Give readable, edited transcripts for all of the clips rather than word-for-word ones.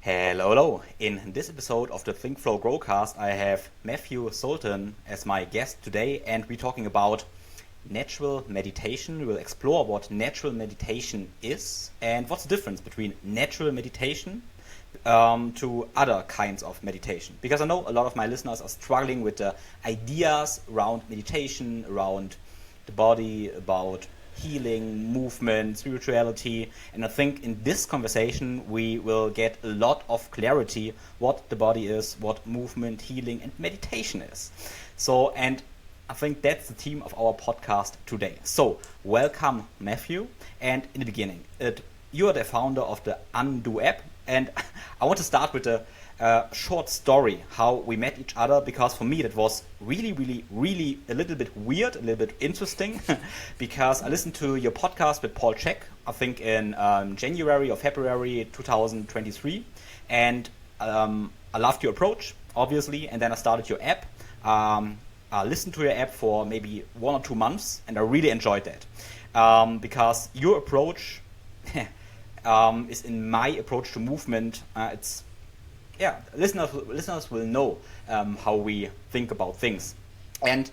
Hello, hello. In this episode of the Think Flow Growcast, I have Matthew Zoltan as my guest today, and we're talking about natural meditation. We will explore what natural meditation is and what's the difference between natural meditation to other kinds of meditation. Because I know a lot of my listeners are struggling with the ideas around meditation, around the body, about healing, movement, spirituality, and I think in this conversation we will get a lot of clarity what the body is, what movement, healing, and meditation is. And I think that's the theme of our podcast today. So, welcome, Matthew. And in the beginning, you are the founder of the Undo app, and I want to start with a short story how we met each other, because for me that was really a little bit weird, a little bit interesting because I listened to your podcast with Paul Check, I think in January or February 2023, and I loved your approach, obviously, and then I started your app. I listened to your app for maybe 1 or 2 months, and I really enjoyed that because your approach is in my approach to movement. Listeners will know how we think about things. And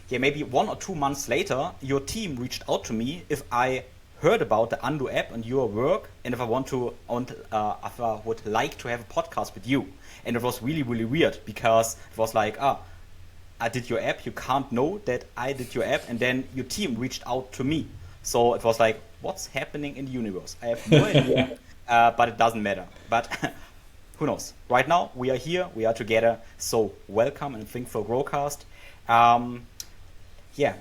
maybe 1 or 2 months later, your team reached out to me if I heard about the Undo app and your work, and if I if I would like to have a podcast with you. And it was really weird, because it was like, I did your app, you can't know that I did your app, and then your team reached out to me. So it was like, what's happening in the universe? I have no idea, but it doesn't matter. But who knows? Right now, we are here, we are together. So welcome and Think Flow Growcast.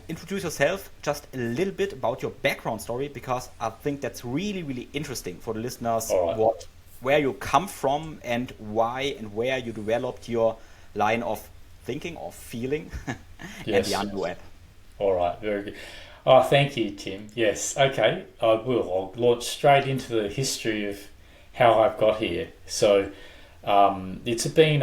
Introduce yourself, just a little bit about your background story, because I think that's really interesting for the listeners. Right. Where you come from and why and where you developed your line of thinking or feeling and the Undo app. All right, very good. Oh, thank you, Tim. Yes, okay, I will. I'll launch straight into the history of how I've got here. So it's been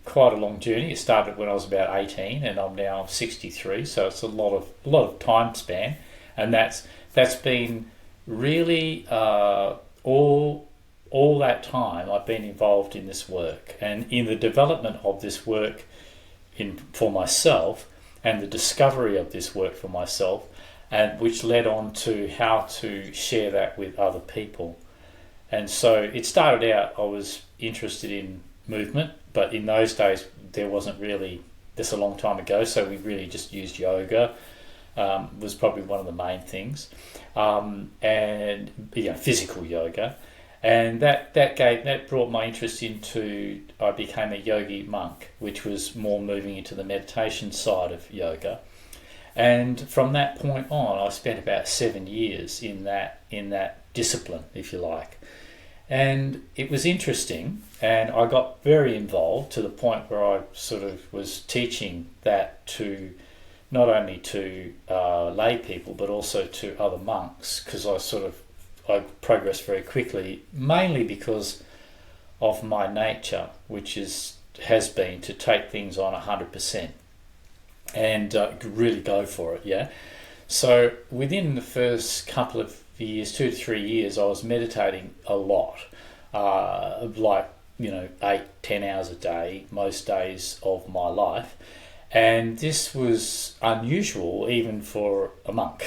quite a long journey. It started when I was about 18, and I'm now 63. So it's a lot of time span, and that's been really all that time I've been involved in this work and in the development of this work for myself, and the discovery of this work for myself, and which led on to how to share that with other people. And so it started out, I was interested in movement, but in those days there wasn't really, this a long time ago, so we really just used yoga, was probably one of the main things, and physical yoga. And that brought my interest into, I became a yogi monk, which was more moving into the meditation side of yoga. And from that point on, I spent about 7 years in that discipline, if you like. And it was interesting, and I got very involved to the point where I sort of was teaching that to not only to lay people, but also to other monks, because I progressed very quickly, mainly because of my nature, which has been to take things on 100% and really go for it, yeah. So within the first couple of years, 2 to 3 years, I was meditating a lot, 8-10 hours a day, most days of my life. And this was unusual even for a monk,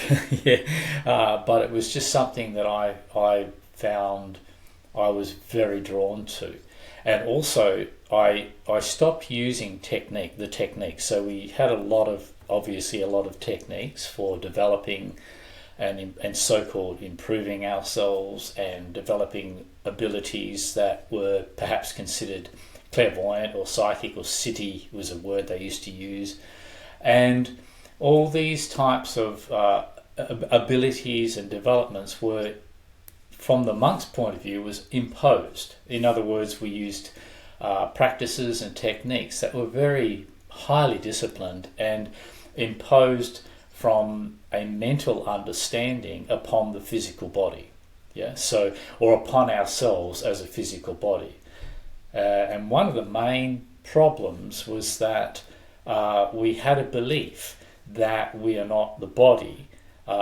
but it was just something that I found I was very drawn to. And also I stopped using the technique. So we had a lot of techniques for developing and so-called improving ourselves and developing abilities that were perhaps considered clairvoyant or psychic, or siddhi was a word they used to use. And all these types of abilities and developments were, from the monk's point of view, was imposed. In other words, we used practices and techniques that were very highly disciplined and imposed from a mental understanding upon the physical body, or upon ourselves as a physical body. And one of the main problems was that we had a belief that we are not the body,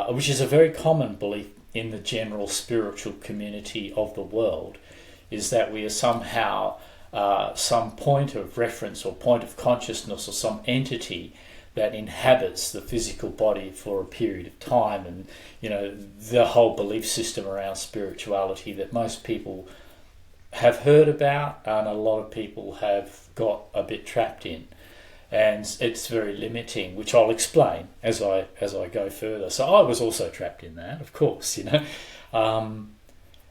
which is a very common belief in the general spiritual community of the world. is that we are somehow some point of reference or point of consciousness or some entity that inhabits the physical body for a period of time, and the whole belief system around spirituality that most people have heard about and a lot of people have got a bit trapped in, and it's very limiting, which I'll explain as I go further. So I was also trapped in that, of course,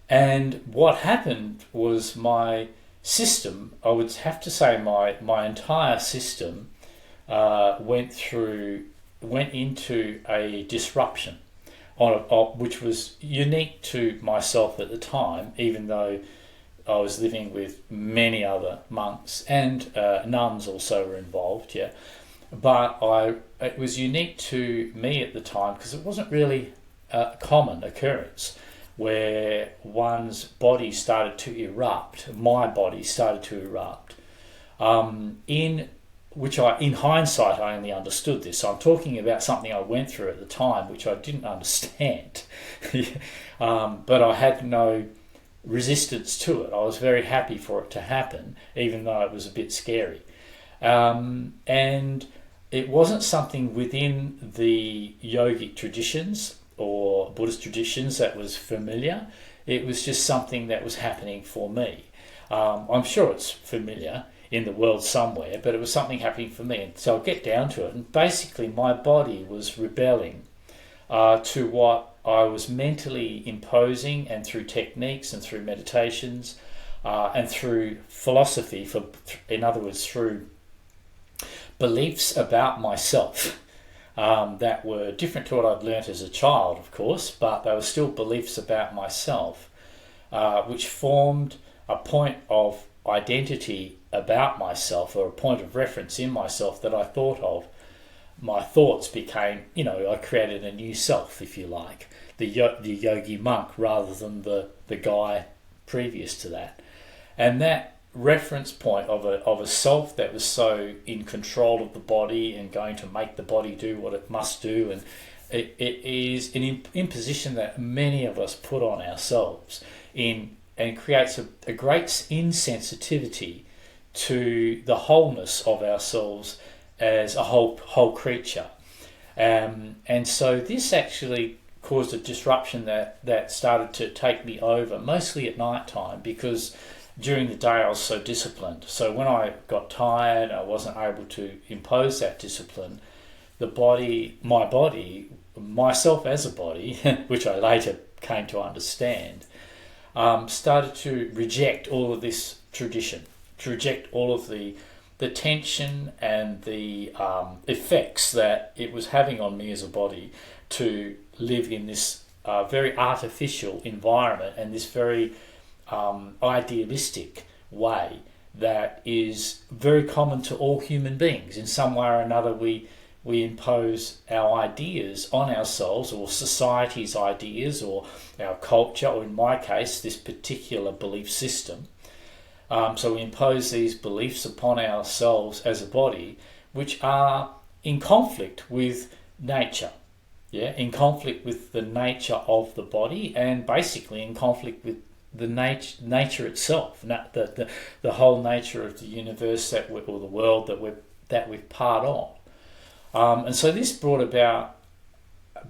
and what happened was my system, I would have to say my entire system went into a disruption which was unique to myself at the time, even though I was living with many other monks and nuns also were involved, yeah. But it was unique to me at the time because it wasn't really a common occurrence where one's body started to erupt. My body started to erupt. In hindsight, I only understood this. So I'm talking about something I went through at the time, which I didn't understand. But I had no resistance to it. I was very happy for it to happen, even though it was a bit scary. And it wasn't something within the yogic traditions or Buddhist traditions that was familiar. It was just something that was happening for me. I'm sure it's familiar in the world somewhere, but it was something happening for me. And so I'll get down to it. And basically my body was rebelling to what I was mentally imposing, and through techniques and through meditations and through philosophy, in other words, through beliefs about myself that were different to what I'd learnt as a child, of course, but they were still beliefs about myself, which formed a point of identity about myself, or a point of reference in myself that I thought of. My thoughts became, I created a new self, if you like, the yogi monk rather than the guy previous to that. And that reference point of a self that was so in control of the body and going to make the body do what it must do, and it is an imposition that many of us put on ourselves and creates a great insensitivity to the wholeness of ourselves as a whole creature. And so this actually caused a disruption that started to take me over, mostly at night time, because during the day I was so disciplined. So when I got tired, I wasn't able to impose that discipline. Myself as a body, which I later came to understand, started to reject all of this tradition, to reject all of the tension and the effects that it was having on me as a body to live in this very artificial environment and this very idealistic way that is very common to all human beings. In some way or another, we impose our ideas on ourselves, or society's ideas, or our culture, or in my case, this particular belief system. So we impose these beliefs upon ourselves as a body, which are in conflict with nature, in conflict with the nature of the body, and basically in conflict with the nature itself, the whole nature of the universe or the world that we're part of. And so this brought about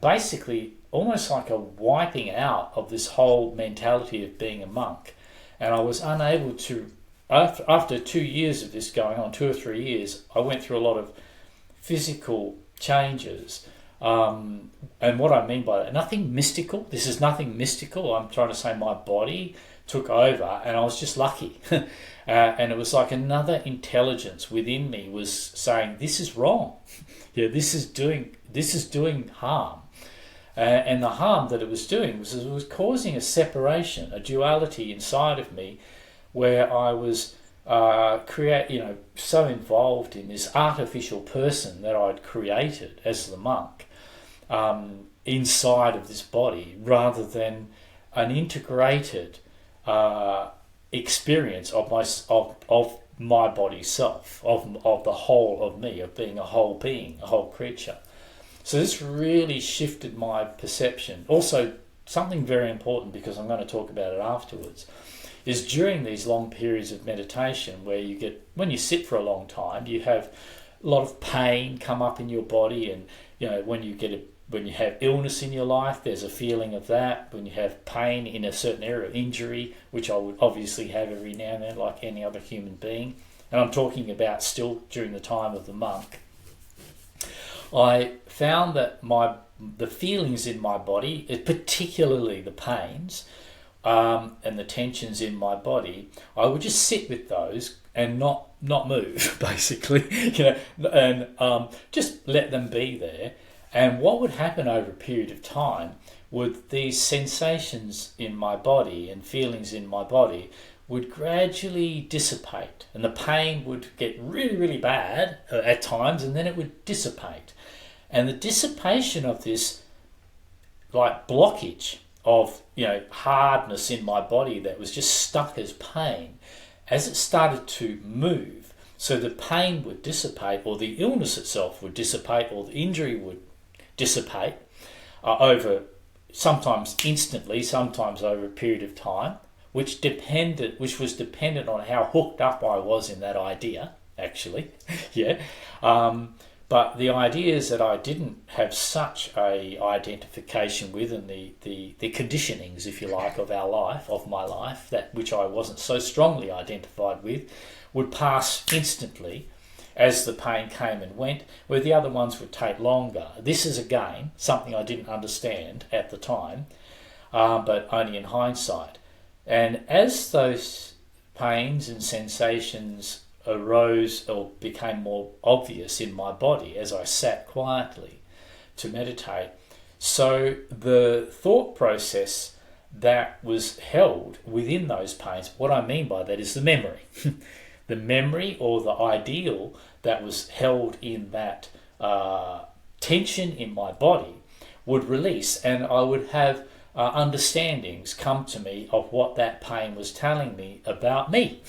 basically almost like a wiping out of this whole mentality of being a monk. And I was unable to, after 2 years of this going on, 2 or 3 years, I went through a lot of physical changes. And what I mean by that, nothing mystical. This is nothing mystical. I'm trying to say my body took over, and I was just lucky. And it was like another intelligence within me was saying, this is wrong. This is doing harm. And the harm that it was doing was it was causing a separation, a duality inside of me, where I was so involved in this artificial person that I'd created as the monk inside of this body, rather than an integrated experience of my body self, of the whole of me, of being a whole being, a whole creature. So this really shifted my perception. Also, something very important, because I'm going to talk about it afterwards, is during these long periods of meditation where when you sit for a long time, you have a lot of pain come up in your body, and when you have illness in your life, there's a feeling of that. When you have pain in a certain area, injury, which I would obviously have every now and then, like any other human being, and I'm talking about still during the time of the monk, I found that the feelings in my body, particularly the pains and the tensions in my body, I would just sit with those and not move, basically, and just let them be there. And what would happen over a period of time would these sensations in my body and feelings in my body would gradually dissipate, and the pain would get really, really bad at times, and then it would dissipate. And the dissipation of this, like, blockage of hardness in my body that was just stuck as pain, as it started to move, so the pain would dissipate, or the illness itself would dissipate, or the injury would dissipate over, sometimes instantly, sometimes over a period of time, which was dependent on how hooked up I was in that idea, actually. Yeah. But the idea is that I didn't have such a identification with, and the conditionings, if you like, of my life, that which I wasn't so strongly identified with, would pass instantly as the pain came and went, where the other ones would take longer. This is, again, something I didn't understand at the time, but only in hindsight. And as those pains and sensations arose or became more obvious in my body as I sat quietly to meditate, so the thought process that was held within those pains, what I mean by that is the memory. The memory, or the ideal that was held in that tension in my body, would release, and I would have understandings come to me of what that pain was telling me about me,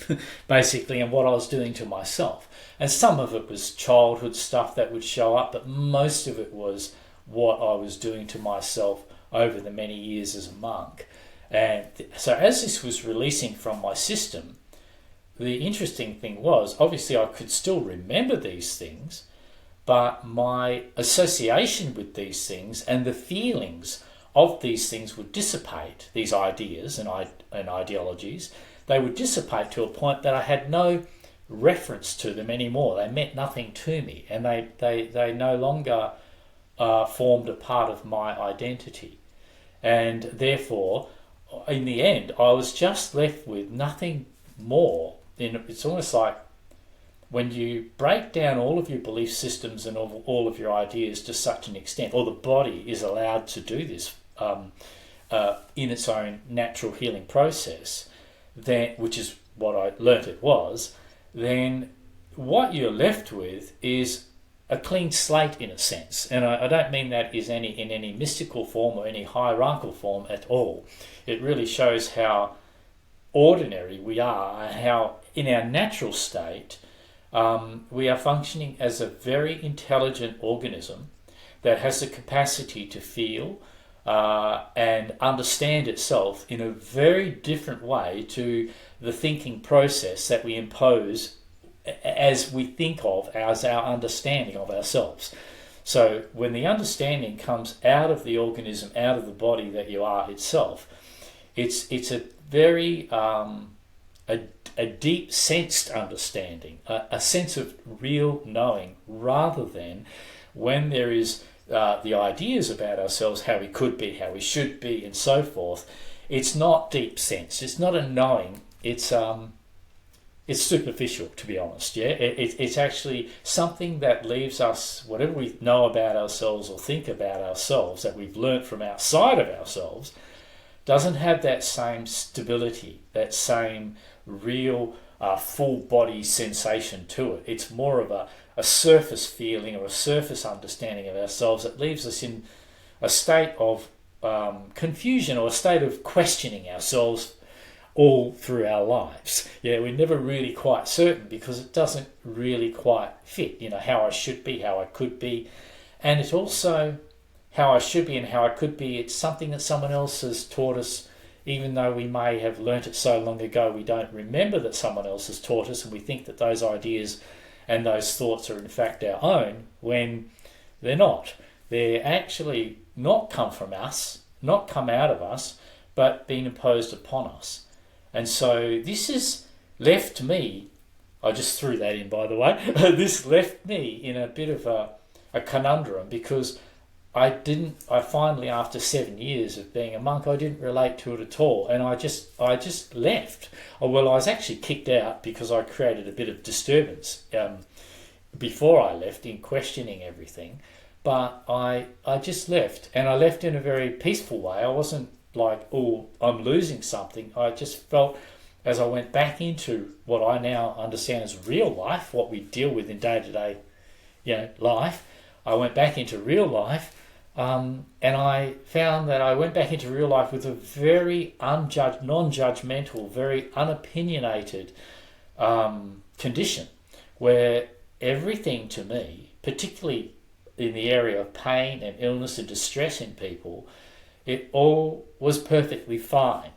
basically, and what I was doing to myself. And some of it was childhood stuff that would show up, but most of it was what I was doing to myself over the many years as a monk. And so as this was releasing from my system, the interesting thing was, obviously I could still remember these things, but my association with these things and the feelings of these things would dissipate. These ideas and ideologies, they would dissipate to a point that I had no reference to them anymore. They meant nothing to me, and they no longer formed a part of my identity. And therefore, in the end, I was just left with nothing more. It's almost like when you break down all of your belief systems and all of your ideas to such an extent, or the body is allowed to do this in its own natural healing process, then, which is what I learnt it was, then what you're left with is a clean slate, in a sense. And I don't mean that is in any mystical form or any hierarchical form at all. It really shows how ordinary we are, and how in our natural state we are functioning as a very intelligent organism that has the capacity to feel and understand itself in a very different way to the thinking process that we impose as we think of as our understanding of ourselves. So when the understanding comes out of the organism, out of the body that you are itself, it's a very a deep sensed understanding, a sense of real knowing, rather than when there is the ideas about ourselves, how we could be, how we should be, and so forth. It's not deep sensed. It's not a knowing. It's superficial, to be honest. Yeah, it's actually something that leaves us, whatever we know about ourselves or think about ourselves that we've learnt from outside of ourselves, doesn't have that same stability, that same real full body sensation to it. It's more of a surface feeling or a surface understanding of ourselves that leaves us in a state of confusion, or a state of questioning ourselves all through our lives. Yeah, we're never really quite certain, because it doesn't really quite fit, how I should be, how I could be. And it's also how I should be and how I could be. It's something that someone else has taught us even though we may have learnt it so long ago we don't remember that someone else has taught us, and we think that those ideas and those thoughts are in fact our own, when they're not. They're actually not come from us, not come out of us, but been imposed upon us. And so this has left me, I just threw that in by the way, this left me in a bit of a conundrum, because I finally, after 7 years of being a monk, I didn't relate to it at all, and I just left. Well, I was actually kicked out because I created a bit of disturbance before I left in questioning everything, but I just left, and I left in a very peaceful way. I wasn't like, oh, I'm losing something. I just felt, as I went back into what I now understand as real life, what we deal with in day-to-day life, I went back into real life. And I found that I went back into real life with a very non-judgmental, very unopinionated condition, where everything to me, particularly in the area of pain and illness and distress in people, it all was perfectly fine,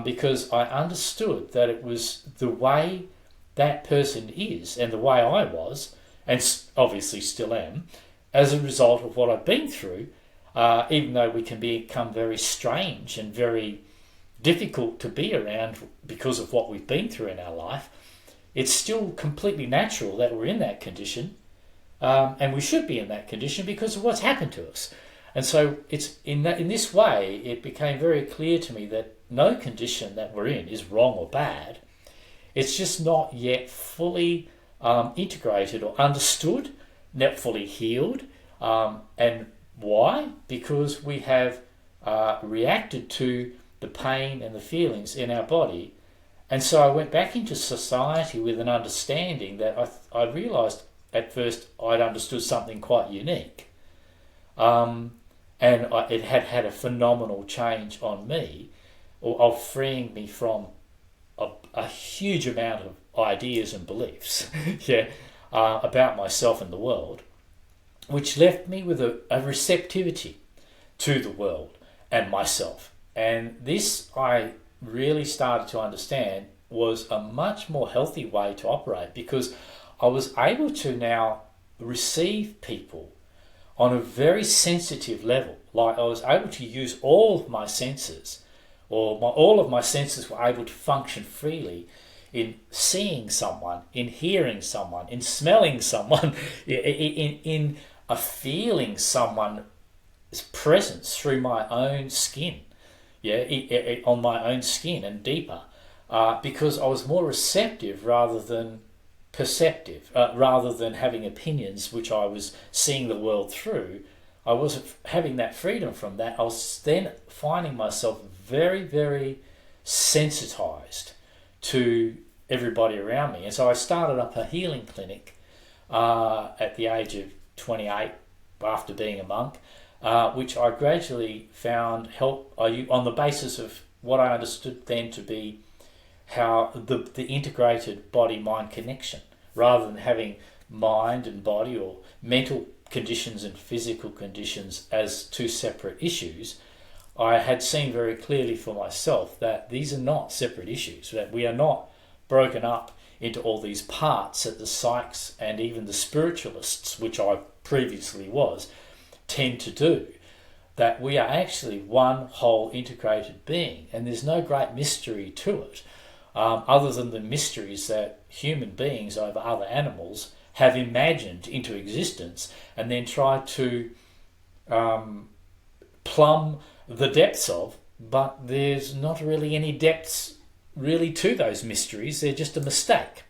because I understood that it was the way that person is and the way I was, and obviously still am, as a result of what I've been through, even though we can become very strange and very difficult to be around because of what we've been through in our life, it's still completely natural that we're in that condition, and we should be in that condition because of what's happened to us. And so it's in this way, it became very clear to me that no condition that we're in is wrong or bad. It's just not yet fully integrated or understood, not fully healed. And why? Because we have reacted to the pain and the feelings in our body. And so I went back into society with an understanding that I realised at first I'd understood something quite unique. And it had a phenomenal change on me, of freeing me from a huge amount of ideas and beliefs about myself and the world, which left me with a receptivity to the world and myself. And this, I really started to understand, was a much more healthy way to operate, because I was able to now receive people on a very sensitive level. Like, I was able to use all of my senses, all of my senses were able to function freely in seeing someone, in hearing someone, in smelling someone, in feeling someone's presence through my own skin, on my own skin and deeper, because I was more receptive rather than perceptive, rather than having opinions which I was seeing the world through. I wasn't having that freedom from that. I was then finding myself very, very sensitized to everybody around me. And so I started up a healing clinic at the age of 28 after being a monk, which I gradually found help on the basis of what I understood then to be how the integrated body-mind connection, rather than having mind and body or mental conditions and physical conditions as two separate issues. I had seen very clearly for myself that these are not separate issues, that we are not broken up into all these parts that the psychs and even the spiritualists, which I previously was, tend to do. That we are actually one whole integrated being, and there's no great mystery to it, other than the mysteries that human beings over other animals have imagined into existence and then tried to plumb the depths of, but there's not really any depths really to those mysteries. They're just a mistake.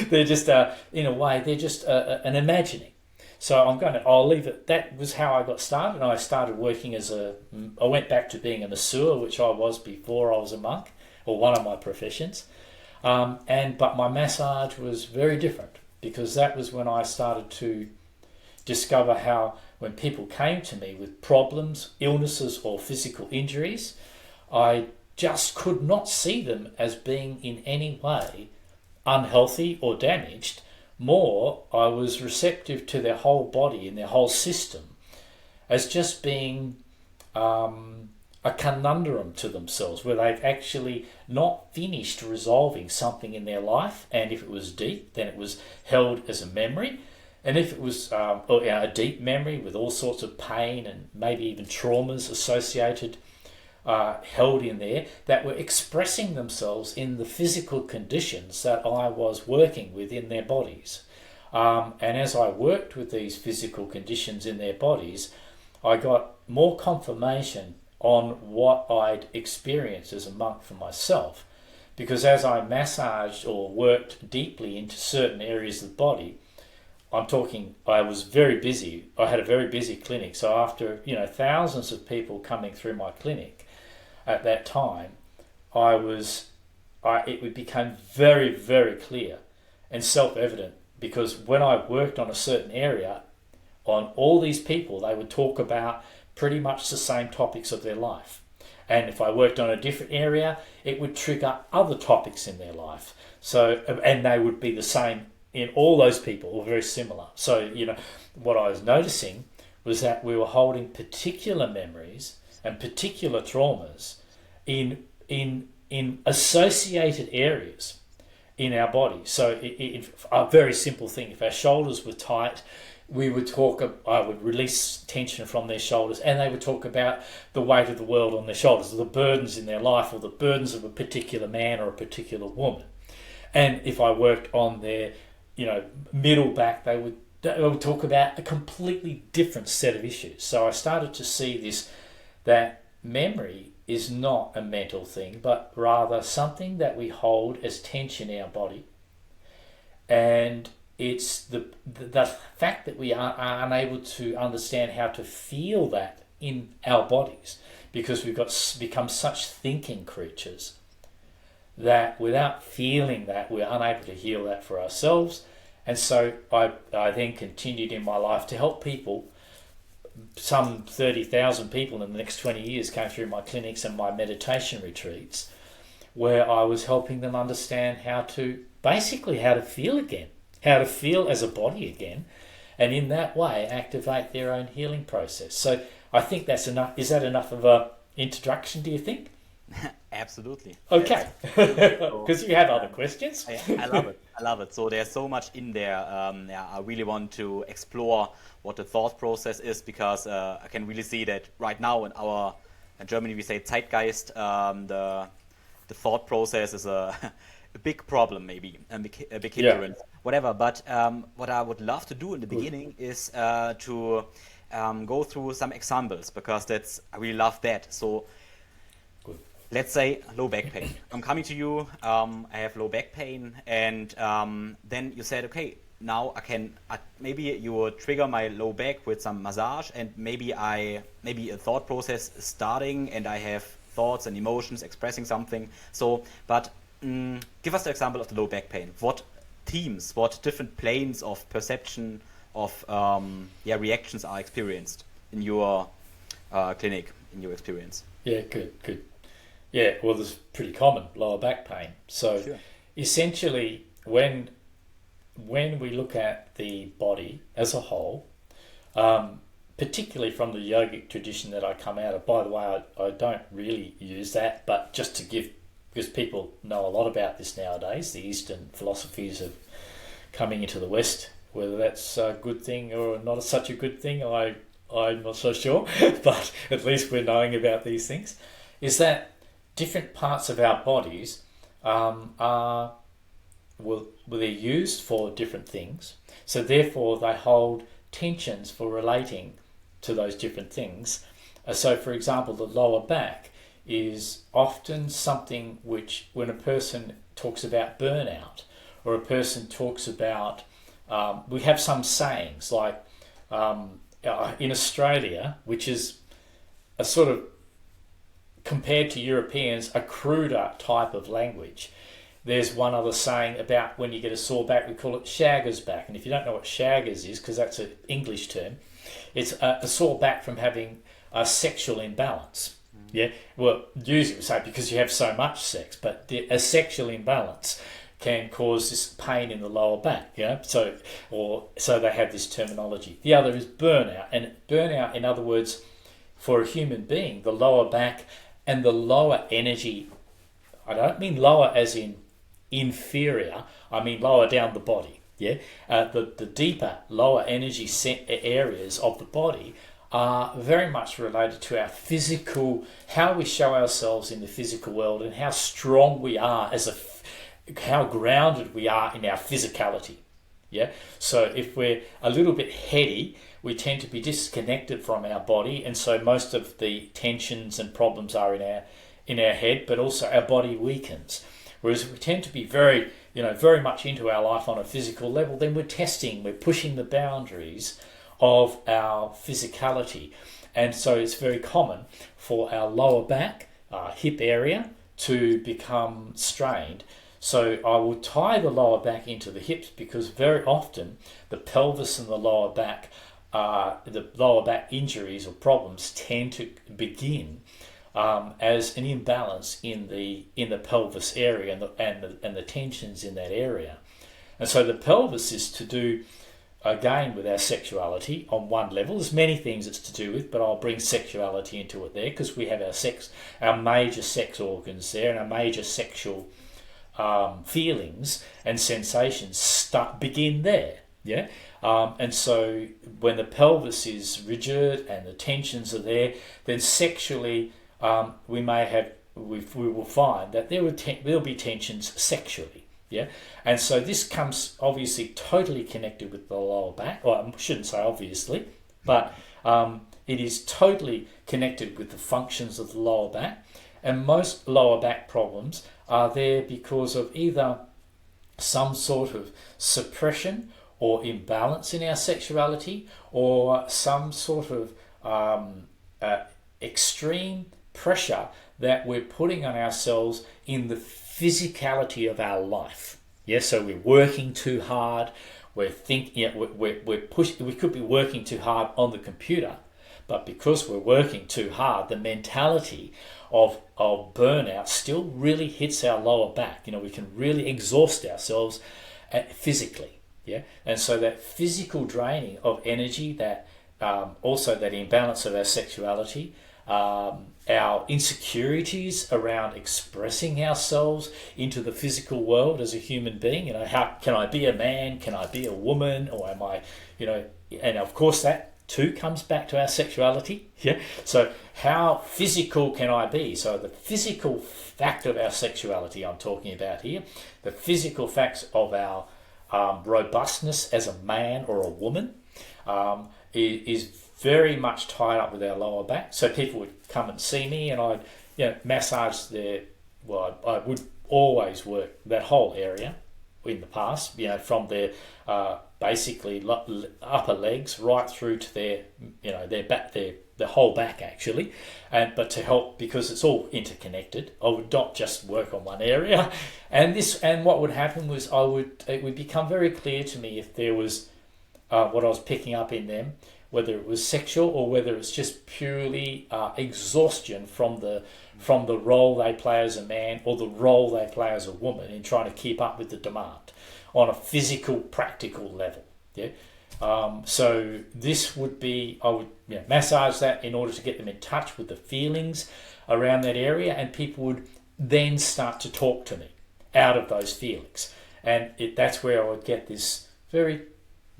They're just, in a way, they're just an imagining. So I'll leave it. That was how I got started. I started working I went back to being a masseur, which I was before I was a monk, or one of my professions. But my massage was very different, because that was when I started to discover how when people came to me with problems, illnesses or physical injuries, I just could not see them as being in any way unhealthy or damaged. More, I was receptive to their whole body and their whole system as just being a conundrum to themselves where they've actually not finished resolving something in their life, and if it was deep, then it was held as a memory, and if it was a deep memory with all sorts of pain and maybe even traumas associated, held in there, that were expressing themselves in the physical conditions that I was working with in their bodies. And as I worked with these physical conditions in their bodies, I got more confirmation on what I'd experienced as a monk for myself. Because as I massaged or worked deeply into certain areas of the body, I was very busy. I had a very busy clinic. So after, thousands of people coming through my clinic at that time, it became very, very clear and self-evident, because when I worked on a certain area, on all these people, they would talk about pretty much the same topics of their life. And if I worked on a different area, it would trigger other topics in their life. So, and they would be the same in all those people, or very similar. So, what I was noticing was that we were holding particular memories and particular traumas in associated areas in our body. So, a very simple thing: if our shoulders were tight, I would release tension from their shoulders, and they would talk about the weight of the world on their shoulders, or the burdens in their life, or the burdens of a particular man or a particular woman. And if I worked on their, middle back, they would talk about a completely different set of issues. So I started to see that memory is not a mental thing, but rather something that we hold as tension in our body. And it's the fact that we are unable to understand how to feel that in our bodies, because we've become such thinking creatures that without feeling that, we're unable to heal that for ourselves. And so I then continued in my life to help people. Some 30,000 people in the next 20 years came through my clinics and my meditation retreats, where I was helping them understand how to feel again, how to feel as a body again, and in that way activate their own healing process. So I think that's enough. Is that enough of a introduction, do you think? Absolutely. Okay, because you have other questions. I love it. So there's so much in there. I really want to explore what the thought process is, because I can really see that right now in Germany we say Zeitgeist, the thought process is a big problem, maybe a big hindrance, whatever. But what I would love to do in the beginning is to go through some examples, because I really love that. So let's say low back pain. I'm coming to you, I have low back pain, and then you said, okay, now maybe you will trigger my low back with some massage, and maybe a thought process is starting, and I have thoughts and emotions expressing something. So, but give us the example of the low back pain. What themes, what different planes of perception of reactions are experienced in your clinic, in your experience? Yeah, good. Yeah, well, there's pretty common lower back pain. So sure. Essentially, when we look at the body as a whole, particularly from the yogic tradition that I come out of, by the way, I don't really use that, but just to because people know a lot about this nowadays, the Eastern philosophies of coming into the West, whether that's a good thing or not such a good thing, I'm not so sure, but at least we're knowing about these things, is that different parts of our bodies they're used for different things. So therefore they hold tensions for relating to those different things. So for example, the lower back is often something which, when a person talks about burnout, or a person talks about, we have some sayings like in Australia, which is a sort of, compared to Europeans, a cruder type of language. There's one other saying about when you get a sore back, we call it shagger's back. And if you don't know what shaggers is, because that's an English term, it's a sore back from having a sexual imbalance. Yeah, well, usually we say because you have so much sex, but a sexual imbalance can cause this pain in the lower back. So they have this terminology. The other is burnout, and burnout, in other words, for a human being, the lower back and the lower energy, I don't mean lower as in inferior, I mean lower down the body. Yeah, the deeper, lower energy areas of the body are very much related to our physical, how we show ourselves in the physical world, and how strong we are how grounded we are in our physicality. Yeah, so if we're a little bit heady, we tend to be disconnected from our body, and so most of the tensions and problems are in our head, but also our body weakens. Whereas if we tend to be very much into our life on a physical level, then we're pushing the boundaries of our physicality. And so it's very common for our lower back, hip area, to become strained. So I will tie the lower back into the hips, because very often the pelvis and the lower back injuries or problems tend to begin as an imbalance in the pelvis area and the tensions in that area. And so the pelvis is to do, again, with our sexuality on one level. There's many things it's to do with, but I'll bring sexuality into it there, because we have our major sex organs there, and our major sexual feelings and sensations begin there. Yeah. And so when the pelvis is rigid and the tensions are there, then sexually we will find that there'll be tensions sexually. Yeah, and so this comes obviously totally connected with the lower back. Well, I shouldn't say obviously, but it is totally connected with the functions of the lower back. And most lower back problems are there because of either some sort of suppression or imbalance in our sexuality, or some sort of extreme pressure that we're putting on ourselves in the physicality of our life. Yeah, so we're working too hard. We're thinking, we're pushing. We could be working too hard on the computer, but because we're working too hard, the mentality of burnout still really hits our lower back. We can really exhaust ourselves physically. Yeah, and so that physical draining of energy, that also that imbalance of our sexuality, our insecurities around expressing ourselves into the physical world as a human being. How can I be a man? Can I be a woman? Or am I, and of course that too comes back to our sexuality. Yeah. So how physical can I be? So the physical fact of our sexuality I'm talking about here, the physical facts of our robustness as a man or a woman is very much tied up with our lower back. So people would come and see me, and I'd massage I would always work that whole area in the past, from their basically upper legs right through to their back, the whole back actually, but to help, because it's all interconnected. I would not just work on one area, and what would happen was it would become very clear to me if there was what I was picking up in them, whether it was sexual or whether it's just purely exhaustion from the role they play as a man or the role they play as a woman in trying to keep up with the demand on a physical, practical level. Yeah. So this would be, I would massage that in order to get them in touch with the feelings around that area, and people would then start to talk to me out of those feelings, and that's where I would get this very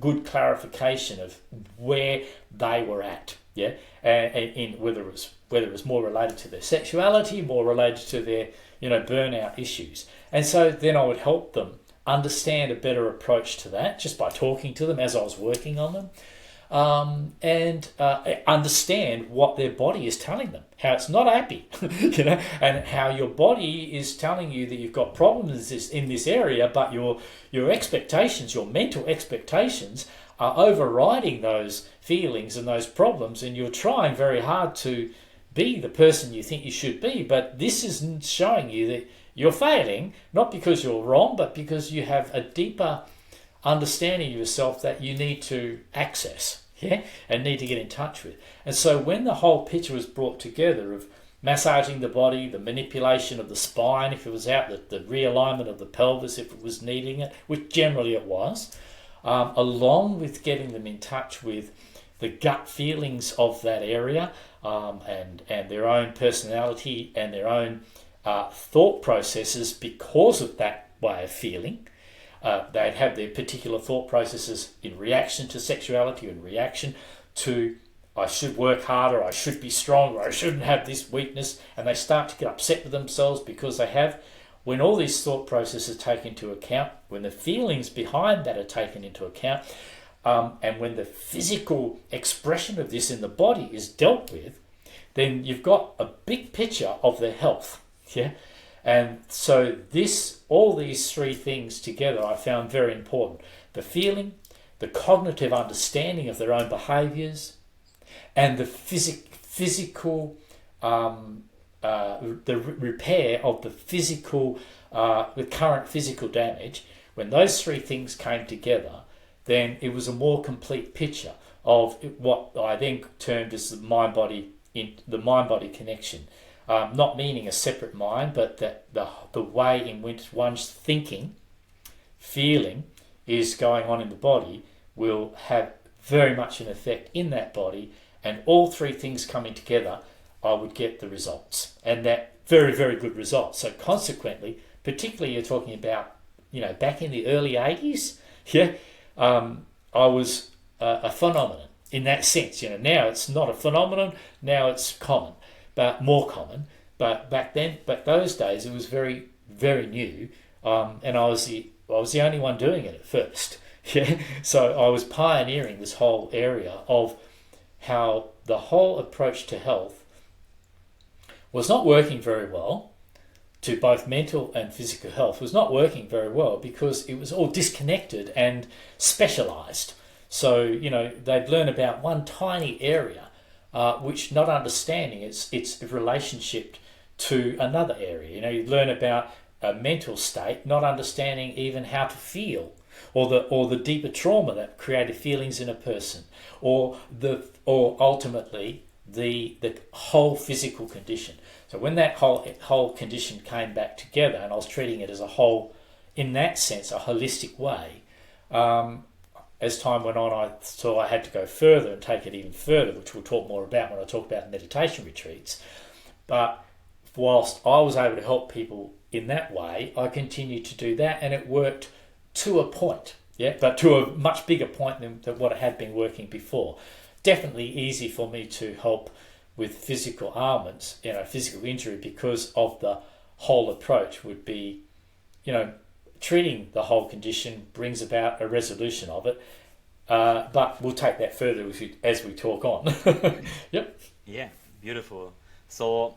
good clarification of where they were at. Yeah, and in whether it was more related to their sexuality, more related to their burnout issues, and so then I would help them understand a better approach to that just by talking to them as I was working on them, and understand what their body is telling them, how it's not happy, and how your body is telling you that you've got problems in this area, but your expectations, your mental expectations, are overriding those feelings and those problems, and you're trying very hard to be the person you think you should be, but this is showing you that you're failing, not because you're wrong, but because you have a deeper understanding of yourself that you need to access, and need to get in touch with. And so when the whole picture was brought together of massaging the body, the manipulation of the spine if it was out, the realignment of the pelvis if it was needing it, which generally it was, along with getting them in touch with the gut feelings of that area, and their own personality and their own thought processes because of that way of feeling. They'd have their particular thought processes in reaction to sexuality, in reaction to I should work harder, I should be stronger, I shouldn't have this weakness, and they start to get upset with themselves because they have. When all these thought processes are taken into account, when the feelings behind that are taken into account, and when the physical expression of this in the body is dealt with, then you've got a big picture of their health. Yeah, and so all these three things together, I found very important: the feeling, the cognitive understanding of their own behaviours, and the physical. The repair of the physical, the current physical damage. When those three things came together, then it was a more complete picture of what I then termed as the mind-body connection. Not meaning a separate mind, but that the way in which one's thinking, feeling is going on in the body will have very much an effect in that body, and all three things coming together, I would get the results, and that very, very good results. So consequently, particularly you're talking about, back in the early 80s, I was a phenomenon in that sense. Now it's not a phenomenon, now it's common, but more common. But back then, those days, it was very, very new, and I was the only one doing it at first. So I was pioneering this whole area of how the whole approach to health was not working very well, to both mental and physical health, was not working very well because it was all disconnected and specialised. So, they'd learn about one tiny area, which not understanding its relationship to another area. You'd learn about a mental state, not understanding even how to feel, or the deeper trauma that created feelings in a person, or ultimately the whole physical condition. So when that whole condition came back together, and I was treating it as a whole, in that sense, a holistic way, as time went on, I saw I had to go further and take it even further, which we'll talk more about when I talk about meditation retreats. But whilst I was able to help people in that way, I continued to do that, and it worked to a point, but to a much bigger point than what it had been working before. Definitely easy for me to help with physical ailments, physical injury, because of the whole approach would be, treating the whole condition brings about a resolution of it. But we'll take that further as we talk on. Yep. Yeah, beautiful. So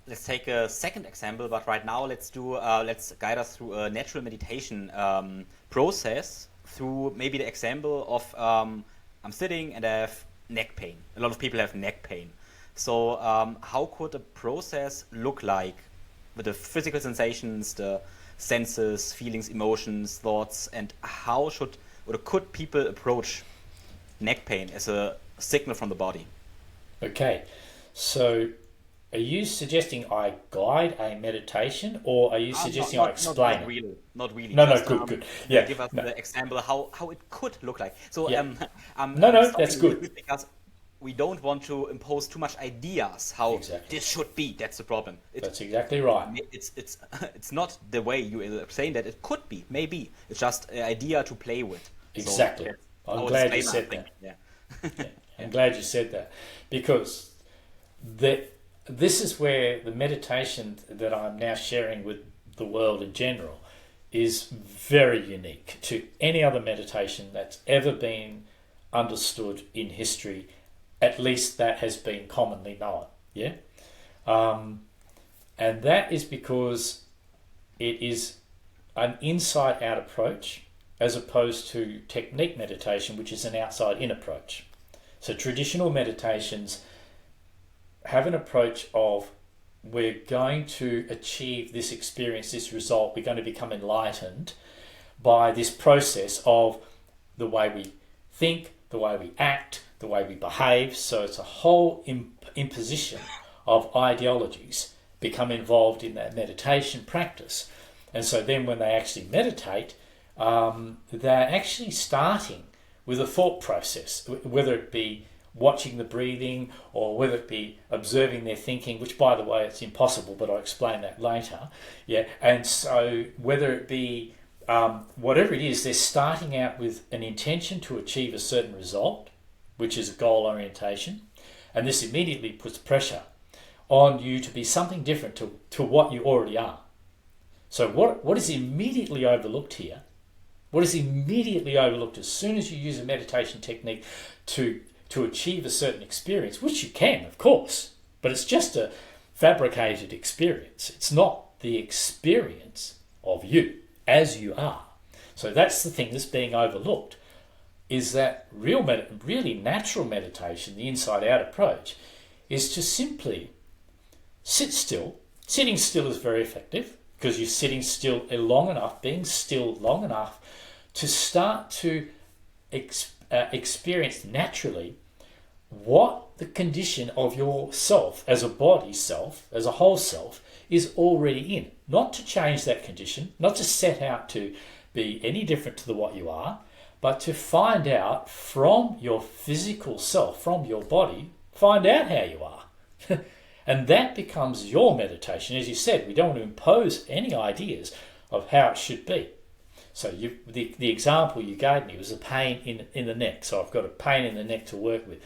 let's take a second example, but right now let's guide us through a natural meditation process through maybe the example of I'm sitting and I have neck pain. A lot of people have neck pain. So how could the process look like with the physical sensations, the senses, feelings, emotions, thoughts, and how could people approach neck pain as a signal from the body? Okay, so are you suggesting I guide a meditation, or are you suggesting I explain it? Not really. No, good. Yeah, give us the example how it could look like. So that's good. Because we don't want to impose too much ideas how exactly. This should be. That's the problem. That's exactly right. It's not the way you are saying that it could be. Maybe it's just an idea to play with. Exactly. So I'm glad you said that. Yeah. I'm glad you said that, because this is where the meditation that I'm now sharing with the world in general is very unique to any other meditation that's ever been understood in history, at least that has been commonly known. And that is because it is an inside-out approach as opposed to technique meditation, which is an outside-in approach. So traditional meditations have an approach of, we're going to achieve this experience, this result, we're going to become enlightened by this process of the way we think, the way we act, the way we behave. So it's a whole imposition of ideologies become involved in that meditation practice. And so then when they actually meditate, they're actually starting with a thought process, whether it be watching the breathing, or whether it be observing their thinking, which, by the way, it's impossible, but I'll explain that later. Yeah, and so whether it be whatever it is, they're starting out with an intention to achieve a certain result, which is goal orientation, and this immediately puts pressure on you to be something different to what you already are. So what is immediately overlooked here? What is immediately overlooked as soon as you use a meditation technique to achieve a certain experience, which you can, of course, but it's just a fabricated experience. It's not the experience of you as you are. So that's the thing that's being overlooked, is that really natural meditation, the inside-out approach, is to simply sit still. Sitting still is very effective because you're sitting still long enough, being still long enough to start to experience naturally what the condition of your self as a body self, as a whole self, is already in. Not to change that condition, not to set out to be any different to what you are, but to find out from your physical self, from your body, find out how you are. And that becomes your meditation. As you said, we don't want to impose any ideas of how it should be. So the example you gave me was a pain in the neck. So I've got a pain in the neck to work with.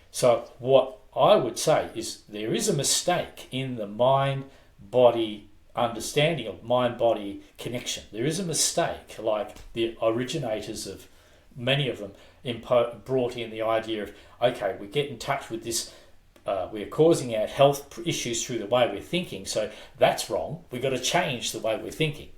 So what I would say is there is a mistake in the mind-body understanding of mind-body connection. There is a mistake, like the originators of many of them brought in the idea of, okay, we get in touch with this, we're causing our health issues through the way we're thinking, so that's wrong. We've got to change the way we're thinking.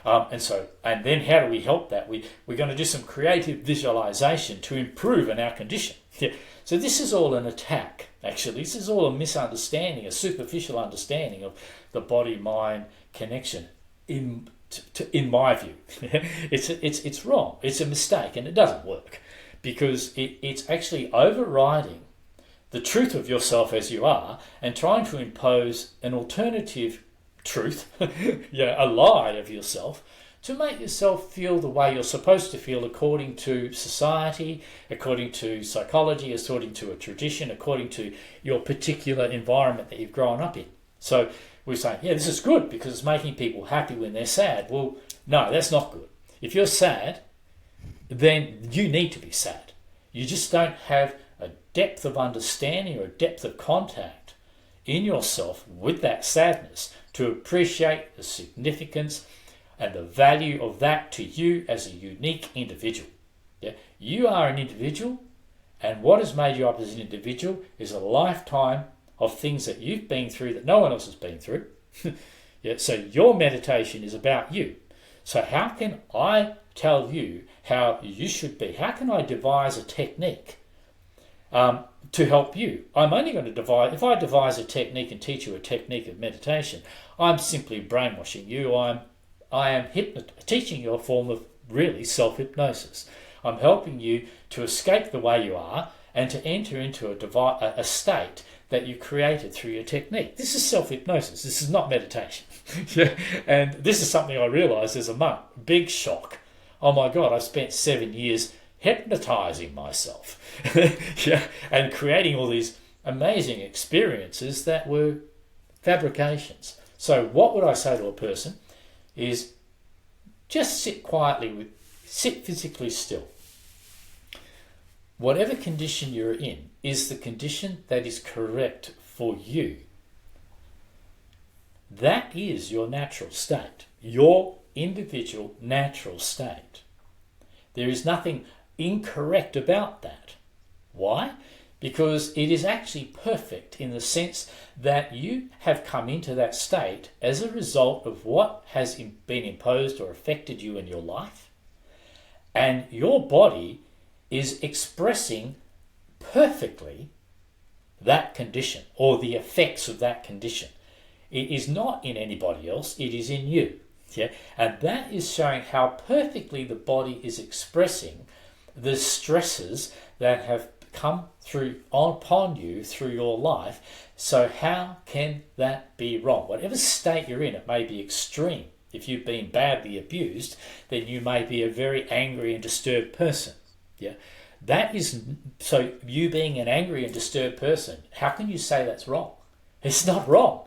And then how do we help that? We're going to do some creative visualization to improve on our condition. Yeah. So this is all an attack, actually. This is all a misunderstanding, a superficial understanding of the body-mind connection, in my view. It's wrong. It's a mistake, and it doesn't work because it's actually overriding the truth of yourself as you are and trying to impose an alternative truth, a lie of yourself, to make yourself feel the way you're supposed to feel according to society, according to psychology, according to a tradition, according to your particular environment that you've grown up in. So we say, yeah, this is good because it's making people happy when they're sad. Well, no, that's not good. If you're sad, then you need to be sad. You just don't have a depth of understanding or a depth of contact in yourself with that sadness to appreciate the significance and the value of that to you as a unique individual. Yeah? You are an individual, and what has made you up as an individual is a lifetime of things that you've been through that no one else has been through. Yeah? So your meditation is about you. So how can I tell you how you should be? How can I devise a technique to help you? I'm only going to devise, if I devise a technique and teach you a technique of meditation, I'm simply brainwashing you. I am teaching you a form of really self-hypnosis. I'm helping you to escape the way you are and to enter into a state that you created through your technique. This is self-hypnosis. This is not meditation. Yeah. And this is something I realised as a monk. Big shock. Oh my God, I spent 7 years hypnotizing myself. Yeah. And creating all these amazing experiences that were fabrications. So what would I say to a person is just sit quietly, sit physically still. Whatever condition you're in is the condition that is correct for you. That is your natural state, your individual natural state. There is nothing incorrect about that. Why? Because it is actually perfect in the sense that you have come into that state as a result of what has been imposed or affected you in your life, and your body is expressing perfectly that condition or the effects of that condition. It is not in anybody else, it is in you. Yeah? And that is showing how perfectly the body is expressing the stresses that have come through upon you through your life. So how can that be wrong? Whatever state you're in, it may be extreme. If you've been badly abused, then you may be a very angry and disturbed person. Yeah, That is, so you being an angry and disturbed person, how can you say that's wrong? It's not wrong.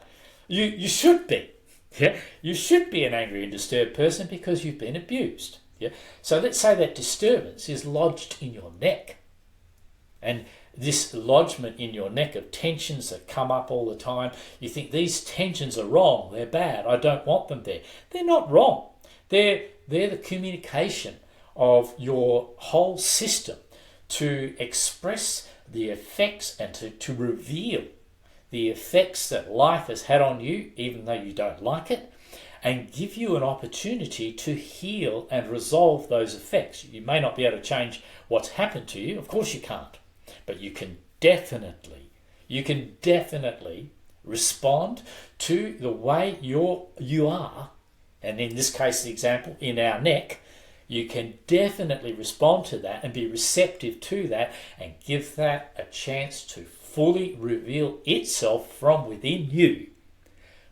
You should be. Yeah, you should be an angry and disturbed person because you've been abused. Yeah, so let's say that disturbance is lodged in your neck, and this lodgement in your neck of tensions that come up all the time. You think these tensions are wrong. They're bad. I don't want them there. They're not wrong. They're the communication of your whole system to express the effects and to reveal the effects that life has had on you, even though you don't like it, and give you an opportunity to heal and resolve those effects. You may not be able to change what's happened to you, of course you can't, but you can definitely respond to the way you are, and in this case, the example, in our neck, you can definitely respond to that and be receptive to that and give that a chance to fully reveal itself from within you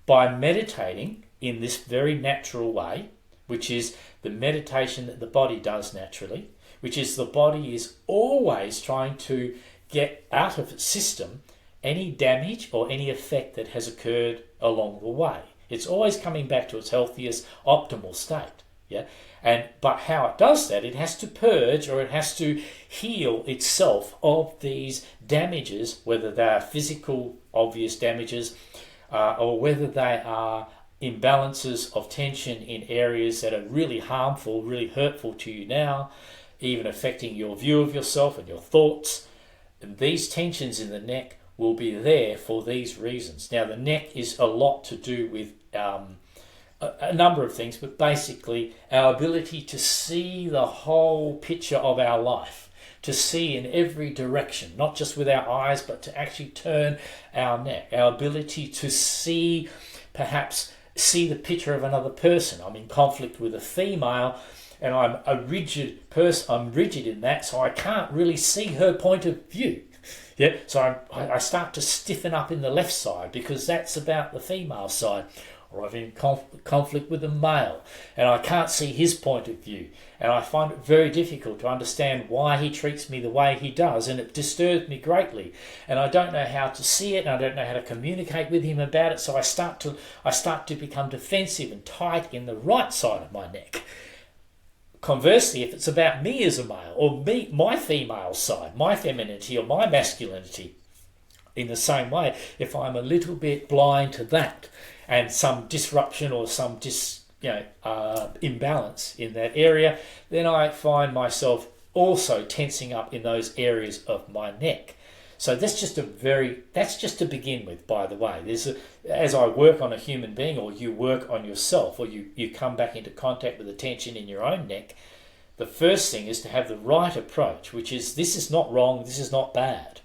by meditating in this very natural way, which is the meditation that the body does naturally, which is the body is always trying to get out of its system any damage or any effect that has occurred along the way. It's always coming back to its healthiest, optimal state. Yeah, but how it does that, it has to purge or it has to heal itself of these damages, whether they are physical, obvious damages, or whether they are imbalances of tension in areas that are really harmful, really hurtful to you now, even affecting your view of yourself and your thoughts. And these tensions in the neck will be there for these reasons. Now, the neck is a lot to do with a number of things, but basically our ability to see the whole picture of our life, to see in every direction, not just with our eyes, but to actually turn our neck, our ability to see, perhaps see the picture of another person. I'm in conflict with a female and I'm a rigid person, I'm rigid in that, so I can't really see her point of view. Yeah, so I start to stiffen up in the left side because that's about the female side. Or I'm in conflict with a male and I can't see his point of view, and I find it very difficult to understand why he treats me the way he does, and it disturbs me greatly, and I don't know how to see it and I don't know how to communicate with him about it, so I start to become defensive and tight in the right side of my neck. Conversely, if it's about me as a male or my female side, my femininity or my masculinity, in the same way, if I'm a little bit blind to that and some disruption or some imbalance in that area, then I find myself also tensing up in those areas of my neck. So that's just to begin with, by the way. As I work on a human being, or you work on yourself, or you come back into contact with the tension in your own neck, the first thing is to have the right approach, which is, this is not wrong, this is not bad.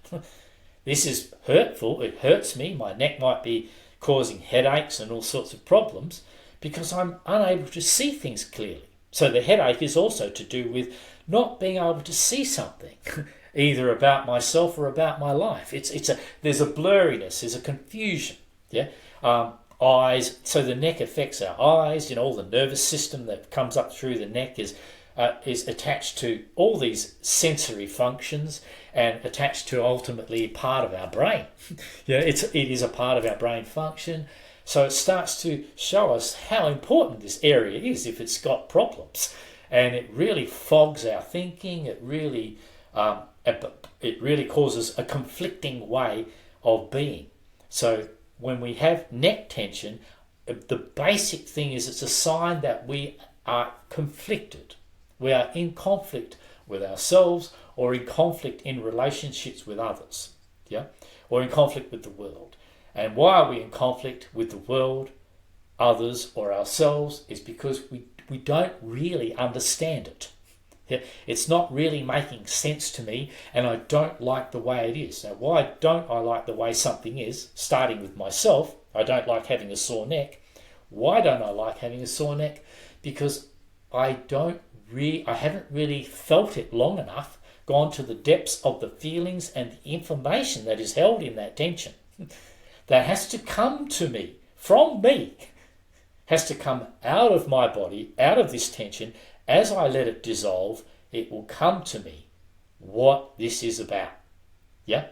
This is hurtful, it hurts me, my neck might be causing headaches and all sorts of problems because I'm unable to see things clearly. So the headache is also to do with not being able to see something, either about myself or about my life. There's a blurriness, there's a confusion. Yeah, eyes. So the neck affects our eyes. All the nervous system that comes up through the neck is attached to all these sensory functions and attached to ultimately part of our brain. It is a part of our brain function. So it starts to show us how important this area is if it's got problems, and it really fogs our thinking. It really causes a conflicting way of being. So when we have neck tension, the basic thing is it's a sign that we are conflicted. We are in conflict with ourselves, or in conflict in relationships with others, or in conflict with the world. And why are we in conflict with the world, others, or ourselves? Is because we don't really understand it. It's not really making sense to me, and I don't like the way it is. Now, why don't I like the way something is? Starting with myself, I don't like having a sore neck. Why don't I like having a sore neck? Because I haven't really felt it long enough, gone to the depths of the feelings and the information that is held in that tension. That has to come to me, from me, has to come out of my body, out of this tension. As I let it dissolve, it will come to me. what this is about. Yeah?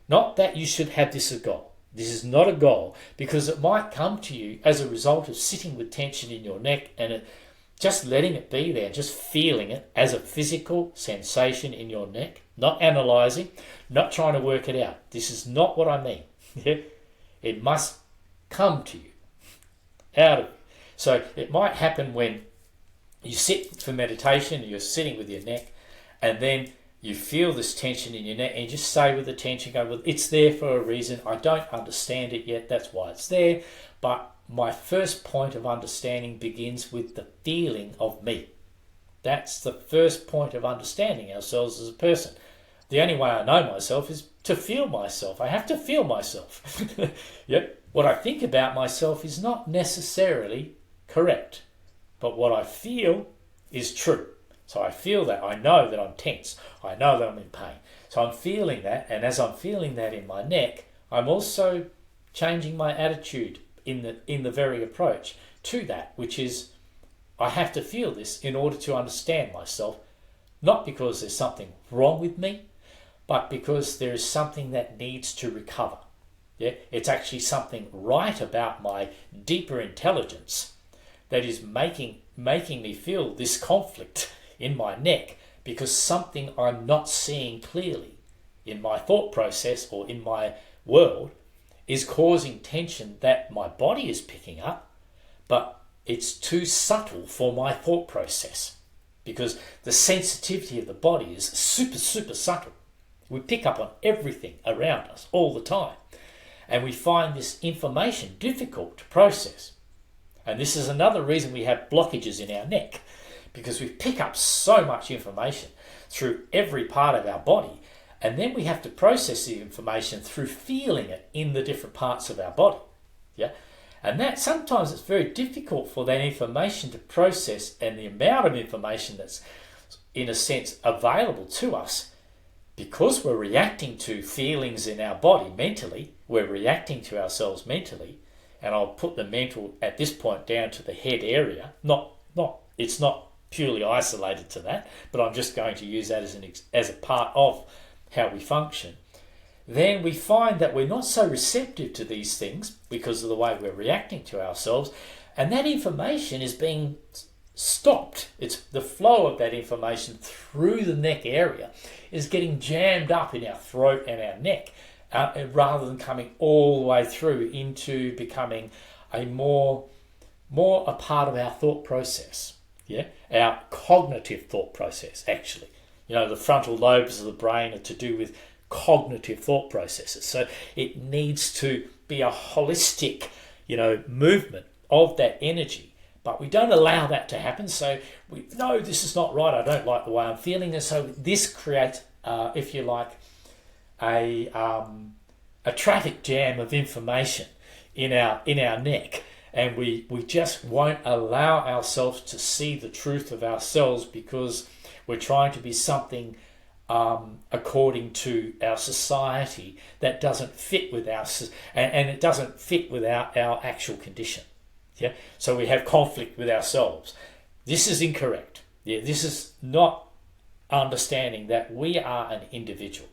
Not that you should have this as a goal. This is not a goal, because it might come to you as a result of sitting with tension in your neck and just letting it be there, just feeling it as a physical sensation in your neck, not analysing, not trying to work it out. This is not what I mean. Yeah? It must come to you, out of you. So it might happen when you sit for meditation, you're sitting with your neck, and then you feel this tension in your neck, and you just say with the tension, go, well, it's there for a reason. I don't understand it yet. That's why it's there. But my first point of understanding begins with the feeling of me. That's the first point of understanding ourselves as a person. The only way I know myself is to feel myself. I have to feel myself. Yep. What I think about myself is not necessarily correct, but what I feel is true. So I feel that. I know that I'm tense. I know that I'm in pain. So I'm feeling that, and as I'm feeling that in my neck, I'm also changing my attitude in the very approach to that, which is I have to feel this in order to understand myself, not because there's something wrong with me, but because there is something that needs to recover. Yeah, it's actually something right about my deeper intelligence that is making me feel this conflict in my neck, because something I'm not seeing clearly in my thought process or in my world is causing tension that my body is picking up, but it's too subtle for my thought process, because the sensitivity of the body is super, super subtle. We pick up on everything around us all the time, and we find this information difficult to process. And this is another reason we have blockages in our neck, because we pick up so much information through every part of our body, and then we have to process the information through feeling it in the different parts of our body. Yeah, and that sometimes it's very difficult for that information to process, and the amount of information that's in a sense available to us, because we're reacting to feelings in our body mentally, we're reacting to ourselves mentally, and I'll put the mental at this point down to the head area. It's not purely isolated to that, but I'm just going to use that as a part of how we function. Then we find that we're not so receptive to these things because of the way we're reacting to ourselves, and that information is being stopped. It's the flow of that information through the neck area is getting jammed up in our throat and our neck, rather than coming all the way through into becoming a more a part of our thought process. Yeah, our cognitive thought process, actually. The frontal lobes of the brain are to do with cognitive thought processes. So it needs to be a holistic, movement of that energy. But we don't allow that to happen. So we know this is not right. I don't like the way I'm feeling. And so this creates, if you like, a traffic jam of information in our neck. And we just won't allow ourselves to see the truth of ourselves, because we're trying to be something according to our society that doesn't fit with and it doesn't fit with our actual condition. Yeah, so we have conflict with ourselves. This is incorrect. Yeah, this is not understanding that we are an individual.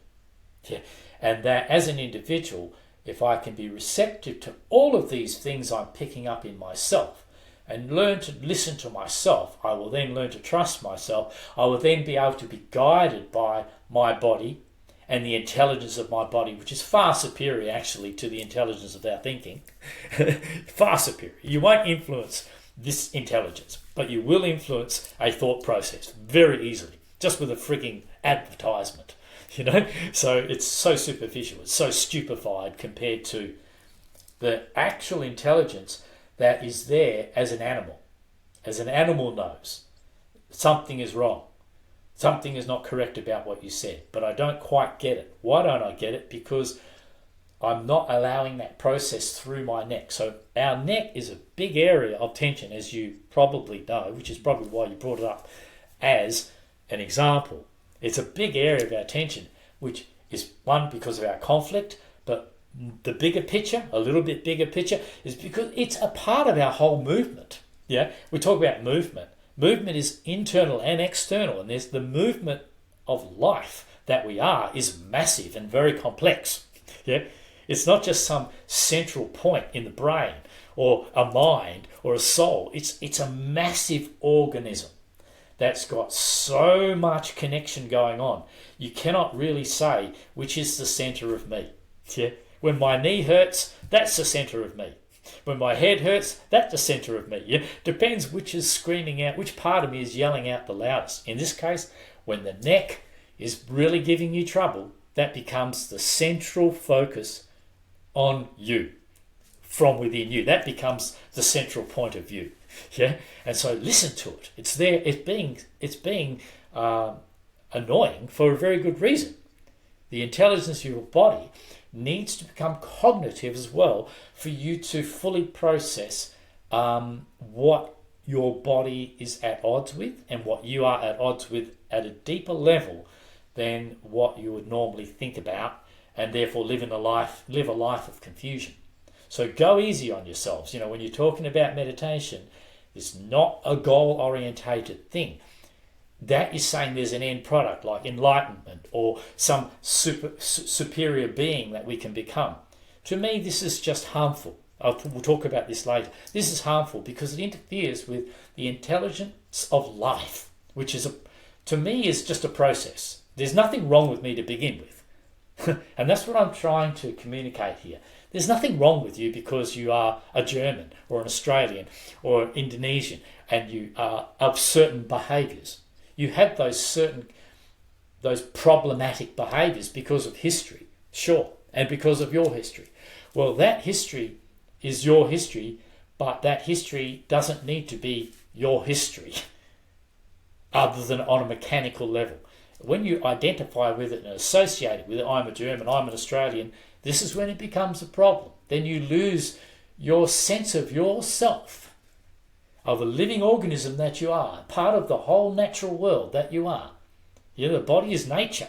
Yeah, and that as an individual, if I can be receptive to all of these things I'm picking up in myself and learn to listen to myself, I will then learn to trust myself. I will then be able to be guided by my body and the intelligence of my body, which is far superior actually to the intelligence of our thinking. Far superior. You won't influence this intelligence, but you will influence a thought process very easily, just with a frigging advertisement. So it's so superficial, it's so stupefied compared to the actual intelligence that is there as an animal. As an animal knows something is wrong, something is not correct about what you said, but I don't quite get it. Why don't I get it? Because I'm not allowing that process through my neck. So our neck is a big area of tension, as you probably know, which is probably why you brought it up as an example. It's a big area of our tension, which is one, because of our conflict, but the bigger picture, a little bit bigger picture, is because it's a part of our whole movement. Yeah, we talk about movement. Movement is internal and external, and there's the movement of life that we are is massive and very complex. Yeah, it's not just some central point in the brain or a mind or a soul. It's a massive organism that's got so much connection going on. You cannot really say which is the center of me. Yeah, when my knee hurts, that's the center of me. When my head hurts, that's the center of me. Yeah, depends which is screaming out, which part of me is yelling out the loudest. In this case, when the neck is really giving you trouble, that becomes the central focus on you, from within you. That becomes the central point of view. Yeah, and so listen to it. It's there. It's being annoying for a very good reason. The intelligence of your body needs to become cognitive as well for you to fully process what your body is at odds with and what you are at odds with at a deeper level than what you would normally think about, and therefore live a life of confusion. So go easy on yourselves. When you're talking about meditation, it's not a goal-orientated thing. That is saying there's an end product like enlightenment or some superior being that we can become. To me, this is just harmful. We'll talk about this later. This is harmful because it interferes with the intelligence of life, which is, to me, is just a process. There's nothing wrong with me to begin with. And that's what I'm trying to communicate here. There's nothing wrong with you because you are a German or an Australian or Indonesian and you are of certain behaviours. You have those problematic behaviours because of history, sure, and because of your history. Well, that history is your history, but that history doesn't need to be your history other than on a mechanical level. When you identify with it and associate it with it, I'm a German, I'm an Australian, this is when it becomes a problem. Then you lose your sense of yourself, of a living organism that you are, part of the whole natural world that you are. The body is nature.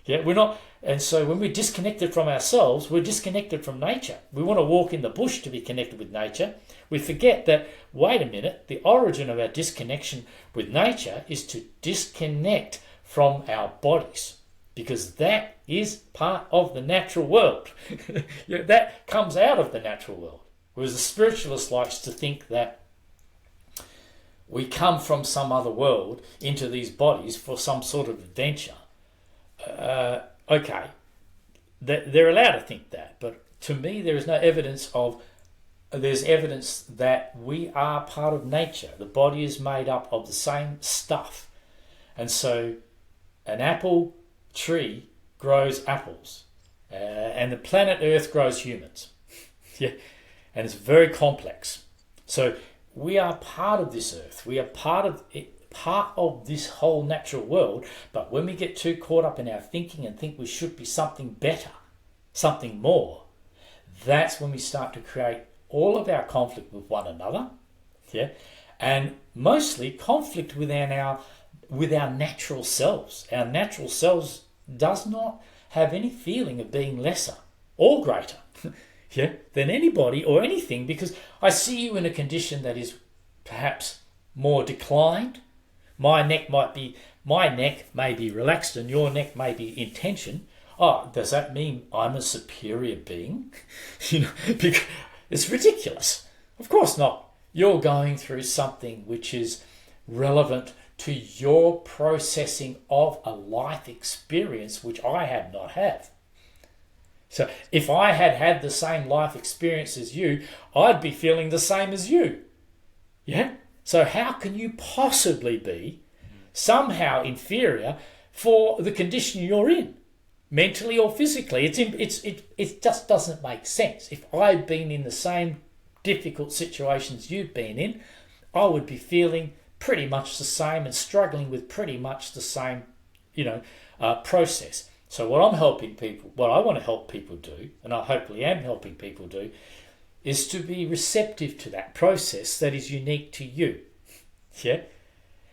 We're not, and so when we're disconnected from ourselves, we're disconnected from nature. We want to walk in the bush to be connected with nature. We forget that, wait a minute, the origin of our disconnection with nature is to disconnect from our bodies, because that is part of the natural world. That comes out of the natural world. Whereas the spiritualist likes to think that we come from some other world into these bodies for some sort of adventure. Okay, they're allowed to think that, but to me there is no evidence of. There's evidence that we are part of nature. The body is made up of the same stuff, and so an apple tree grows apples, and the planet Earth grows humans. Yeah, and it's very complex. So we are part of this earth. We are part of this whole natural world. But when we get too caught up in our thinking and think we should be something better, something more, that's when we start to create all of our conflict with one another. Yeah, and mostly conflict within with our natural selves. Our natural selves does not have any feeling of being lesser or greater than anybody or anything, because I see you in a condition that is perhaps more declined. My neck may be relaxed and your neck may be in tension. Oh, does that mean I'm a superior being? Because it's ridiculous. Of course not. You're going through something which is relevant to your processing of a life experience which I have not had. So if I had the same life experience as you, I'd be feeling the same as you. Yeah? So how can you possibly be somehow inferior for the condition you're in, mentally or physically? It just doesn't make sense. If I'd been in the same difficult situations you've been in, I would be feeling pretty much the same and struggling with pretty much the same, process. So what I want to help people do, and I hopefully am helping people do, is to be receptive to that process that is unique to you. Yeah,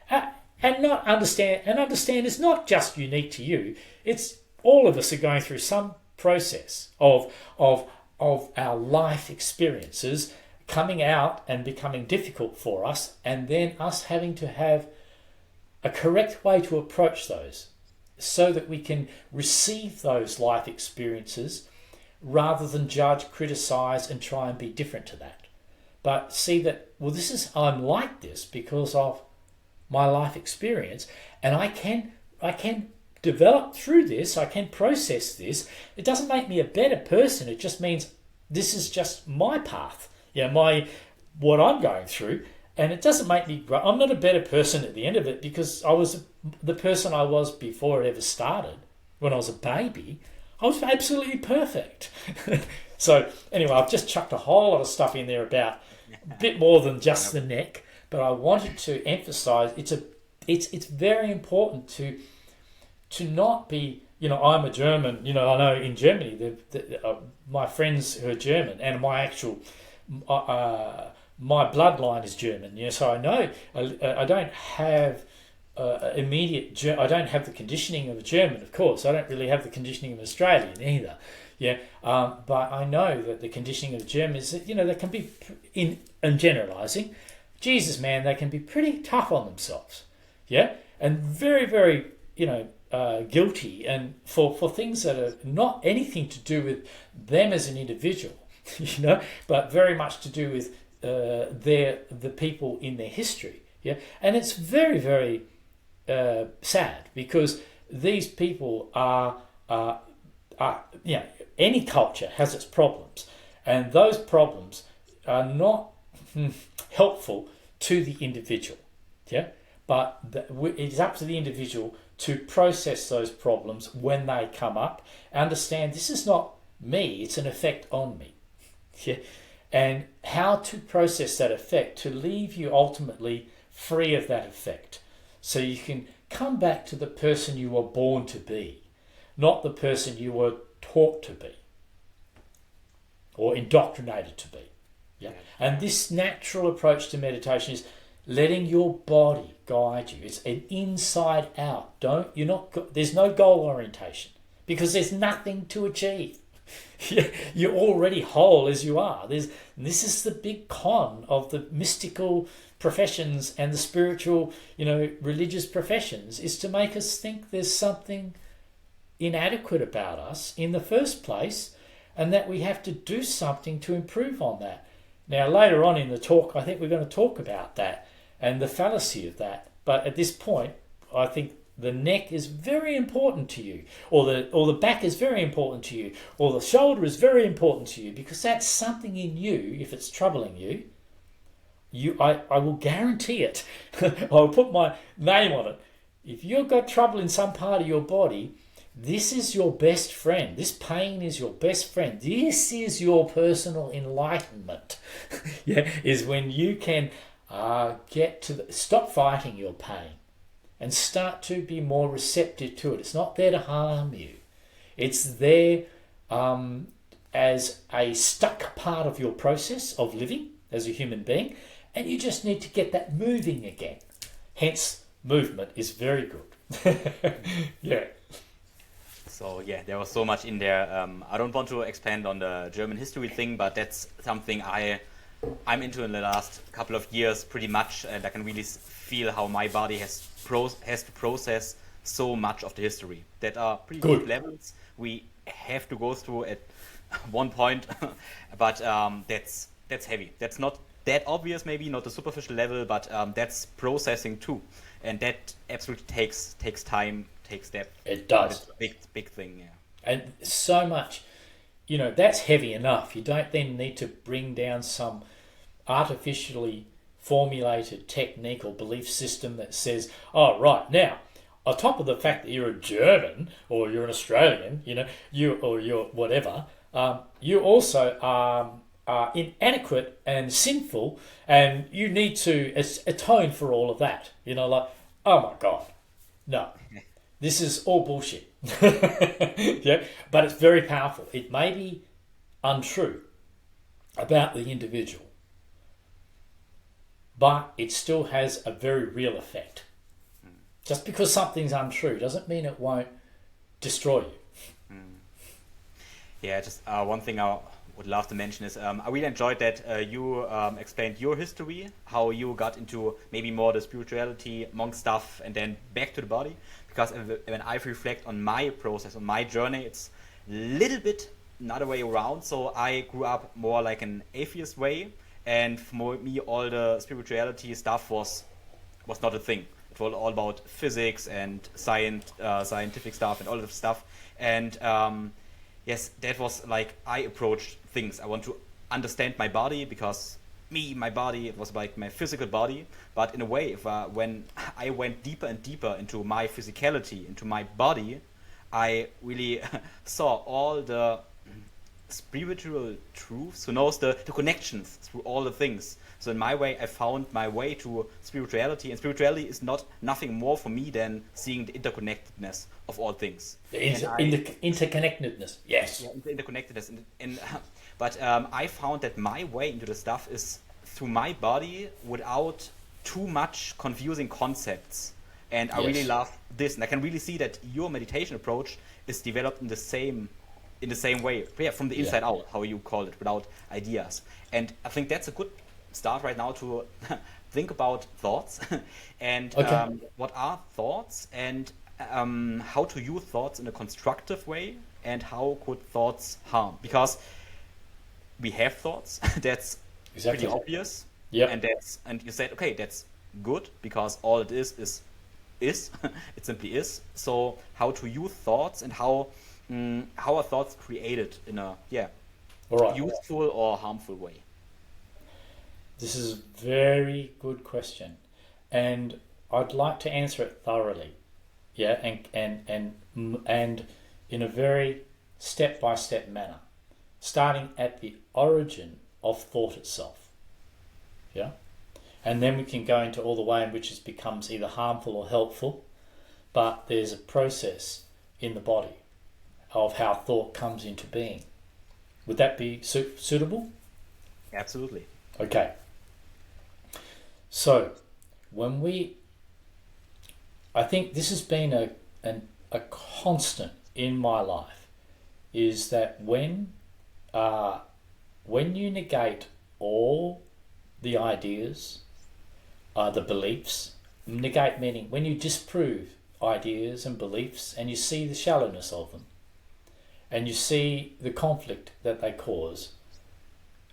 and understand it's not just unique to you. It's all of us are going through some process of our life experiences coming out and becoming difficult for us, and then us having to have a correct way to approach those. so that we can receive those life experiences rather than judge, criticize, and try and be different to that. But see that, well, I'm like this because of my life experience, and I can develop through this, I can process this. It doesn't make me a better person, it just means this is just my path, what I'm going through. And it doesn't make me, I'm not a better person at the end of it because I was the person I was before it ever started. When I was a baby, I was absolutely perfect. So anyway, I've just chucked a whole lot of stuff in there about a bit more than just the neck, but I wanted to emphasize it's very important to not be, I'm a German, I know in Germany, my friends who are German and my actual, my bloodline is German, so I know I don't have I don't have the conditioning of a German, of course. I don't really have the conditioning of an Australian either, but I know that the conditioning of German is that, they can be, in generalising, Jesus, man, they can be pretty tough on themselves, and very, very, guilty, and for things that are not anything to do with them as an individual, but very much to do with the people in their history, and it's very, very sad because these people are any culture has its problems, and those problems are not helpful to the individual, but it's up to the individual to process those problems when they come up, understand this is not me, it's an effect on me, and how to process that effect to leave you ultimately free of that effect, so you can come back to the person you were born to be, not the person you were taught to be or indoctrinated to be. And this natural approach to meditation is letting your body guide you. It's an inside out. There's no goal orientation because there's nothing to achieve. You're already whole as you are. This is the big con of the mystical professions and the spiritual, religious professions, is to make us think there's something inadequate about us in the first place, and that we have to do something to improve on that. Now, later on in the talk, I think we're going to talk about that and the fallacy of that. But at this point, I think the neck is very important to you, or the back is very important to you, or the shoulder is very important to you, because that's something in you, if it's troubling you, I will guarantee it. I'll put my name on it. If you've got trouble in some part of your body, this is your best friend. This pain is your best friend. This is your personal enlightenment. Is when you can stop fighting your pain and start to be more receptive to it. It's not there to harm you. It's there as a stuck part of your process of living as a human being, and you just need to get that moving again. Hence, movement is very good. So there was so much in there. I don't want to expand on the German history thing, but that's something I'm into in the last couple of years pretty much, and I can really feel how my body has to process so much of the history that are pretty deep levels we have to go through at one point, but that's heavy. That's not that obvious, maybe not the superficial level, but that's processing too, and that absolutely takes time, takes depth. It does. It's a big thing, And so much, that's heavy enough. You don't then need to bring down some artificially formulated technique or belief system that says, oh, right, now, on top of the fact that you're a German or you're an Australian, you're whatever, you also are inadequate and sinful, and you need to atone for all of that. Oh my God, no, this is all bullshit. But it's very powerful. It may be untrue about the individual, but it still has a very real effect. Just because something's untrue doesn't mean it won't destroy you. Just one thing I would love to mention is I really enjoyed that you explained your history, how you got into maybe more the spirituality, monk stuff, and then back to the body. Because when I reflect on my process, on my journey, it's a little bit another way around. So I grew up more like an atheist way, and for me, all the spirituality stuff was not a thing. It was all about physics and scientific stuff and all of stuff. And yes, that was like I approached things. I want to understand my body because my body, it was like my physical body. But in a way, when I went deeper and deeper into my physicality, into my body, I really saw all the spiritual truths, who knows the connections through all the things. So in my way, I found my way to spirituality, and spirituality is not nothing more for me than seeing the interconnectedness of all things. The interconnectedness, yes. Yeah, the interconnectedness. But I found that my way into the stuff is through my body without too much confusing concepts. And I really love this, and I can really see that your meditation approach is developed in the same way, from the inside out, how you call it, without ideas. And I think that's a good start right now to think about thoughts and what are thoughts, and how to use thoughts in a constructive way, and how could thoughts harm, because we have thoughts. That's pretty obvious. And you said, okay, that's good because all it is it simply is. So how to use thoughts, and how are thoughts created in a useful or harmful way? This is a very good question, and I'd like to answer it thoroughly, and in a very step-by-step manner, starting at the origin of thought itself, and then we can go into all the way in which it becomes either harmful or helpful, but there's a process in the body of how thought comes into being. Would that be suitable? Absolutely. Okay. So, I think this has been a constant in my life, is that when you negate all the ideas, the beliefs, negate meaning when you disprove ideas and beliefs, and you see the shallowness of them, and you see the conflict that they cause,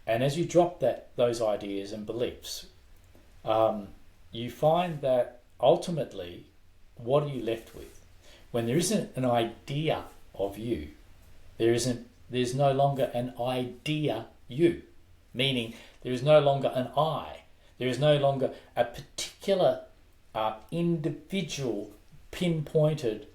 and as you drop those ideas and beliefs, you find that ultimately, what are you left with? When there isn't an idea of you, there's no longer an idea you, meaning there is no longer an I. There is no longer a particular individual pinpointed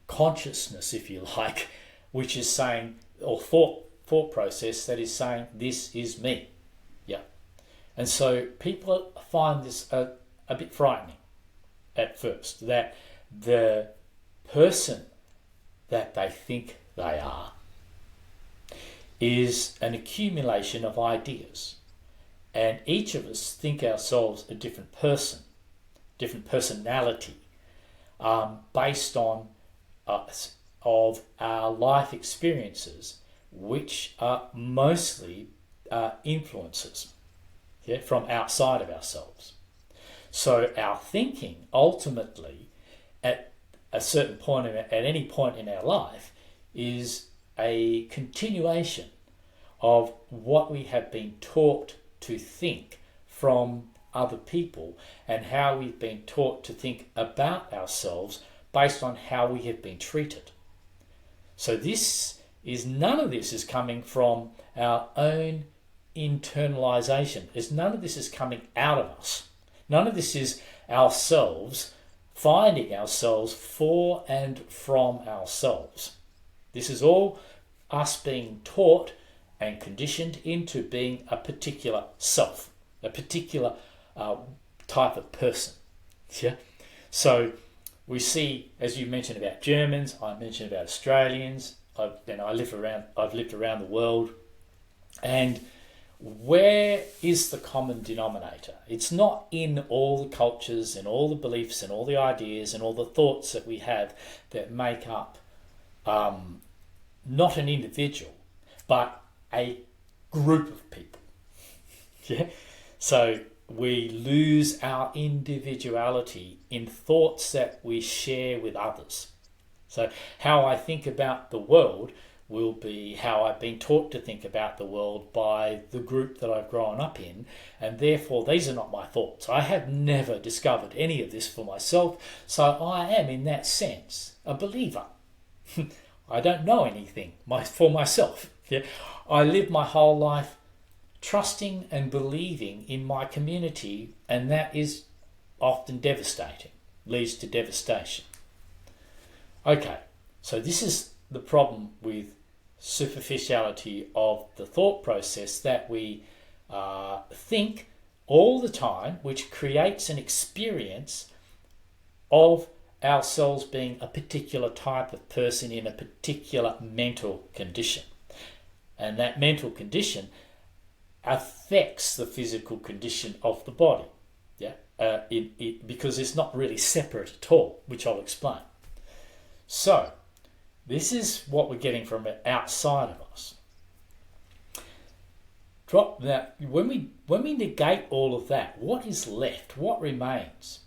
consciousness, if you like, which is saying, or thought process that is saying, this is me. And so people find this a bit frightening at first, that the person that they think they are is an accumulation of ideas. And each of us think ourselves a different person, different personality, based on of our life experiences, which are mostly influences from outside of ourselves. So our thinking ultimately at a certain point, at any point in our life, is a continuation of what we have been taught to think from other people, and how we've been taught to think about ourselves based on how we have been treated. So none of this is coming from our own internalization. None of this is coming out of us. None of this is ourselves finding ourselves for and from ourselves. This is all us being taught and conditioned into being a particular self, a particular type of person. So we see, as you mentioned about Germans, I mentioned about Australians. I've lived around the world, and where is the common denominator? It's not in all the cultures and all the beliefs and all the ideas and all the thoughts that we have that make up not an individual, but a group of people. Yeah. So we lose our individuality in thoughts that we share with others. So how I think about the world will be how I've been taught to think about the world by the group that I've grown up in, and therefore these are not my thoughts. I have never discovered any of this for myself, so I am in that sense a believer. I don't know anything for myself. Yeah? I live my whole life trusting and believing in my community, and that is often devastating, leads to devastation. Okay, so this is the problem with superficiality of the thought process, that we think all the time, which creates an experience of ourselves being a particular type of person in a particular mental condition. And that mental condition affects the physical condition of the body, because it's not really separate at all, which I'll explain. So, this is what we're getting from outside of us. Drop that. When we negate all of that, what is left? What remains?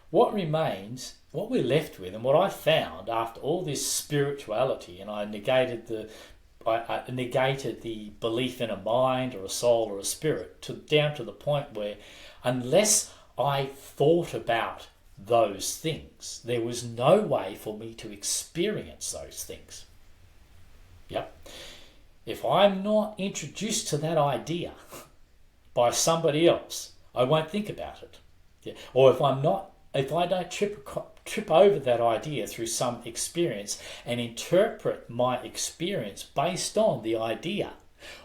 What remains? What we're left with, and what I found after all this spirituality, and I negated the belief in a mind or a soul or a spirit, down to the point where, unless I thought about those things, there was no way for me to experience those things. Yep. If I'm not introduced to that idea by somebody else, I won't think about it. Yeah. Or if I don't trip over that idea through some experience and interpret my experience based on the idea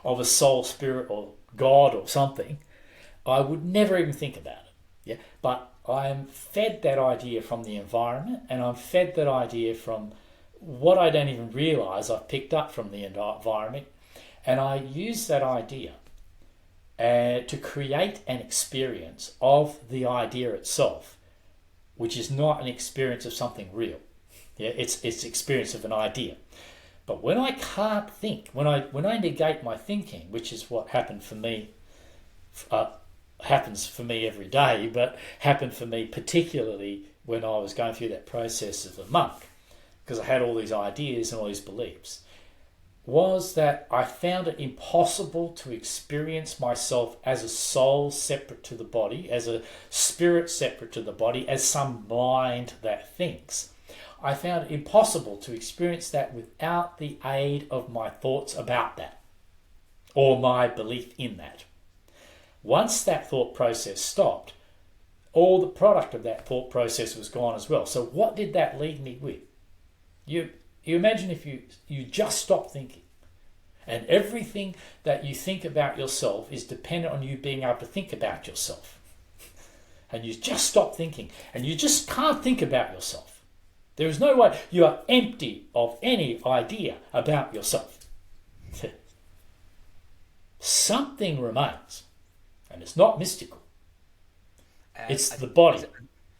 of a soul, spirit, or God or something, I would never even think about it. Yeah. But I'm fed that idea from the environment, and I'm fed that idea from what I don't even realise I've picked up from the environment, and I use that idea to create an experience of the idea itself, which is not an experience of something real. Yeah, it's experience of an idea. But when I can't think, when I negate my thinking, which is what happened for me, happens for me every day, but happened for me particularly when I was going through that process as a monk, because I had all these ideas and all these beliefs, was that I found it impossible to experience myself as a soul separate to the body, as a spirit separate to the body, as some mind that thinks. I found it impossible to experience that without the aid of my thoughts about that, or my belief in that. Once that thought process stopped, all the product of that thought process was gone as well. So what did that leave me with? You imagine if you just stop thinking, and everything that you think about yourself is dependent on you being able to think about yourself. And you just stop thinking, and you just can't think about yourself. There is no way. You are empty of any idea about yourself. Something remains. And it's not mystical. It's the body.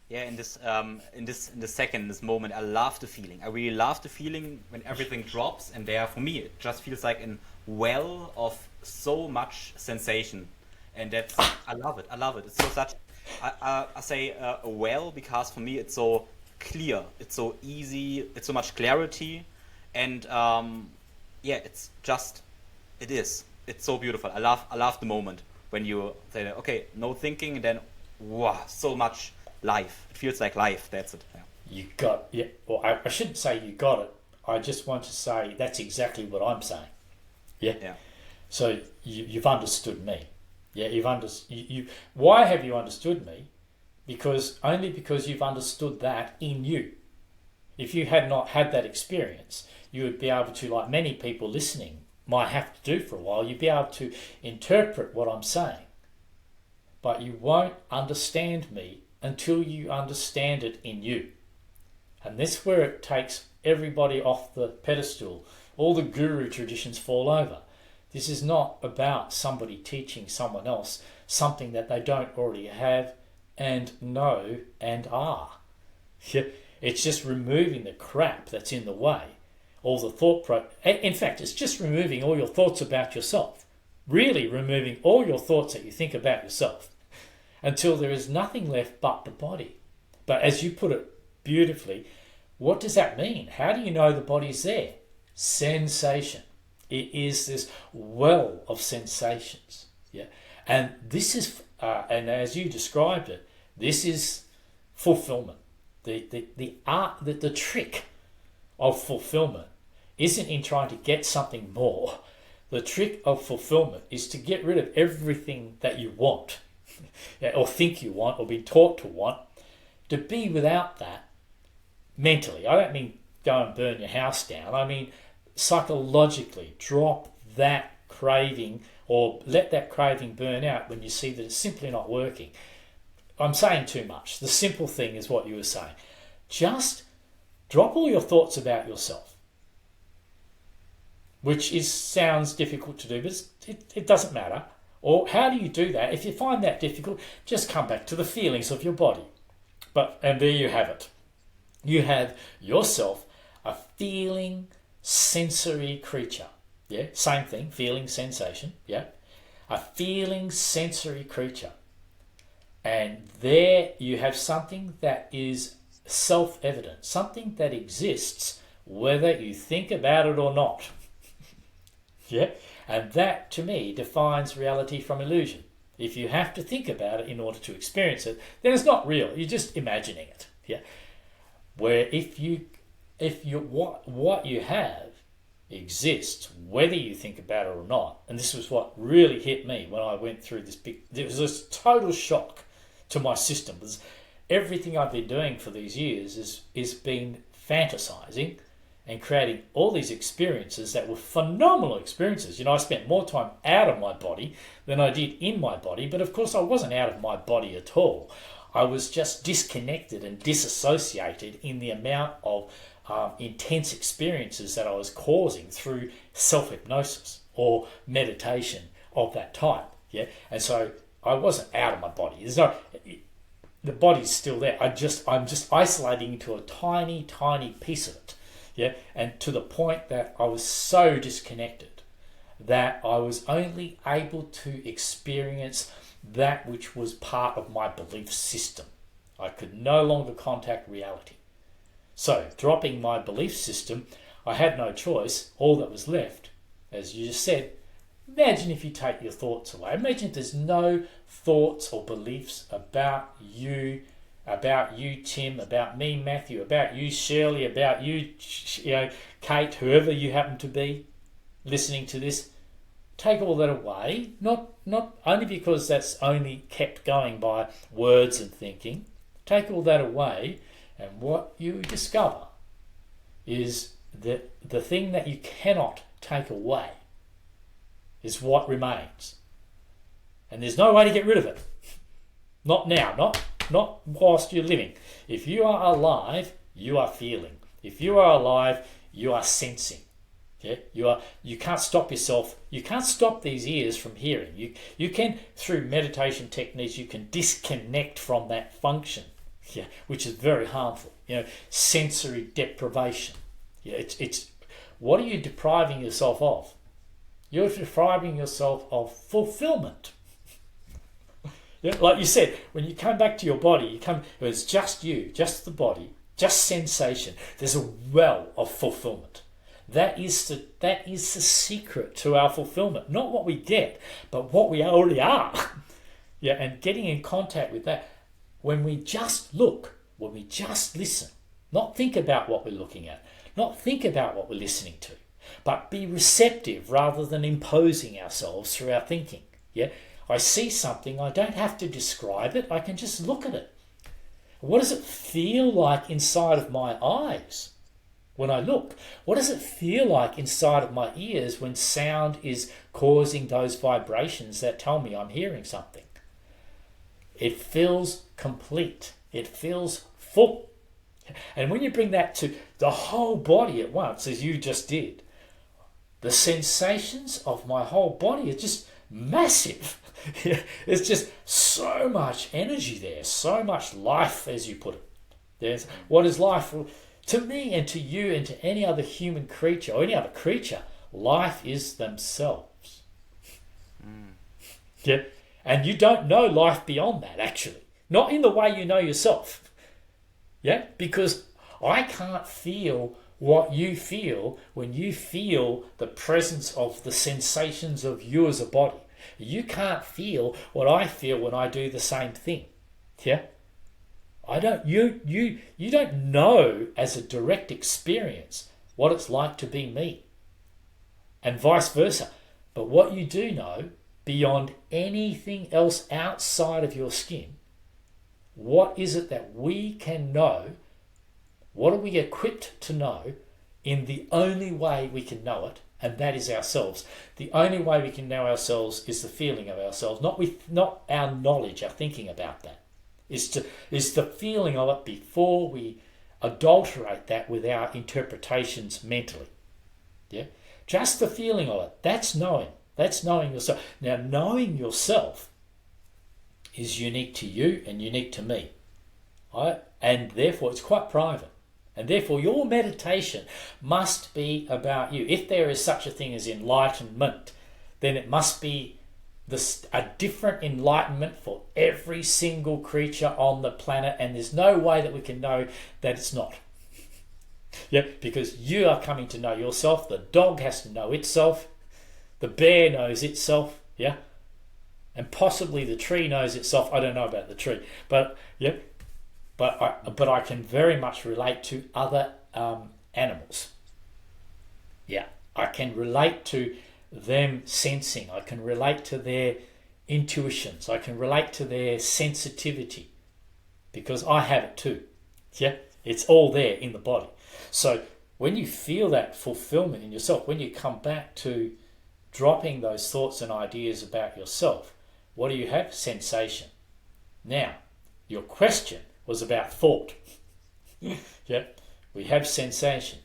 Yeah, in this second, this moment, I love the feeling. I really love the feeling when everything drops, and there, for me, it just feels like a well of so much sensation, and that's I love it. I love it. It's so such. I say a well because for me it's so clear. It's so easy. It's so much clarity, and it's just it is. It's so beautiful. I love the moment when you say, okay, no thinking, and then, wow, so much life. It feels like life. That's it. Yeah. Well, I shouldn't say you got it. I just want to say that's exactly what I'm saying. Yeah. So you've understood me. Yeah, why have you understood me? Because you've understood that in you. If you had not had that experience, you would be able to, like many people listening might have to do for a while, you'd be able to interpret what I'm saying. But you won't understand me until you understand it in you. And that's where it takes everybody off the pedestal. All the guru traditions fall over. This is not about somebody teaching someone else something that they don't already have and know and are. It's just removing the crap that's in the way all the in fact, it's just removing all your thoughts about yourself. Really removing all your thoughts that you think about yourself until there is nothing left but the body. But as you put it beautifully, what does that mean? How do you know the body's there? Sensation. It is this well of sensations. Yeah, and this is, and as you described it, this is fulfillment. The art, the trick of fulfillment isn't in trying to get something more. The trick of fulfillment is to get rid of everything that you want, or think you want, or been taught to want, to be without that mentally. I don't mean go and burn your house down. I mean psychologically drop that craving, or let that craving burn out when you see that it's simply not working. I'm saying too much. The simple thing is what you were saying. Just drop all your thoughts about yourself, which sounds difficult to do, but it doesn't matter. Or how do you do that? If you find that difficult, just come back to the feelings of your body. And there you have it. You have yourself a feeling, sensory creature. Yeah, same thing, feeling, sensation. Yeah, a feeling, sensory creature. And there you have something that is self-evident, something that exists whether you think about it or not. Yeah, and that to me defines reality from illusion. If you have to think about it in order to experience it, then it's not real. You're just imagining it. Yeah, where if you what you have exists whether you think about it or not. And this was what really hit me when I went through this it was this total shock to my system. Because everything I've been doing for these years is been fantasizing and creating all these experiences that were phenomenal experiences. You know, I spent more time out of my body than I did in my body, but of course I wasn't out of my body at all. I was just disconnected and disassociated in the amount of intense experiences that I was causing through self-hypnosis or meditation of that type. Yeah, and so I wasn't out of my body. The body's still there. I'm just isolating into a tiny, tiny piece of it. Yeah, and to the point that I was so disconnected that I was only able to experience that which was part of my belief system. I could no longer contact reality. So, dropping my belief system, I had no choice. All that was left, as you just said, imagine if you take your thoughts away. Imagine if there's no thoughts or beliefs about you, Tim, about me, Matthew, about you, Shirley, about you, Kate, whoever you happen to be listening to this. Take all that away, not only because that's only kept going by words and thinking. Take all that away, and what you discover is that the thing that you cannot take away is what remains. And there's no way to get rid of it. Not now, not whilst you're living. If you are alive, you are feeling. If you are alive, you are sensing. Yeah, you can't stop yourself. You can't stop these ears from hearing. You can, through meditation techniques, you can disconnect from that function. Yeah, which is very harmful. Sensory deprivation. Yeah, it's what are you depriving yourself of? You're depriving yourself of fulfillment. Yeah, like you said, when you come back to your body, it's just you, just the body, just sensation. There's a well of fulfillment. That is the secret to our fulfillment. Not what we get, but what we already are. Yeah, and getting in contact with that. When we just look, when we just listen, not think about what we're looking at, not think about what we're listening to, but be receptive rather than imposing ourselves through our thinking. Yeah, I see something, I don't have to describe it, I can just look at it. What does it feel like inside of my eyes when I look? What does it feel like inside of my ears when sound is causing those vibrations that tell me I'm hearing something? It feels complete. It feels full. And when you bring that to the whole body at once, as you just did, the sensations of my whole body are just massive. There's just so much energy there, so much life, as you put it. What is life? To me and to you and to any other human creature or any other creature, life is themselves. Yeah. And you don't know life beyond that, actually. Not in the way you know yourself. Yeah? Because I can't feel what you feel when you feel the presence of the sensations of you as a body. You can't feel what I feel when I do the same thing. Yeah? You don't know as a direct experience what it's like to be me. And vice versa. But what you do know, beyond anything else outside of your skin, what is it that we can know? What are we equipped to know in the only way we can know it, and that is ourselves. The only way we can know ourselves is the feeling of ourselves, not our knowledge, our thinking about that. It's the feeling of it before we adulterate that with our interpretations mentally. Yeah? Just the feeling of it. That's knowing. That's knowing yourself. Now, knowing yourself is unique to you and unique to me. Right? And therefore, it's quite private. And therefore, your meditation must be about you. If there is such a thing as enlightenment, then it must be a different enlightenment for every single creature on the planet, and there's no way that we can know that it's not. Yeah, because you are coming to know yourself. The dog has to know itself. The bear knows itself. Yeah, and possibly the tree knows itself. I don't know about the tree, but yeah, but I can very much relate to other animals. Yeah, I can relate to them sensing. I can relate to their intuitions. I can relate to their sensitivity because I have it too. Yeah, it's all there in the body. So when you feel that fulfillment in yourself, when you come back to dropping those thoughts and ideas about yourself, what do you have? Sensation. Now, your question was about thought. Yeah, we have sensation.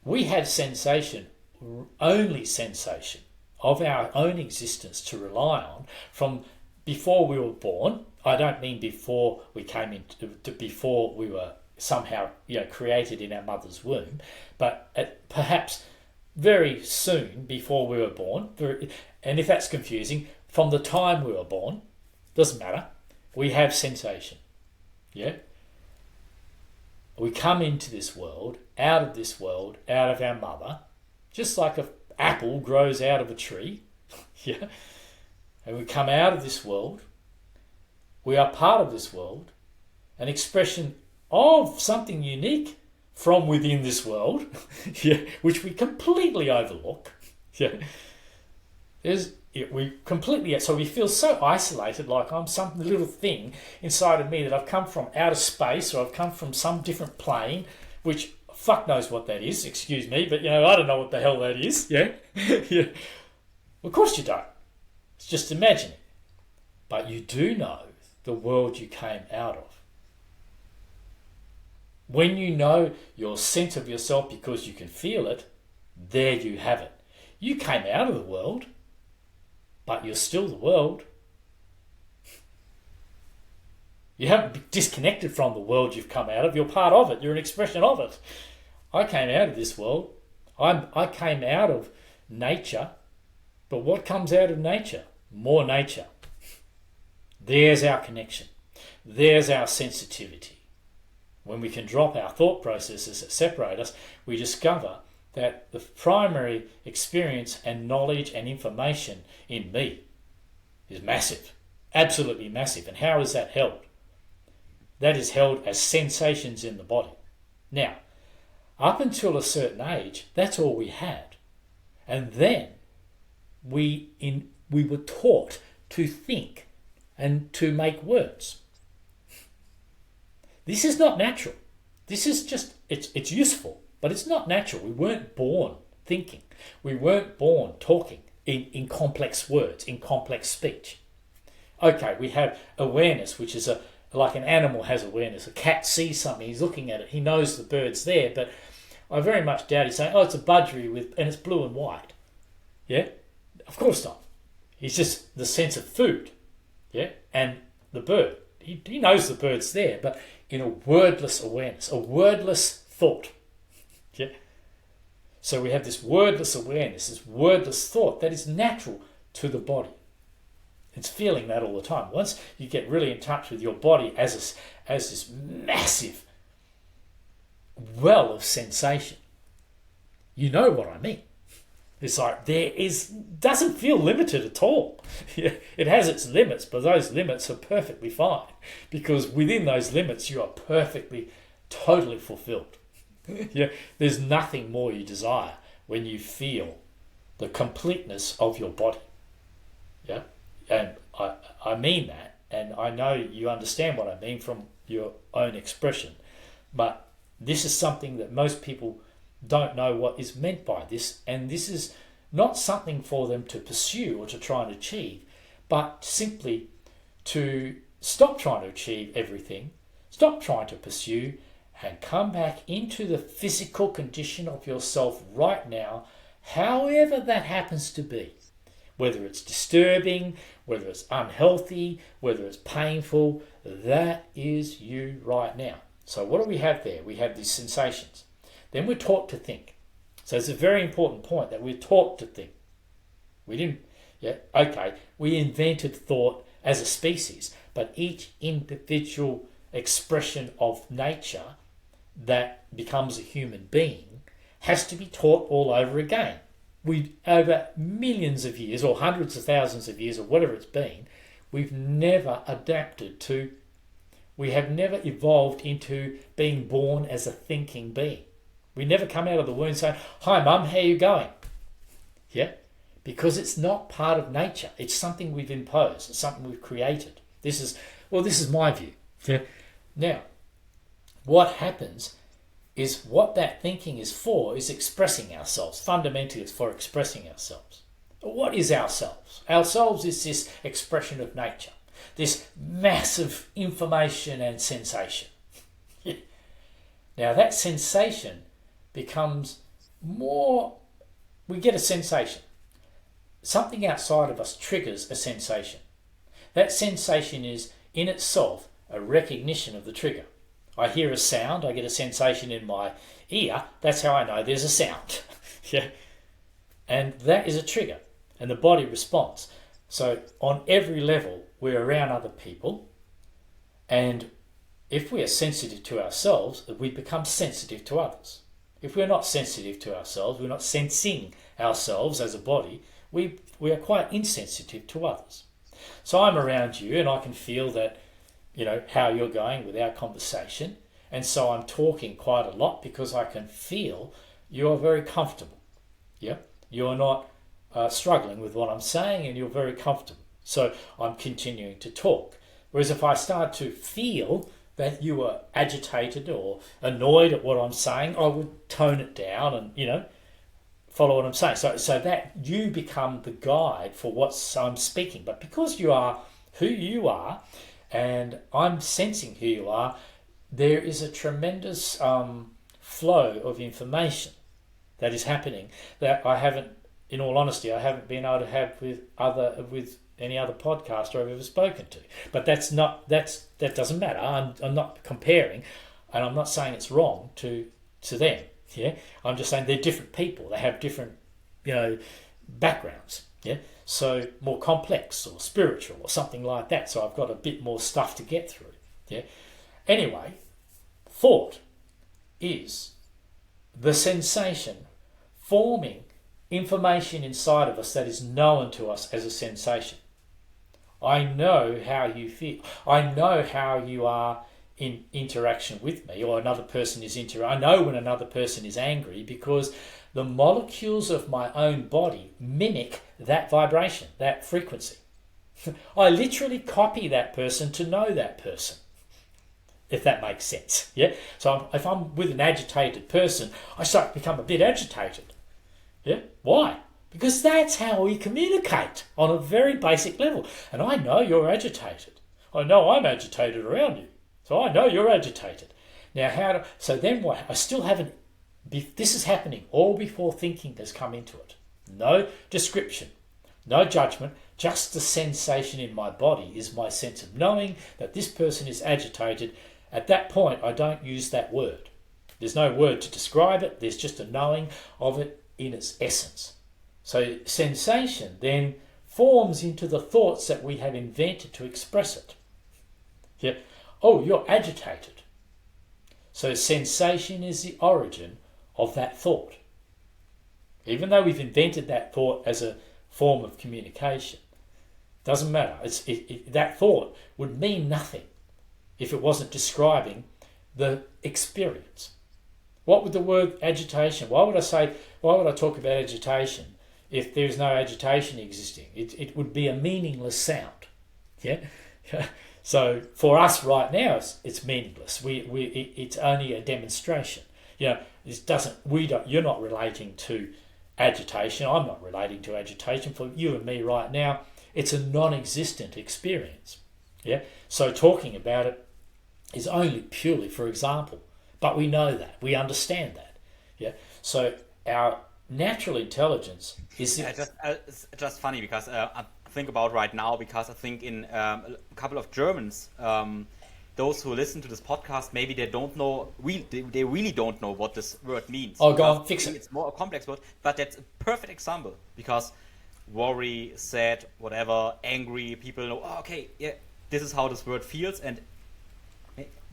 We have sensation, only sensation of our own existence to rely on from before we were born. I don't mean before we came into, before we were somehow created in our mother's womb, but perhaps very soon before we were born. And if that's confusing, from the time we were born, doesn't matter. We have sensation. Yeah. We come into this world, out of our mother, just like an apple grows out of a tree. Yeah. And we come out of this world. We are part of this world, an expression of something unique from within this world, yeah, which we completely overlook. Yeah. So we feel so isolated, like I'm some little thing inside of me that I've come from outer space or I've come from some different plane, which fuck knows what that is, excuse me, but I don't know what the hell that is. Yeah. Yeah. Of course you don't. It's just imagining. But you do know the world you came out of. When you know your sense of yourself because you can feel it, there you have it. You came out of the world, but you're still the world. You haven't disconnected from the world you've come out of. You're part of it. You're an expression of it. I came out of this world. I came out of nature. But what comes out of nature? More nature. There's our connection. There's our sensitivity. When we can drop our thought processes that separate us, we discover that the primary experience and knowledge and information in me is massive, absolutely massive. And how is that held? That is held as sensations in the body. Now, up until a certain age, that's all we had. And then we were taught to think and to make words. This is not natural. This is just, it's useful, but it's not natural. We weren't born thinking. We weren't born talking in complex words, in complex speech. Okay, we have awareness, which is like an animal has awareness. A cat sees something, he's looking at it, he knows the bird's there, but I very much doubt he's saying, it's a budgie and it's blue and white. Yeah? Of course not. It's just the sense of food, yeah, and the bird. he knows the bird's there, but in a wordless awareness, a wordless thought. Yeah. So we have this wordless awareness, this wordless thought that is natural to the body. It's feeling that all the time. Once you get really in touch with your body as this massive well of sensation, you know what I mean. It's like doesn't feel limited at all. It has its limits, but those limits are perfectly fine because within those limits you are perfectly, totally fulfilled. There's nothing more you desire when you feel the completeness of your body. Yeah, and I mean that, and I know you understand what I mean from your own expression, but this is something that most people don't know what is meant by this, and this is not something for them to pursue or to try and achieve, but simply to stop trying to achieve everything, stop trying to pursue, and come back into the physical condition of yourself right now, however that happens to be. Whether it's disturbing, whether it's unhealthy, whether it's painful, that is you right now. So what do we have there? We have these sensations. Then we're taught to think. So it's a very important point that we're taught to think. We invented thought as a species, but each individual expression of nature that becomes a human being has to be taught all over again. Over millions of years or hundreds of thousands of years or whatever it's been, we've never adapted to, we have never evolved into being born as a thinking being. We never come out of the womb saying, "Hi mum, how you going?" Yeah? Because it's not part of nature. It's something we've imposed. It's something we've created. This is my view. Yeah? Now, what happens is what that thinking is for is expressing ourselves. Fundamentally, it's for expressing ourselves. But what is ourselves? Ourselves is this expression of nature, this massive information and sensation. Now, that sensation becomes more, we get a sensation. Something outside of us triggers a sensation. That sensation is in itself a recognition of the trigger. I hear a sound, I get a sensation in my ear, that's how I know there's a sound. Yeah. And that is a trigger, and the body responds. So on every level, we're around other people, and if we are sensitive to ourselves, we become sensitive to others. If we're not sensitive to ourselves, we're not sensing ourselves as a body, we are quite insensitive to others. So I'm around you and I can feel that, how you're going with our conversation. And so I'm talking quite a lot because I can feel you're very comfortable. Yeah, you're not struggling with what I'm saying and you're very comfortable. So I'm continuing to talk. Whereas if I start to feel that you are agitated or annoyed at what I'm saying, I would tone it down and, follow what I'm saying. So that you become the guide for what I'm speaking. But because you are who you are and I'm sensing who you are, there is a tremendous flow of information that is happening that I haven't, in all honesty, I haven't been able to have with any other podcaster I've ever spoken to. But that doesn't matter. I'm not comparing, and I'm not saying it's wrong to them. Yeah, I'm just saying they're different people. They have different, backgrounds. Yeah, so more complex or spiritual or something like that. So I've got a bit more stuff to get through. Yeah. Anyway, thought is the sensation forming information inside of us that is known to us as a sensation. I know how you feel. I know how you are in interaction with me, or another person is I know when another person is angry because the molecules of my own body mimic that vibration, that frequency. I literally copy that person to know that person, if that makes sense. Yeah. So if I'm with an agitated person, I start to become a bit agitated. Yeah. Why? Because that's how we communicate on a very basic level. And I know you're agitated. I know I'm agitated around you. So I know you're agitated. Now, so then what? I still haven't, this is happening all before thinking has come into it. No description, no judgment, Just the sensation in my body is my sense of knowing that this person is agitated. At that point, I don't use that word. There's no word to describe it. There's just a knowing of it in its essence. So sensation then forms into the thoughts that we have invented to express it. Yeah. Oh, you're agitated. So sensation is the origin of that thought. Even though we've invented that thought as a form of communication, doesn't matter. That thought would mean nothing if it wasn't describing the experience. What would the word agitation, why would I talk about agitation if there's no agitation existing? It would be a meaningless sound. Yeah. So for us right now, it's meaningless. It's only a demonstration. You're not relating to agitation. I'm not relating to agitation. For you and me right now, it's a non-existent experience. Yeah. So talking about it is only purely for example, but we know that, we understand that. Yeah. So our natural intelligence is it's just funny because I think about right now, because I think in a couple of Germans, those who listen to this podcast, maybe they don't know, they really don't know what this word means. Oh, go on, fix it. It's more a complex word, but that's a perfect example, because worry, sad, whatever, angry, people know, oh, okay, yeah, this is how this word feels, and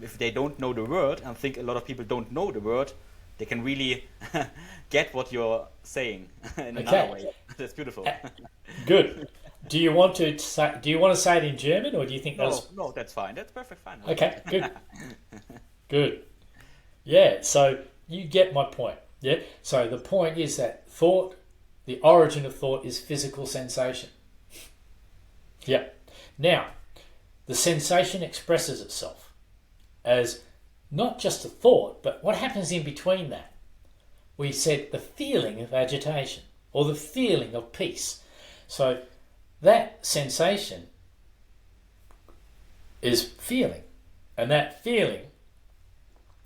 if they don't know the word, and I think a lot of people don't know the word, they can really get what you're saying in another way. That's beautiful. Good. Do you want to say it in German, or do you think No, that's fine. That's perfect fine. Okay, good. Good. Yeah, so you get my point. Yeah. So the point is that thought, the origin of thought is physical sensation. Yeah. Now, the sensation expresses itself as not just a thought, but what happens in between that. We said the feeling of agitation or the feeling of peace. So that sensation is feeling, and that feeling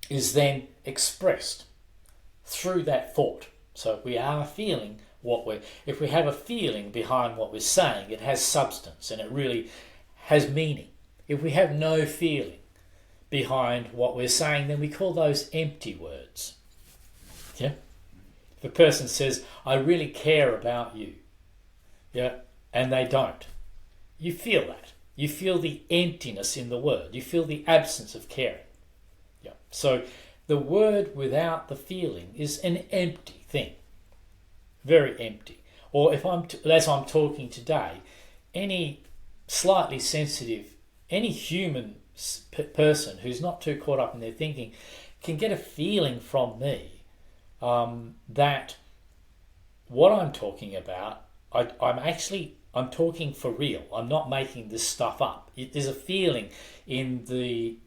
is then expressed through that thought. So we are feeling if we have a feeling behind what we're saying, it has substance and it really has meaning. If we have no feeling behind what we're saying, then we call those empty words. Yeah? If a person says, I really care about you, yeah, and they don't, you feel that. You feel the emptiness in the word. You feel the absence of caring. Yeah. So the word without the feeling is an empty thing. Very empty. Or as I'm talking today, any slightly sensitive, any human person who's not too caught up in their thinking can get a feeling from me that what I'm talking about, I'm talking for real. I'm not making this stuff up. There's a feeling in the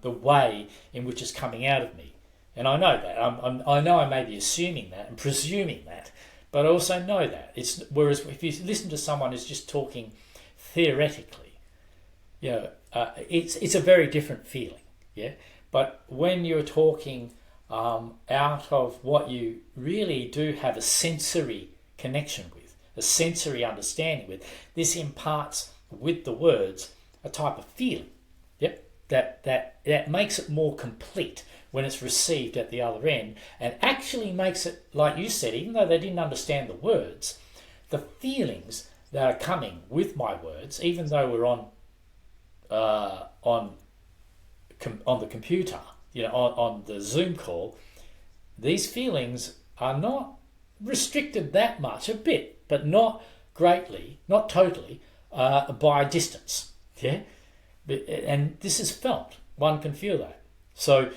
way in which it's coming out of me, and I know that. I know I may be assuming that and presuming that, but I also know that. Whereas if you listen to someone who's just talking theoretically, it's a very different feeling. Yeah, but when you're talking out of what you really do have a sensory connection with, a sensory understanding with, this imparts with the words a type of feeling. Yep, that makes it more complete when it's received at the other end, and actually makes it, like you said, even though they didn't understand the words, the feelings that are coming with my words, even though we're on the computer, on the Zoom call, these feelings are not restricted that much, a bit, but not greatly, not totally, by distance. Yeah, and this is felt. One can feel that. So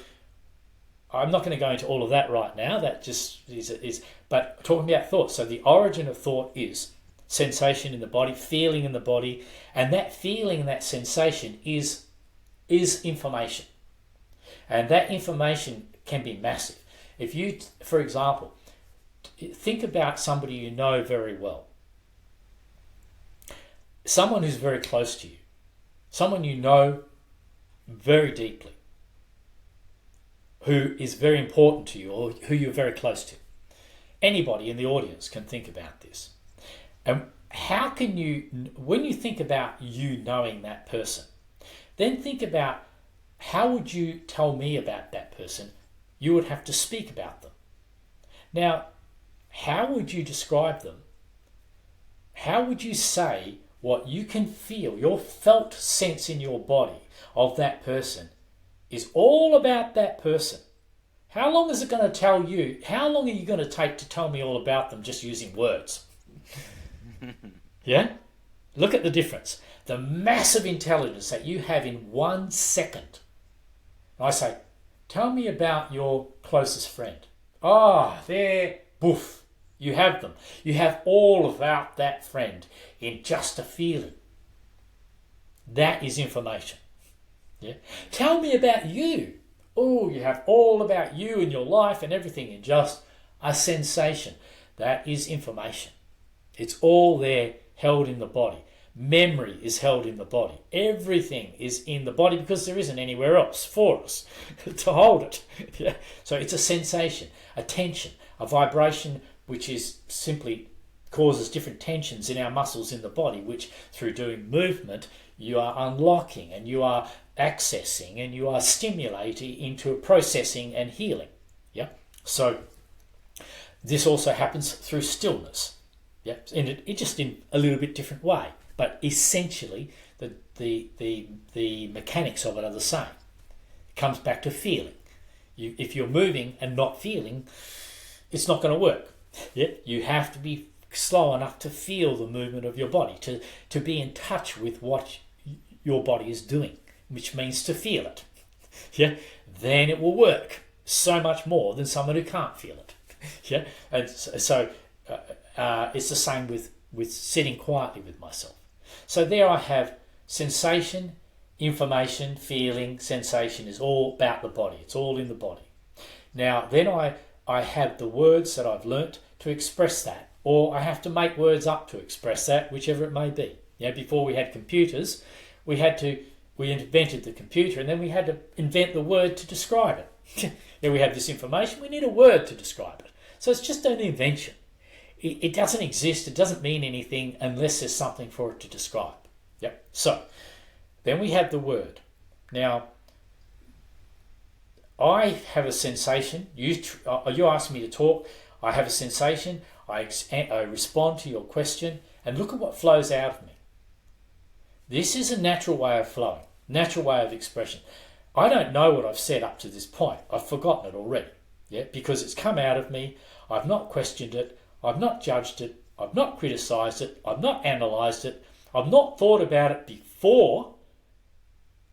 I'm not going to go into all of that right now. That just is. But talking about thought. So the origin of thought is sensation in the body, feeling in the body, and that feeling, that sensation is information, and that information can be massive. If you, for example, think about somebody you know very well, someone who's very close to you, someone you know very deeply, who is very important to you or who you're very close to. Anybody in the audience can think about this. And how can you, when you think about you knowing that person, then think about how would you tell me about that person? You would have to speak about them. Now, how would you describe them? How would you say what you can feel, your felt sense in your body of that person is all about that person? How long is it going to tell you? How long are you going to take to tell me all about them just using words? Yeah? Look at the difference. The massive intelligence that you have in 1 second. I say, tell me about your closest friend. There, boof. You have them. You have all about that friend in just a feeling. That is information. Yeah. Tell me about you. You have all about you and your life and everything in just a sensation. That is information. It's all there, held in the body. Memory is held in the body. Everything is in the body because there isn't anywhere else for us to hold it. Yeah. So it's a sensation, a tension, a vibration, which is simply causes different tensions in our muscles in the body, which through doing movement you are unlocking and you are accessing and you are stimulating into processing and healing. Yeah. So this also happens through stillness. Yeah. And it just in a little bit different way, but essentially the mechanics of it are the same. It comes back to feeling. If you're moving and not feeling, it's not going to work. Yeah, you have to be slow enough to feel the movement of your body, to be in touch with what your body is doing, which means to feel it. Yeah, then it will work so much more than someone who can't feel it. Yeah, and so it's the same with sitting quietly with myself. So there I have sensation, information, feeling. Sensation is all about the body. It's all in the body. Now then I have the words that I've learnt to express that, or I have to make words up to express that, whichever it may be. Yeah, before we had computers, we invented the computer, and then we had to invent the word to describe it. Yeah, we have this information, we need a word to describe it. So it's just an invention. It doesn't exist, it doesn't mean anything unless there's something for it to describe. Yep. So then we have the word. Now, I have a sensation. You ask me to talk. I have a sensation. I respond to your question, and look at what flows out of me. This is a natural way of flowing, natural way of expression. I don't know what I've said up to this point. I've forgotten it already. Yeah, because it's come out of me. I've not questioned it. I've not judged it. I've not criticised it. I've not analysed it. I've not thought about it before.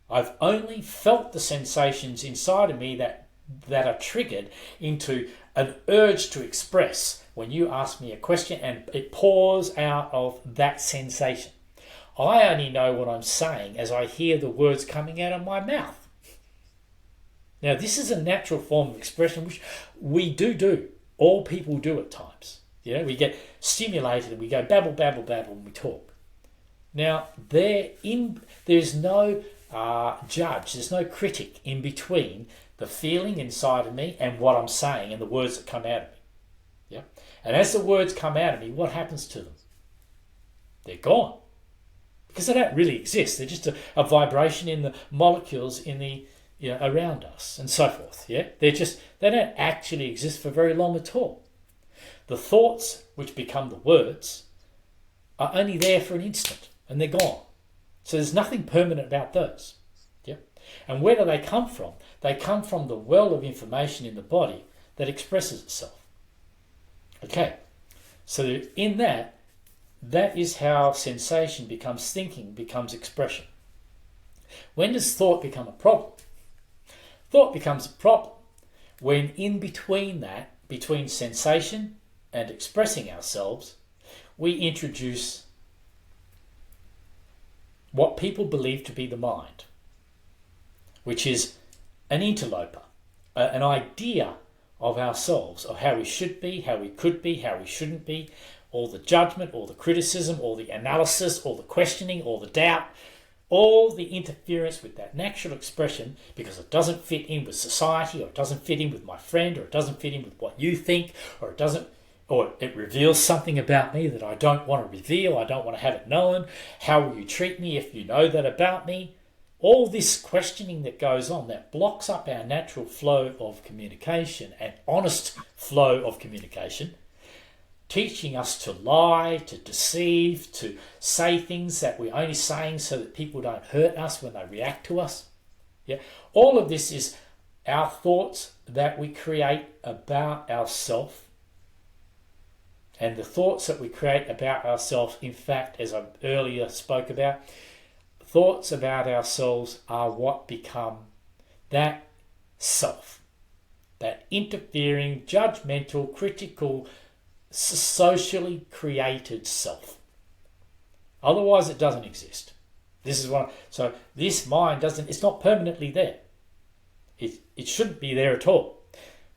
I've only felt the sensations inside of me that are triggered into an urge to express when you ask me a question, and it pours out of that sensation. I only know what I'm saying as I hear the words coming out of my mouth. Now, this is a natural form of expression which we do. All people do at times. You know, we get stimulated and we go babble, babble, babble when we talk. Now, there's no judge, there's no critic in between the feeling inside of me and what I'm saying and the words that come out of me. Yeah? And as the words come out of me, what happens to them? They're gone. Because they don't really exist. They're just a vibration in the molecules in the around us and so forth. Yeah? They don't actually exist for very long at all. The thoughts, which become the words, are only there for an instant and they're gone. So there's nothing permanent about those. Yeah? And where do they come from? They come from the well of information in the body that expresses itself. Okay, so in that is how sensation becomes thinking, becomes expression. When does thought become a problem? Thought becomes a problem when in between that, between sensation and expressing ourselves, we introduce what people believe to be the mind, which is an interloper, an idea of ourselves, of how we should be, how we could be, how we shouldn't be, all the judgment, all the criticism, all the analysis, all the questioning, all the doubt, all the interference with that natural expression because it doesn't fit in with society, or it doesn't fit in with my friend, or it doesn't fit in with what you think, or it doesn't, or it reveals something about me that I don't want to reveal, I don't want to have it known. How will you treat me if you know that about me? All this questioning that goes on that blocks up our natural flow of communication and honest flow of communication, teaching us to lie, to deceive, to say things that we're only saying so that people don't hurt us when they react to us. Yeah, all of this is our thoughts that we create about ourselves. And the thoughts that we create about ourselves, in fact, as I earlier spoke about, thoughts about ourselves are what become that self, that interfering, judgmental, critical, socially created self. Otherwise, it doesn't exist. This is what. So this mind doesn't. It's not permanently there. It shouldn't be there at all.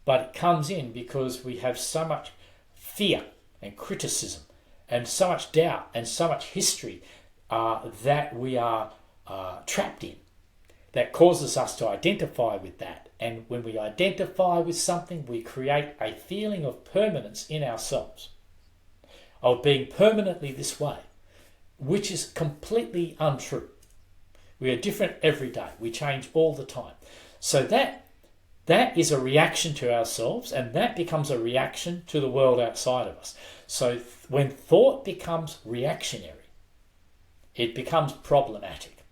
But it comes in because we have so much fear and criticism, and so much doubt, and so much history that we are trapped in, that causes us to identify with that. And when we identify with something, we create a feeling of permanence in ourselves, of being permanently this way, which is completely untrue. We are different every day. We change all the time. So that is a reaction to ourselves, and that becomes a reaction to the world outside of us. So when thought becomes reactionary, it becomes problematic.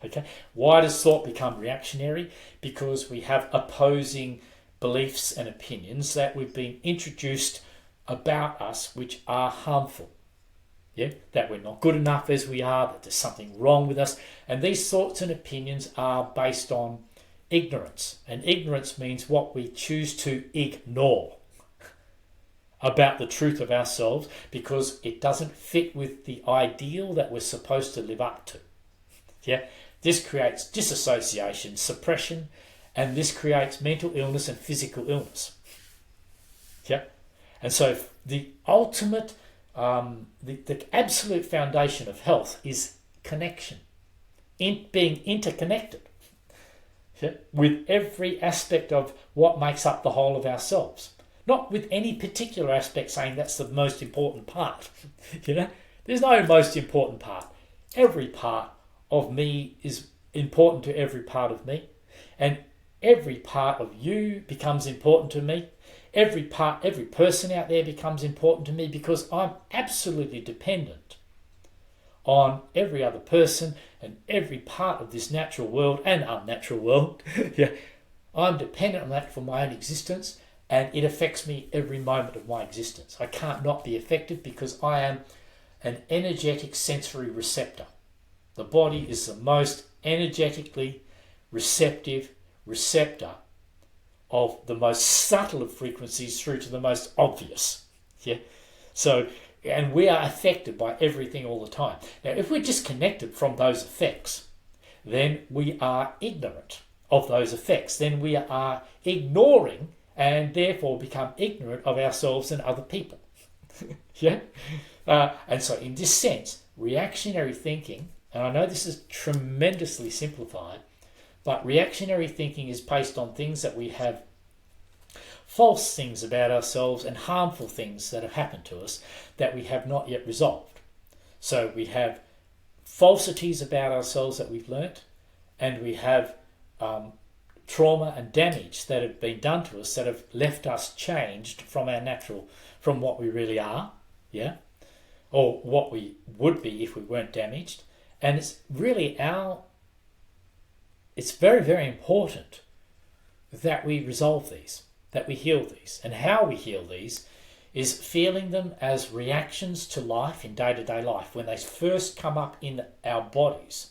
Okay? Why does thought become reactionary? Because we have opposing beliefs and opinions that we've been introduced about us which are harmful. Yeah? That we're not good enough as we are, that there's something wrong with us. And these thoughts and opinions are based on ignorance. And ignorance means what we choose to ignore about the truth of ourselves, because it doesn't fit with the ideal that we're supposed to live up to. Yeah, this creates disassociation, suppression, and this creates mental illness and physical illness. Yeah, and so the ultimate, the absolute foundation of health is connection, being interconnected, yeah, with every aspect of what makes up the whole of ourselves. Not with any particular aspect saying that's the most important part. You know, there's no most important part. Every part of me is important to every part of me, and every part of you becomes important to me. Every person out there becomes important to me, because I'm absolutely dependent on every other person and every part of this natural world and unnatural world. Yeah, I'm dependent on that for my own existence. And it affects me every moment of my existence. I can't not be affected because I am an energetic sensory receptor. The body is the most energetically receptive receptor of the most subtle of frequencies through to the most obvious. Yeah. So, and we are affected by everything all the time. Now, if we're disconnected from those effects, then we are ignorant of those effects. Then we are ignoring and therefore become ignorant of ourselves and other people. Yeah? And so in this sense, reactionary thinking, and I know this is tremendously simplified, but reactionary thinking is based on things that we have, false things about ourselves and harmful things that have happened to us that we have not yet resolved. So we have falsities about ourselves that we've learnt, and we have trauma and damage that have been done to us that have left us changed from our natural, from what we really are, yeah, or what we would be if we weren't damaged. And it's really it's very, very important that we resolve these, that we heal these. And how we heal these is feeling them as reactions to life in day-to-day life. When they first come up in our bodies,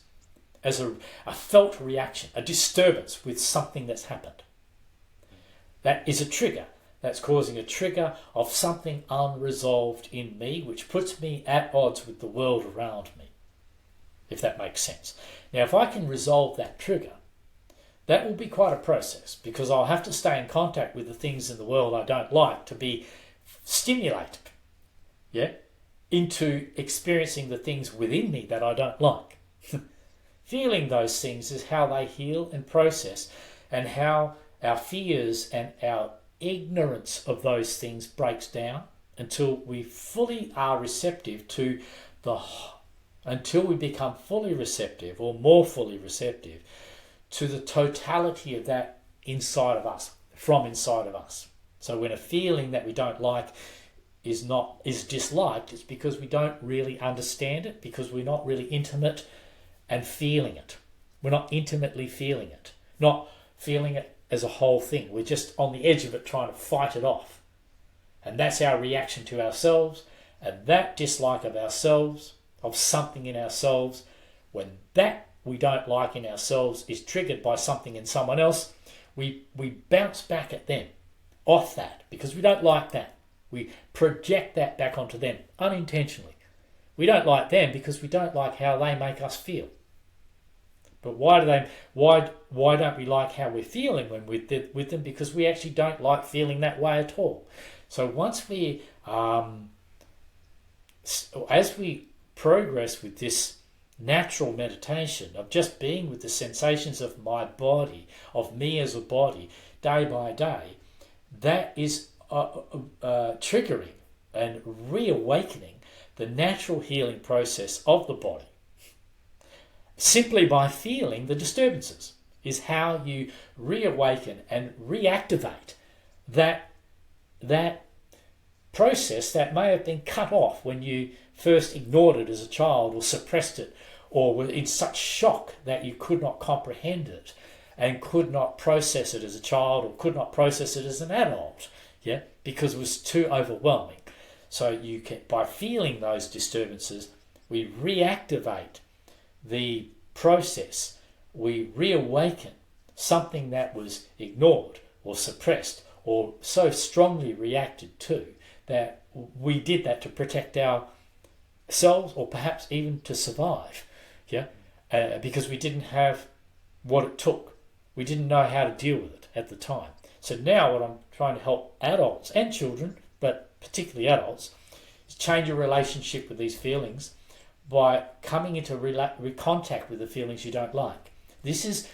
as a felt reaction, a disturbance with something that's happened. That is a trigger. That's causing a trigger of something unresolved in me, which puts me at odds with the world around me, if that makes sense. Now, if I can resolve that trigger, that will be quite a process, because I'll have to stay in contact with the things in the world I don't like to be stimulated, yeah, into experiencing the things within me that I don't like. Feeling those things is how they heal and process, and how our fears and our ignorance of those things breaks down until we fully are receptive to until we become fully receptive or more fully receptive to the totality of that inside of us, from inside of us. So when a feeling that we don't like is disliked, it's because we don't really understand it, because we're not really intimate and feeling it. We're not intimately feeling it, not feeling it as a whole thing. We're just on the edge of it trying to fight it off. And that's our reaction to ourselves, and that dislike of ourselves, of something in ourselves, when that we don't like in ourselves is triggered by something in someone else, we bounce back at them, off that, because we don't like that. We project that back onto them unintentionally. We don't like them because we don't like how they make us feel. But why don't we like how we're feeling when we're with them? Because we actually don't like feeling that way at all. So once we, as we progress with this natural meditation of just being with the sensations of my body, of me as a body, day by day, that is triggering and reawakening the natural healing process of the body. Simply by feeling the disturbances is how you reawaken and reactivate that process that may have been cut off when you first ignored it as a child or suppressed it or were in such shock that you could not comprehend it and could not process it as a child or could not process it as an adult, because it was too overwhelming. So you can, by feeling those disturbances, we reactivate the process. We reawaken something that was ignored or suppressed or so strongly reacted to that we did that to protect ourselves or perhaps even to survive, because we didn't have what it took. We didn't know how to deal with it at the time. So now what I'm trying to help adults and children, but particularly adults, is change your relationship with these feelings by coming into contact with the feelings you don't like. This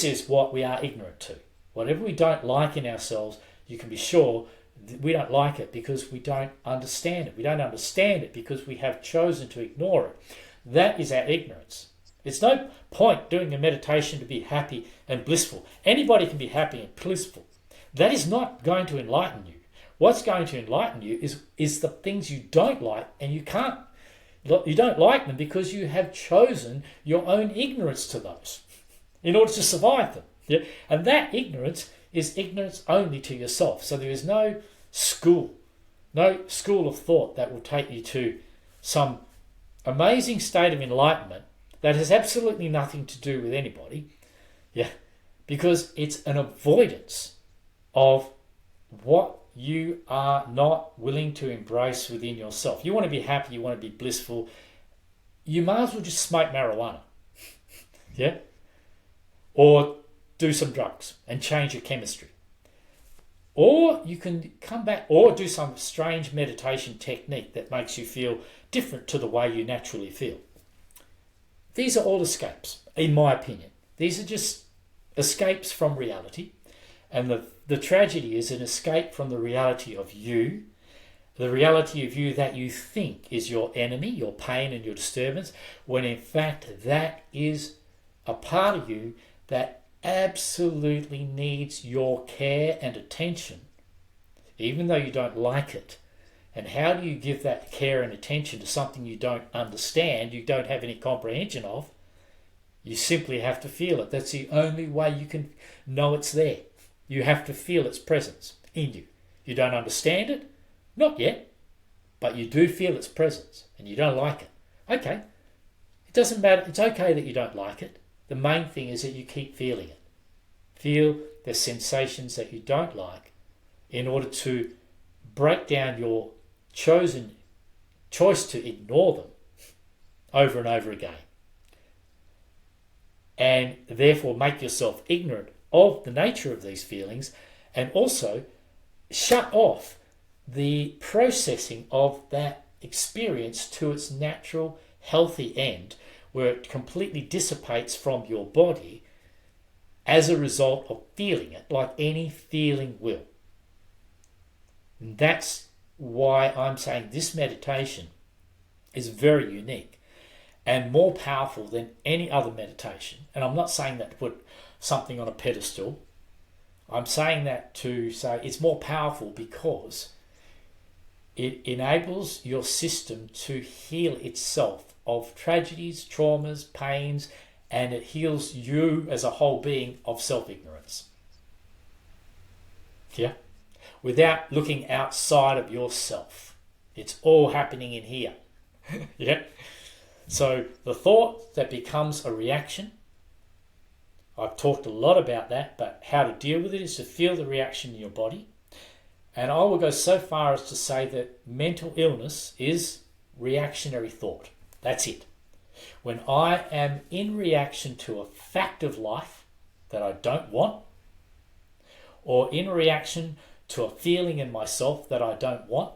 is what we are ignorant to. Whatever we don't like in ourselves, you can be sure we don't like it because we don't understand it. We don't understand it because we have chosen to ignore it. That is our ignorance. It's no point doing a meditation to be happy and blissful. Anybody can be happy and blissful. That is not going to enlighten you. What's going to enlighten you is the things you don't like, and you don't like them because you have chosen your own ignorance to those in order to survive them. Yeah? And that ignorance is ignorance only to yourself. So there is no school of thought that will take you to some amazing state of enlightenment that has absolutely nothing to do with anybody, because it's an avoidance of what you are not willing to embrace within yourself. You want to be happy, you want to be blissful, you might as well just smoke marijuana, or do some drugs and change your chemistry. Or you can come back or do some strange meditation technique that makes you feel different to the way you naturally feel. These are all escapes, in my opinion. These are just escapes from reality. And the tragedy is an escape from the reality of you, the reality of you that you think is your enemy, your pain and your disturbance, when in fact that is a part of you that absolutely needs your care and attention, even though you don't like it. And how do you give that care and attention to something you don't understand, you don't have any comprehension of? You simply have to feel it. That's the only way you can know it's there. You have to feel its presence in you. You don't understand it? Not yet. But you do feel its presence and you don't like it. Okay. It doesn't matter. It's okay that you don't like it. The main thing is that you keep feeling it. Feel the sensations that you don't like in order to break down your choice to ignore them over and over again. And therefore make yourself ignorant of the nature of these feelings, and also shut off the processing of that experience to its natural healthy end, where it completely dissipates from your body as a result of feeling it, like any feeling will. And that's why I'm saying this meditation is very unique and more powerful than any other meditation. And I'm not saying that to put something on a pedestal. I'm saying that to say it's more powerful because it enables your system to heal itself of tragedies, traumas, pains, and it heals you as a whole being of self-ignorance. Yeah? Without looking outside of yourself. It's all happening in here. Yeah? So the thought that becomes a reaction, I've talked a lot about that, but how to deal with it is to feel the reaction in your body. And I will go so far as to say that mental illness is reactionary thought. That's it. When I am in reaction to a fact of life that I don't want, or in reaction to a feeling in myself that I don't want,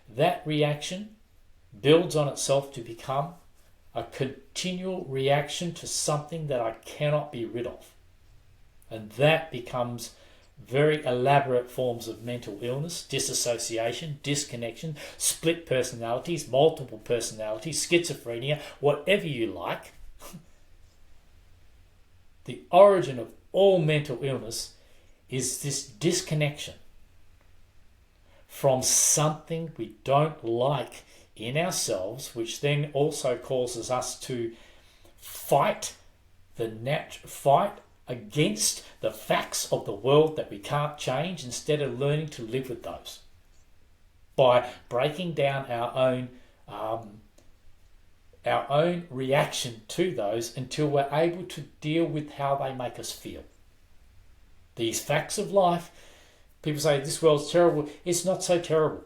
that reaction builds on itself to become a continual reaction to something that I cannot be rid of. And that becomes very elaborate forms of mental illness, disassociation, disconnection, split personalities, multiple personalities, schizophrenia, whatever you like. The origin of all mental illness is this disconnection from something we don't like in ourselves, which then also causes us to fight against the facts of the world that we can't change instead of learning to live with those by breaking down our own reaction to those until we're able to deal with how they make us feel. These facts of life, people say this world's terrible. It's not so terrible.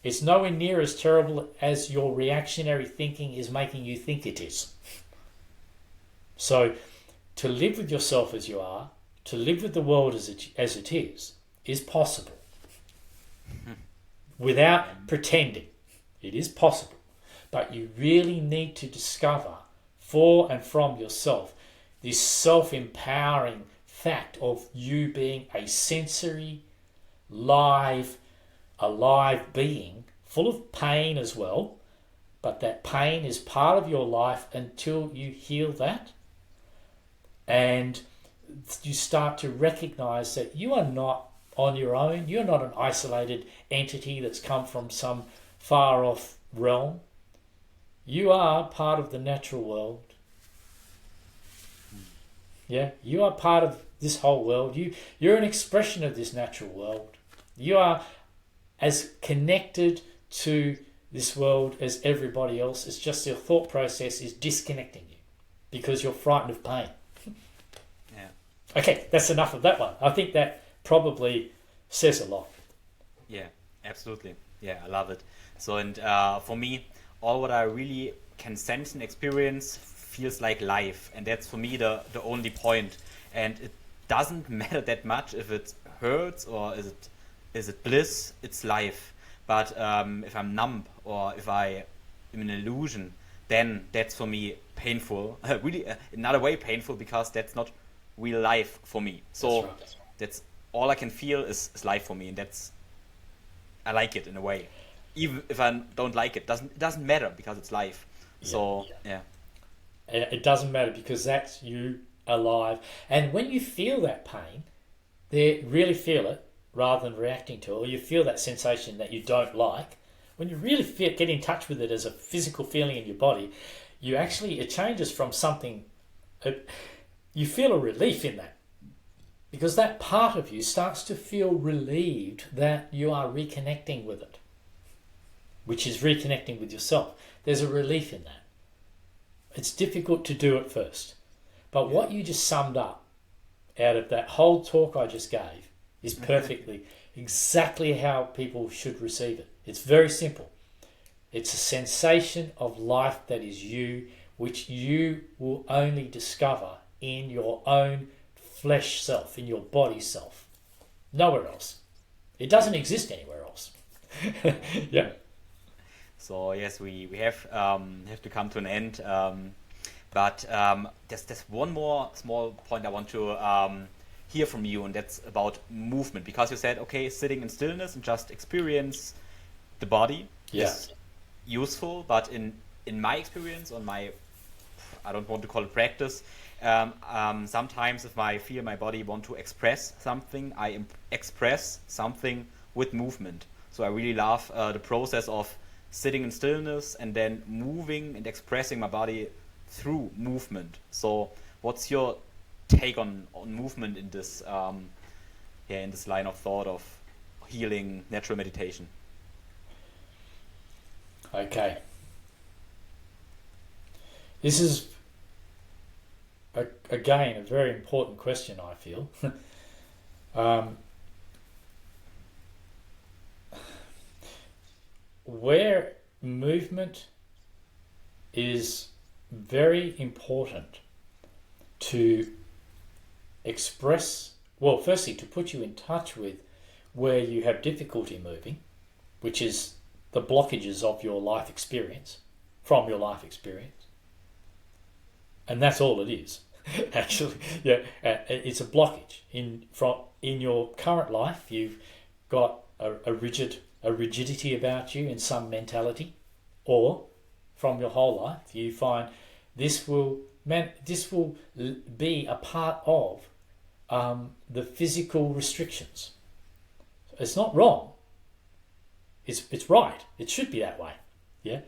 It's nowhere near as terrible as your reactionary thinking is making you think it is. So to live with yourself as you are, to live with the world as it is possible. Without pretending. It is possible. But you really need to discover for and from yourself this self-empowering fact of you being a sensory, alive being, full of pain as well, but that pain is part of your life until you heal that and you start to recognize that you are not on your own. You're not an isolated entity that's come from some far off realm. You are part of the natural world. Yeah, you are part of this whole world. You're an expression of this natural world. You are as connected to this world as everybody else. It's just your thought process is disconnecting you because you're frightened of pain. Yeah. Okay, that's enough of that one. I think that probably says a lot. Yeah, absolutely. Yeah, I love it. So, and for me, all what I really can sense and experience feels like life, and that's for me the only point. And it doesn't matter that much if it hurts or is it bliss. It's life. But if I'm numb or if I am an illusion, then that's for me painful. Really, another way painful because that's not real life for me. So that's all I can feel is life for me, and I like it in a way. Even if I don't like it, it doesn't matter because it's life. So yeah. It doesn't matter because that's you alive. And when you feel that pain, they really feel it rather than reacting to it, or you feel that sensation that you don't like, when you really get in touch with it as a physical feeling in your body, it changes from something, you feel a relief in that. Because that part of you starts to feel relieved that you are reconnecting with it, which is reconnecting with yourself. There's a relief in that. It's difficult to do at first. But what you just summed up out of that whole talk I just gave is perfectly exactly how people should receive it. It's very simple. It's a sensation of life that is you, which you will only discover in your own flesh self, in your body self. Nowhere else. It doesn't exist anywhere else. Yeah. So yes, we have to come to an end. But there's one more small point I want to hear from you, and that's about movement. Because you said, okay, sitting in stillness and just experience the body is useful, but in my experience, on my, I don't want to call it practice, sometimes if I feel my body want to express something, I express something with movement. So I really love the process of sitting in stillness and then moving and expressing my body through movement. So what's your take on movement in this in this line of thought of healing natural meditation? Okay. This is, again, a very important question, I feel. Where movement is very important to express, well, firstly, to put you in touch with where you have difficulty moving, which is the blockages of your life experience, from your life experience. And that's all it is, actually. Yeah, it's a blockage. In your current life, you've got a rigidity about you in some mentality, or from your whole life, you find this will be a part of the physical restrictions. It's not wrong. It's right. It should be that way. Yeah.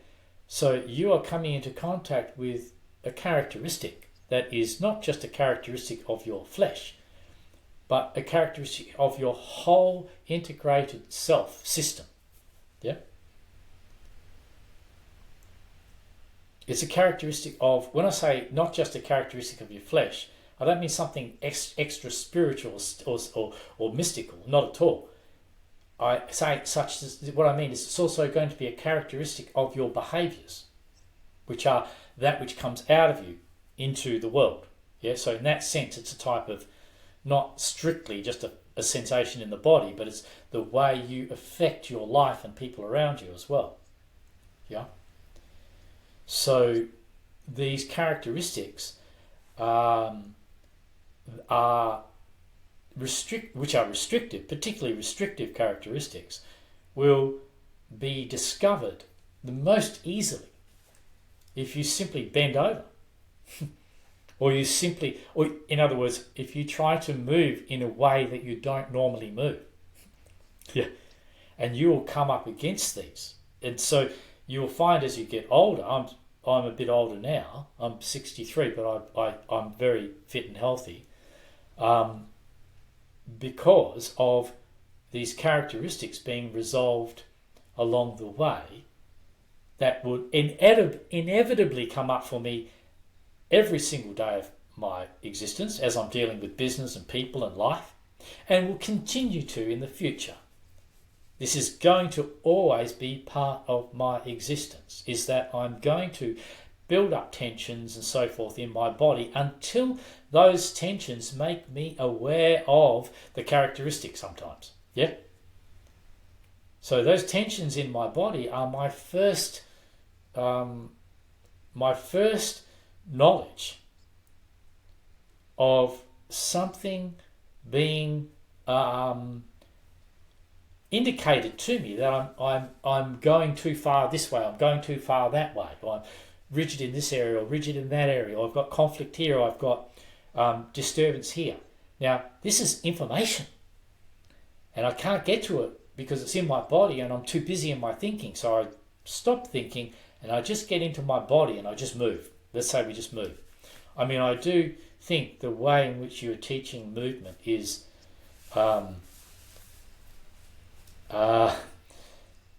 So you are coming into contact with a characteristic that is not just a characteristic of your flesh, but a characteristic of your whole integrated self system. Yeah. It's a characteristic of, when I say not just a characteristic of your flesh, I don't mean something extra spiritual or mystical, not at all. I say such as, what I mean is it's also going to be a characteristic of your behaviours, which are that which comes out of you into the world. Yeah. So in that sense, it's a type of, not strictly just a sensation in the body, but it's the way you affect your life and people around you as well. Yeah. So these characteristics are restrictive, particularly restrictive characteristics, will be discovered the most easily if you simply bend over. Or in other words, if you try to move in a way that you don't normally move. Yeah. And you will come up against these. And so you'll find as you get older, I'm a bit older now, I'm 63, but I'm very fit and healthy, because of these characteristics being resolved along the way that would inevitably come up for me every single day of my existence as I'm dealing with business and people and life, and will continue to in the future. This is going to always be part of my existence, is that I'm going to build up tensions and so forth in my body until those tensions make me aware of the characteristics sometimes. Yeah? So those tensions in my body are my first knowledge of something being indicated to me that I'm going too far this way, I'm going too far that way, or I'm rigid in this area or rigid in that area, or I've got conflict here, or I've got disturbance here. Now, this is information, and I can't get to it because it's in my body and I'm too busy in my thinking. So I stop thinking and I just get into my body and I just move. Let's say we just move. I mean, I do think the way in which you're teaching movement is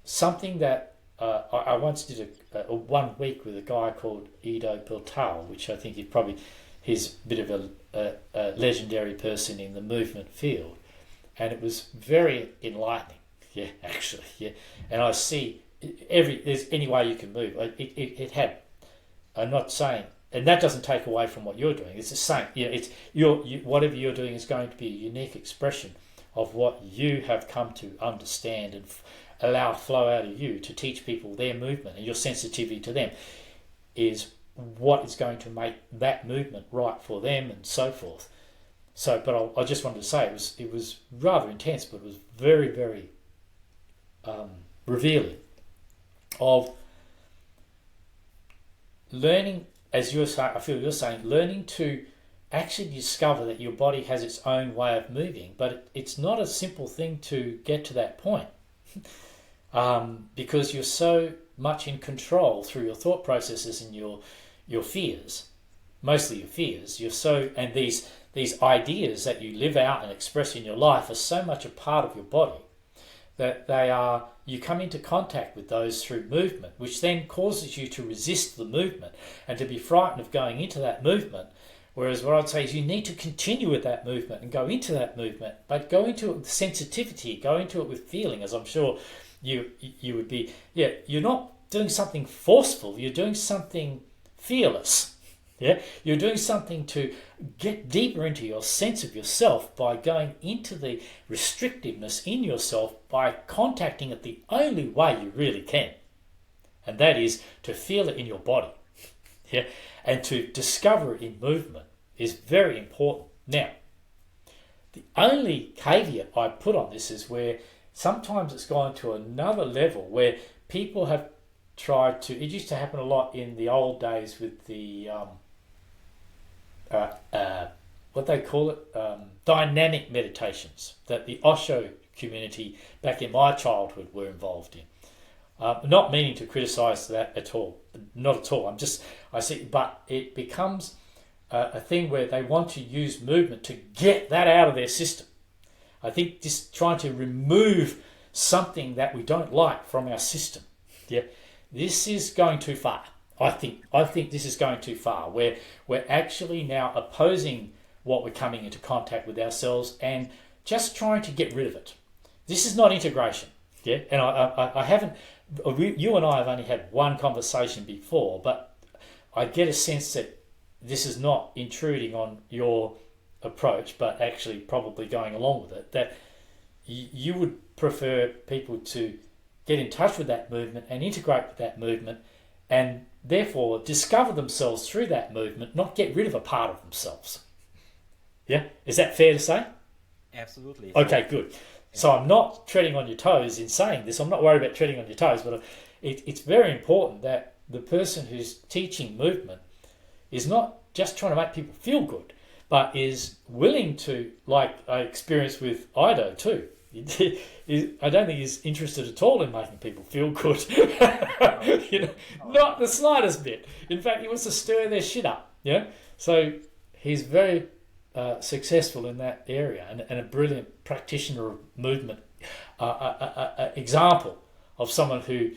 something that I once did a 1 week with a guy called Ido Piltau, which I think he's a bit of a legendary person in the movement field, and it was very enlightening. Yeah, actually, yeah. And I see there's any way you can move. It had. I'm not saying, and that doesn't take away from what you're doing. It's the same. You know, whatever you're doing is going to be a unique expression of what you have come to understand and allow flow out of you to teach people their movement, and your sensitivity to them is what is going to make that movement right for them and so forth. So, but I just wanted to say it was rather intense, but it was very, very revealing of learning, as you're saying, I feel you're saying, learning to actually discover that your body has its own way of moving, but it's not a simple thing to get to that point because you're so much in control through your thought processes and your fears, mostly your fears. You're so, and these ideas that you live out and express in your life are so much a part of your body that you come into contact with those through movement, which then causes you to resist the movement and to be frightened of going into that movement. Whereas what I'd say is you need to continue with that movement and go into that movement, but go into it with sensitivity, go into it with feeling, as I'm sure you would be. Yeah, you're not doing something forceful, you're doing something fearless. Yeah, you're doing something to get deeper into your sense of yourself by going into the restrictiveness in yourself by contacting it the only way you really can. And that is to feel it in your body. Yeah, and to discover it in movement is very important. Now, the only caveat I put on this is where sometimes it's gone to another level where people have tried to. It used to happen a lot in the old days with the what they call it, dynamic meditations that the Osho community back in my childhood were involved in. Not meaning to criticise that at all, not at all. I see, but it becomes a thing where they want to use movement to get that out of their system. I think just trying to remove something that we don't like from our system. Yeah, this is going too far. I think this is going too far. Where we're actually now opposing what we're coming into contact with ourselves and just trying to get rid of it. This is not integration. Yeah, and I haven't. You and I have only had one conversation before, but I get a sense that this is not intruding on your approach, but actually probably going along with it, that you would prefer people to get in touch with that movement and integrate with that movement and therefore discover themselves through that movement, not get rid of a part of themselves. Yeah? Is that fair to say? Absolutely. Okay, good. So I'm not treading on your toes in saying this. I'm not worried about treading on your toes, but it's very important that the person who's teaching movement is not just trying to make people feel good, but is willing to, like I experienced with Ido too. I don't think he's interested at all in making people feel good. Not the slightest bit. In fact, he wants to stir their shit up. Yeah. So he's very successful in that area and a brilliant practitioner of movement, example of someone who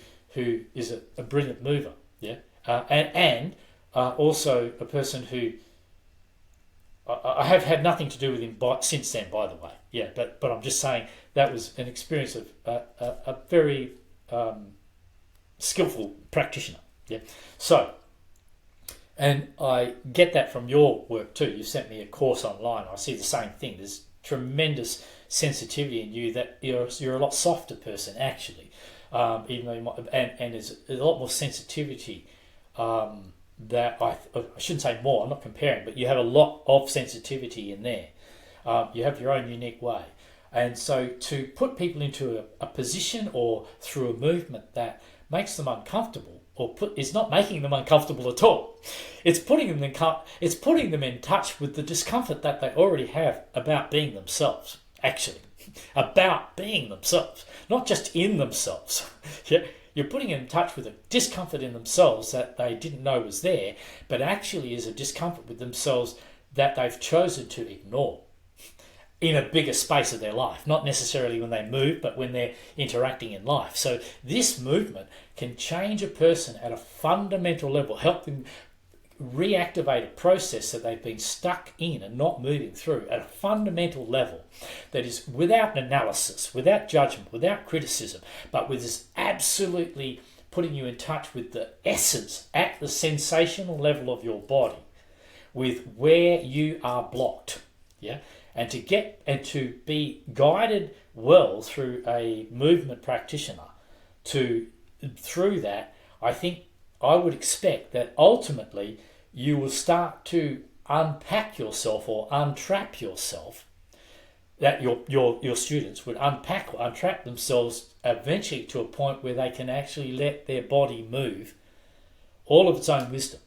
is a brilliant mover, yeah, and also a person who I have had nothing to do with him since then, by the way, yeah, but I'm just saying that was an experience of a very skillful practitioner, yeah, so. And I get that from your work too. You sent me a course online. I see the same thing. There's tremendous sensitivity in you that you're a lot softer person actually, even though you might, and there's a lot more sensitivity that I shouldn't say more. I'm not comparing, but you have a lot of sensitivity in there. You have your own unique way, and so to put people into a position or through a movement that makes them uncomfortable. It's not making them uncomfortable at all. It's putting them in touch with the discomfort that they already have about being themselves. Actually, about being themselves, not just in themselves. Yeah, you're putting them in touch with a discomfort in themselves that they didn't know was there, but actually is a discomfort with themselves that they've chosen to ignore in a bigger space of their life, not necessarily when they move, but when they're interacting in life. So this movement can change a person at a fundamental level, help them reactivate a process that they've been stuck in and not moving through at a fundamental level that is without analysis, without judgment, without criticism, but with this absolutely putting you in touch with the essence at the sensational level of your body, with where you are blocked. Yeah. And to be guided well through a movement practitioner through that, I think I would expect that ultimately you will start to unpack yourself or untrap yourself, that your students would unpack or untrap themselves eventually to a point where they can actually let their body move all of its own wisdom.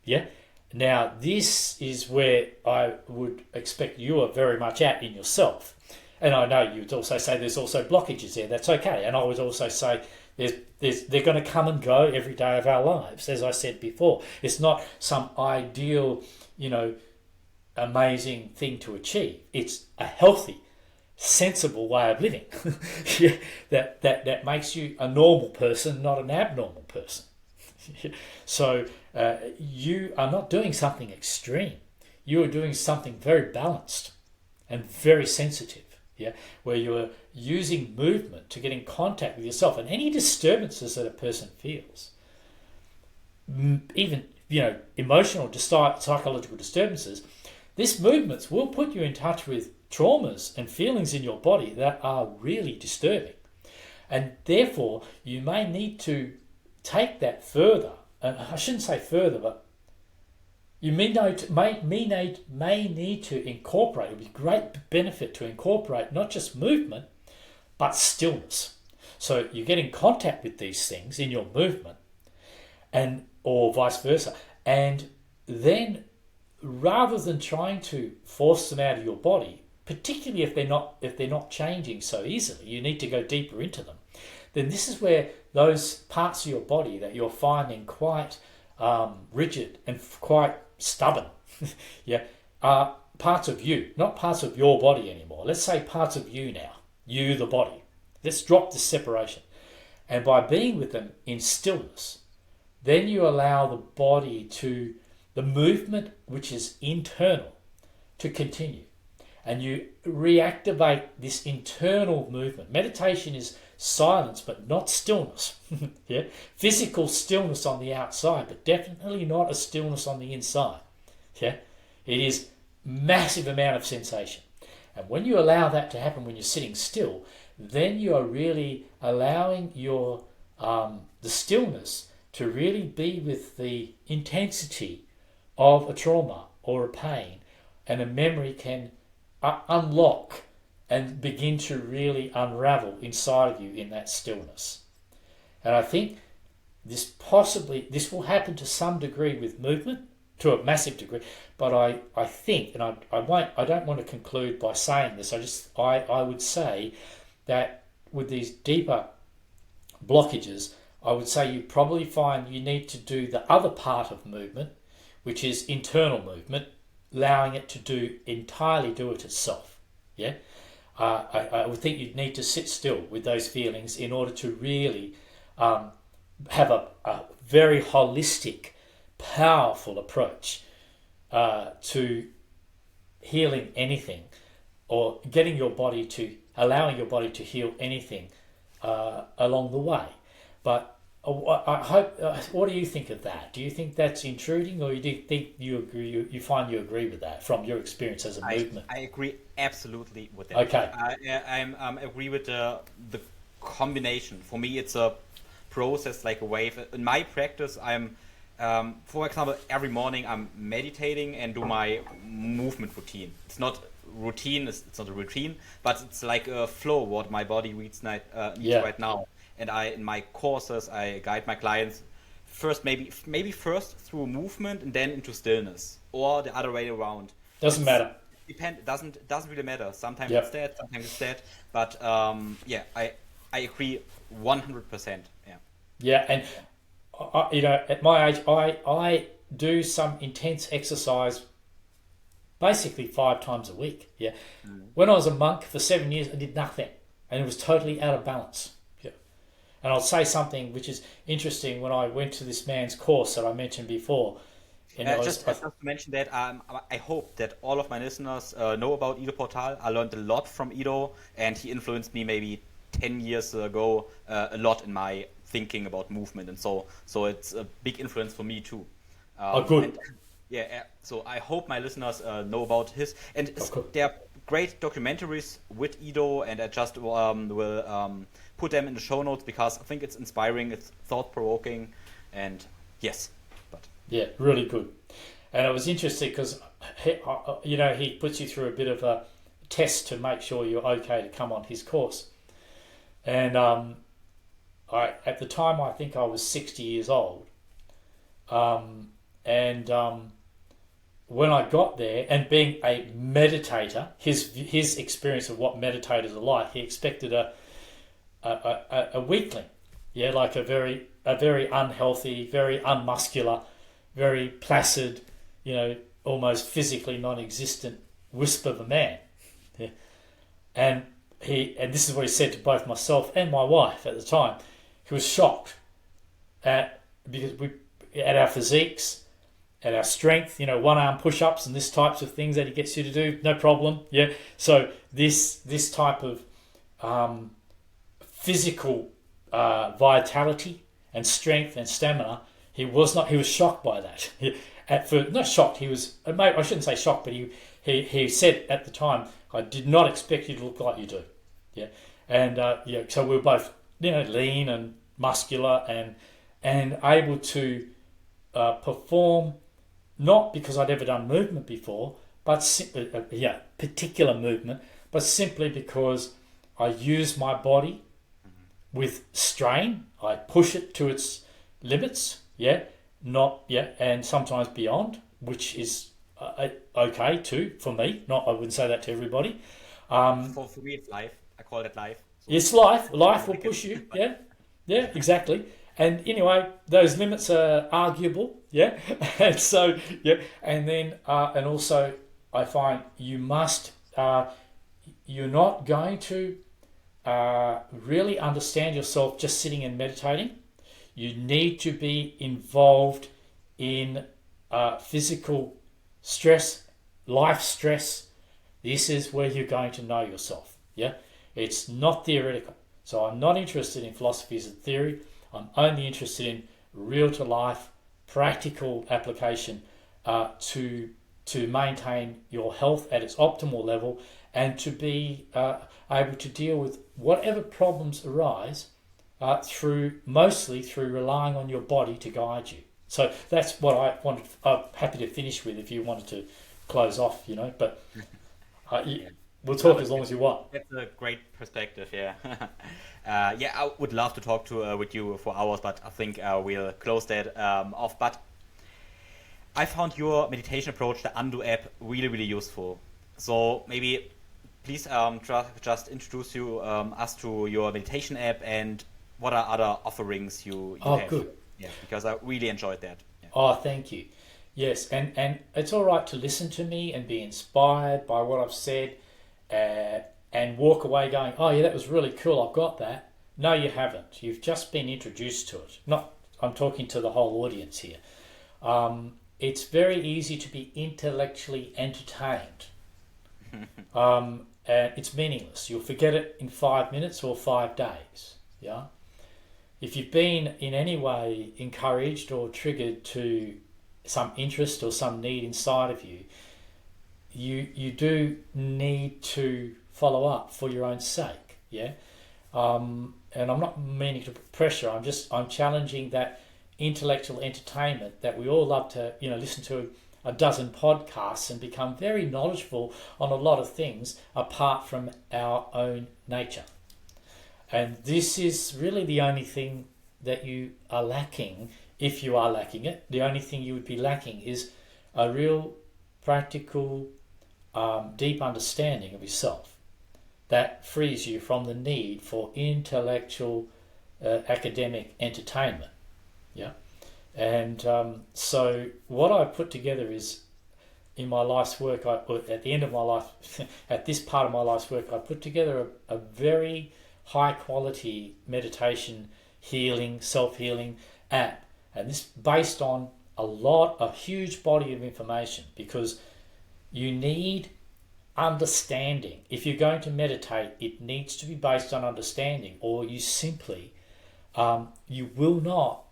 Yeah? Now, this is where I would expect you are very much at in yourself. And I know you'd also say there's also blockages there. That's okay. And I would also say they're going to come and go every day of our lives, as I said before. It's not some ideal, amazing thing to achieve. It's a healthy, sensible way of living yeah, that makes you a normal person, not an abnormal person. So you are not doing something extreme. You are doing something very balanced and very sensitive. Yeah, where you are using movement to get in contact with yourself and any disturbances that a person feels, even emotional, psychological disturbances. This movements will put you in touch with traumas and feelings in your body that are really disturbing, and therefore you may need to take that further. I shouldn't say further, but you may need to incorporate. It would be great benefit to incorporate not just movement, but stillness. So you get in contact with these things in your movement, or vice versa, and then rather than trying to force them out of your body, particularly if they're not changing so easily, you need to go deeper into them. Then this is where those parts of your body that you're finding quite rigid and quite stubborn, yeah, are parts of you, not parts of your body anymore. Let's say parts of you now, you the body. Let's drop this separation. And by being with them in stillness, then you allow the body the movement which is internal to continue. And you reactivate this internal movement. Meditation is silence, but not stillness. Yeah, physical stillness on the outside, but definitely not a stillness on the inside. Yeah, it is massive amount of sensation, and when you allow that to happen when you're sitting still, then you are really allowing your the stillness to really be with the intensity of a trauma or a pain, and a memory can unlock and begin to really unravel inside of you in that stillness. And I think this will happen to some degree with movement, to a massive degree, but I think, and I don't want to conclude by saying this, I would say that with these deeper blockages, I would say you probably find you need to do the other part of movement, which is internal movement, allowing it to entirely do it itself. Yeah, I would think you'd need to sit still with those feelings in order to really have a very holistic, powerful approach to healing anything, or allowing your body to heal anything along the way. But I hope. What do you think of that? Do you think that's intruding, or do you think you agree? You find you agree with that from your experience as a movement? I agree absolutely with that. Okay. I agree with the combination. For me, it's a process like a wave. In my practice, for example, every morning I'm meditating and do my movement routine. It's not routine. It's not a routine, but it's like a flow. What my body needs right now. And in my courses, I guide my clients first, maybe first through movement and then into stillness, or the other way around. Doesn't matter. Doesn't really matter. Sometimes it's that, sometimes it's that. But I agree 100%. Yeah. Yeah, and at my age, I do some intense exercise, basically 5 times a week. Yeah. When I was a monk for 7 years, I did nothing, and it was totally out of balance. And I'll say something which is interesting. When I went to this man's course that I mentioned before, just to mention that, I hope that all of my listeners know about Ido Portal. I learned a lot from Ido, and he influenced me maybe 10 years ago a lot in my thinking about movement, and so it's a big influence for me too. Good. So I hope my listeners know about his, and there are great documentaries with Ido, and I just will put them in the show notes because I think it's inspiring, it's thought-provoking, and yes. Yeah, really good. And it was interesting because he puts you through a bit of a test to make sure you're okay to come on his course. And at the time, I think I was 60 years old. When I got there, and being a meditator, his experience of what meditators are like, he expected a weakling, like a very unhealthy, very unmuscular, very placid, almost physically non-existent wisp of a man. Yeah. And this is what he said to both myself and my wife at the time. He was shocked at our physiques, at our strength, one arm push-ups and this types of things that he gets you to do, no problem. Yeah. So this type of physical vitality and strength and stamina, he was shocked by that. At first, not shocked, I shouldn't say shocked, but he said at the time, I did not expect you to look like you do. Yeah. And so we were both lean and muscular and able to perform, not because I'd ever done movement before, but particular movement, but simply because I use my body with strain. I push it to its limits, and sometimes beyond, which is okay too for me. I wouldn't say that to everybody. For me, it's life. I call it life. So it's life. Life will push you. Yeah, exactly. And anyway, those limits are arguable. Yeah, and so and then and also I find you must. You're not going to really understand yourself just sitting and meditating. You need to be involved in physical stress, life stress. This is where you're going to know yourself. Yeah, it's not theoretical. So I'm not interested in philosophy as a theory. I'm only interested in real-to-life, practical application to maintain your health at its optimal level and to be able to deal with whatever problems arise mostly through relying on your body to guide you. So that's what I wanted. I'm happy to finish with if you wanted to close off, but we'll talk as long as you want. That's a great perspective, yeah. I would love to talk with you for hours, but I think we'll close that off. But I found your meditation approach, the Undo app, really, really useful. So maybe please just introduce us to your meditation app and what are other offerings you have. Good. Yeah, because I really enjoyed that. Yeah. Oh, thank you. Yes, and it's all right to listen to me and be inspired by what I've said and walk away going, oh yeah, that was really cool, I've got that. No, you haven't. You've just been introduced to it. I'm talking to the whole audience here. It's very easy to be intellectually entertained. And it's meaningless. You'll forget it in 5 minutes or 5 days. Yeah. If you've been in any way encouraged or triggered to some interest or some need inside of you, you do need to follow up for your own sake. Yeah. And I'm not meaning to put pressure. I'm challenging that intellectual entertainment that we all love to, listen to a dozen podcasts and become very knowledgeable on a lot of things apart from our own nature. And this is really the only thing that you are lacking, if you are lacking it. The only thing you would be lacking is a real practical, deep understanding of yourself that frees you from the need for intellectual, academic entertainment. Yeah. And so what I put together is, in my life's work, at the end of my life, at this part of my life's work, I put together a very high quality meditation, healing, self-healing app. And this based on a huge body of information, because you need understanding. If you're going to meditate, it needs to be based on understanding, or you simply, you will not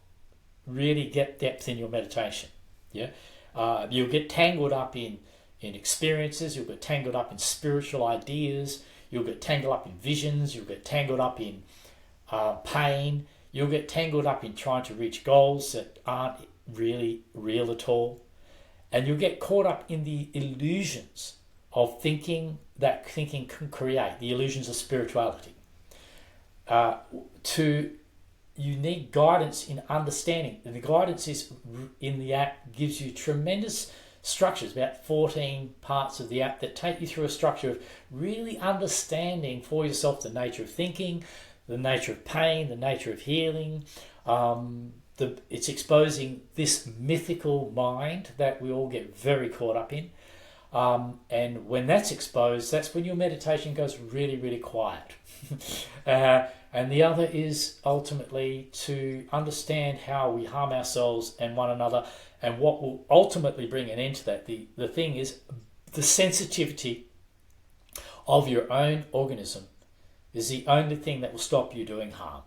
really get depth in your meditation. Yeah, you'll get tangled up in experiences. You'll get tangled up in spiritual ideas. You'll get tangled up in visions. You'll get tangled up in pain. You'll get tangled up in trying to reach goals that aren't really real at all. And you'll get caught up in the illusions of thinking that thinking can create, the illusions of spirituality. You need guidance in understanding. And the guidance is in the app gives you tremendous structures, about 14 parts of the app that take you through a structure of really understanding for yourself the nature of thinking, the nature of pain, the nature of healing. It's exposing this mythical mind that we all get very caught up in. And when that's exposed, that's when your meditation goes really, really quiet. And the other is ultimately to understand how we harm ourselves and one another, and what will ultimately bring an end to that. The thing is, the sensitivity of your own organism is the only thing that will stop you doing harm.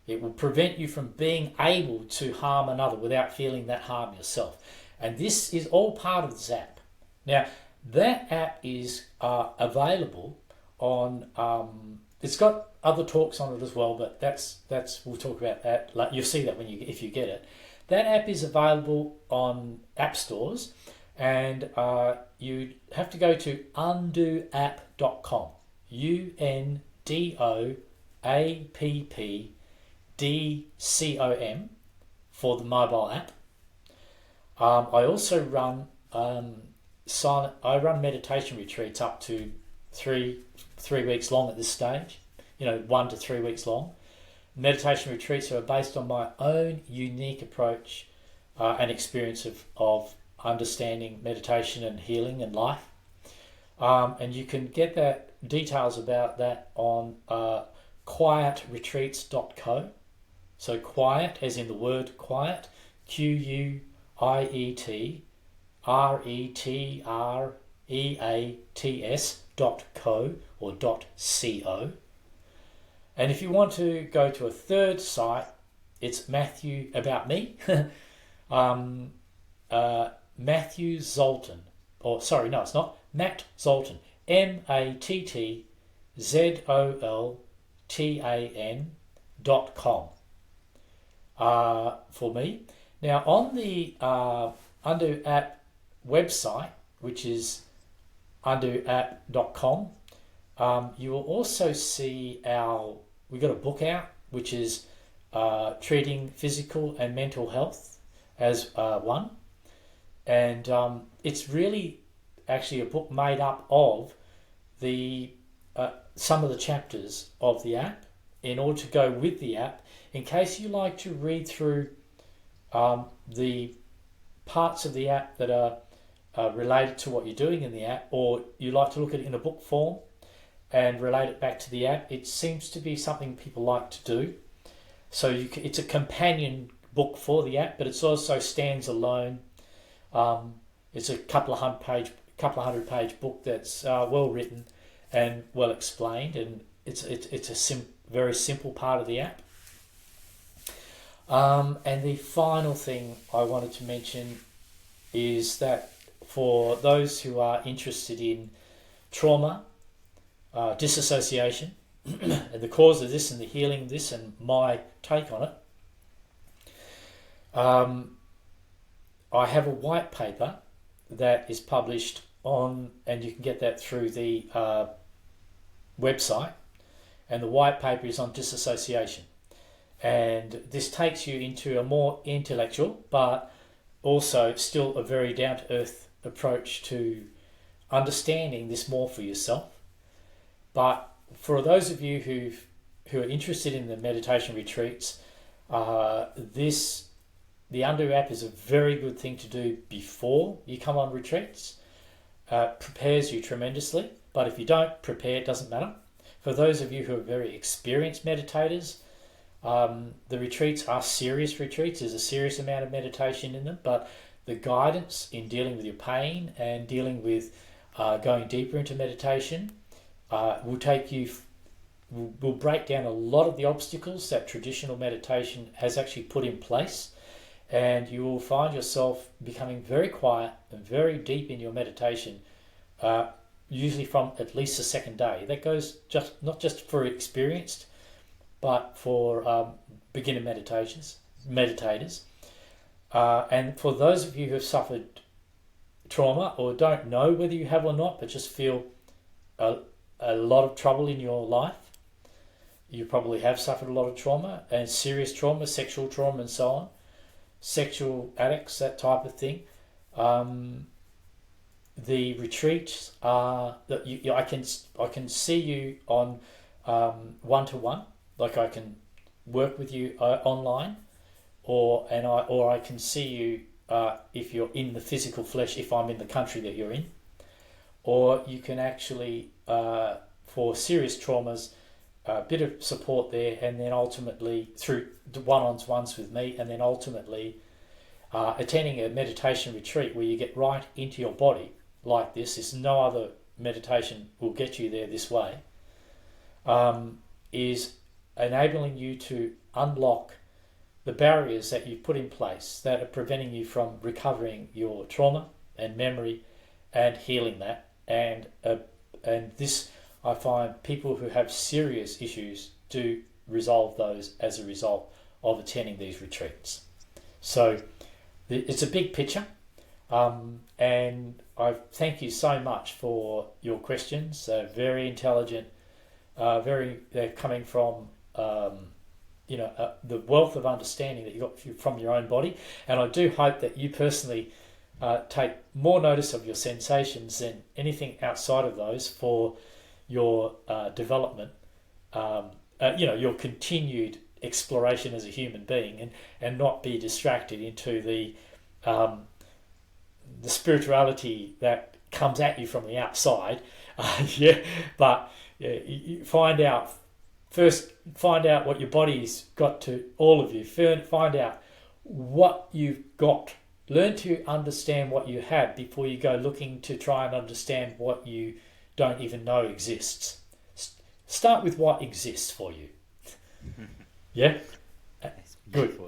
It will prevent you from being able to harm another without feeling that harm yourself. And this is all part of this app. Now, that app is available on. It's got other talks on it as well, but that's we'll talk about that. Like, you'll see that if you get it. That app is available on app stores, and you have to go to undoapp.com. UNDOAPPDCOM for the mobile app. I also run meditation retreats up to three weeks long at this stage. 1 to 3 weeks long. Meditation retreats are based on my own unique approach and experience of understanding meditation and healing and life. And you can get that details about that on quietretreats.co. So quiet, as in the word quiet, QUIETRETREATS.co or .co. And if you want to go to a third site, it's Matthew about me, Matthew Zoltan, or sorry, no, it's not Matt Zoltan, MATTZOLTAN.com for me. Now on the Undo App website, which is undoapp.com, you will also see we've got a book out, which is Treating Physical and Mental Health as one. And it's really actually a book made up of some of the chapters of the app in order to go with the app, in case you like to read through the parts of the app that are related to what you're doing in the app, or you like to look at it in a book form and relate it back to the app. It seems to be something people like to do. So it's a companion book for the app, but it also stands alone. It's a couple of hundred page book that's well written and well explained, and it's a very simple part of the app. And the final thing I wanted to mention is that for those who are interested in trauma, disassociation, and the cause of this and the healing of this and my take on it, I have a white paper that is published on, and you can get that through the website, and the white paper is on disassociation. And this takes you into a more intellectual, but also still a very down-to-earth approach to understanding this more for yourself. But for those of you who are interested in the meditation retreats, the Undo app is a very good thing to do before you come on retreats. Prepares you tremendously, but if you don't prepare, it doesn't matter. For those of you who are very experienced meditators, the retreats are serious retreats. There's a serious amount of meditation in them, but the guidance in dealing with your pain and dealing with going deeper into meditation will break down a lot of the obstacles that traditional meditation has actually put in place, and you will find yourself becoming very quiet and very deep in your meditation, usually from at least the second day. That goes not just for experienced, but for beginner meditators. And for those of you who have suffered trauma or don't know whether you have or not, but just feel a lot of trouble in your life, you probably have suffered a lot of trauma, and serious trauma, sexual trauma and so on, sexual addicts, that type of thing. The retreats are that I can see you on one-to-one, like I can work with you online, or I can see you if you're in the physical flesh, if I'm in the country that you're in, or you can actually for serious traumas, a bit of support there, and then ultimately through the one-on-ones with me, and then ultimately attending a meditation retreat where you get right into your body like this. There's no other meditation will get you there this way. Is enabling you to unlock the barriers that you've put in place that are preventing you from recovering your trauma and memory and healing that. And this, I find people who have serious issues do resolve those as a result of attending these retreats. So it's a big picture, and I thank you so much for your questions. They're very intelligent, they're coming from the wealth of understanding that you got from your own body, and I do hope that you personally take more notice of your sensations than anything outside of those for your development, your continued exploration as a human being, and not be distracted into the spirituality that comes at you from the outside. You find out what your body's got to all of you. Find out what you've got. Learn to understand what you have before you go looking to try and understand what you don't even know exists. Start with what exists for you. Yeah? Good.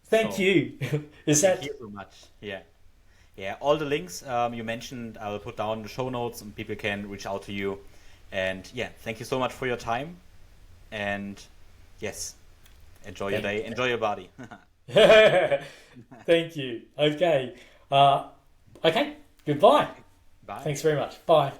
Thank you. Thank you so much. Yeah. Yeah, all the links you mentioned I will put down in the show notes, and people can reach out to you. And yeah, thank you so much for your time. And yes, enjoy your day. Enjoy your body. Thank you. Okay. Okay. Goodbye. Bye. Thanks very much. Bye.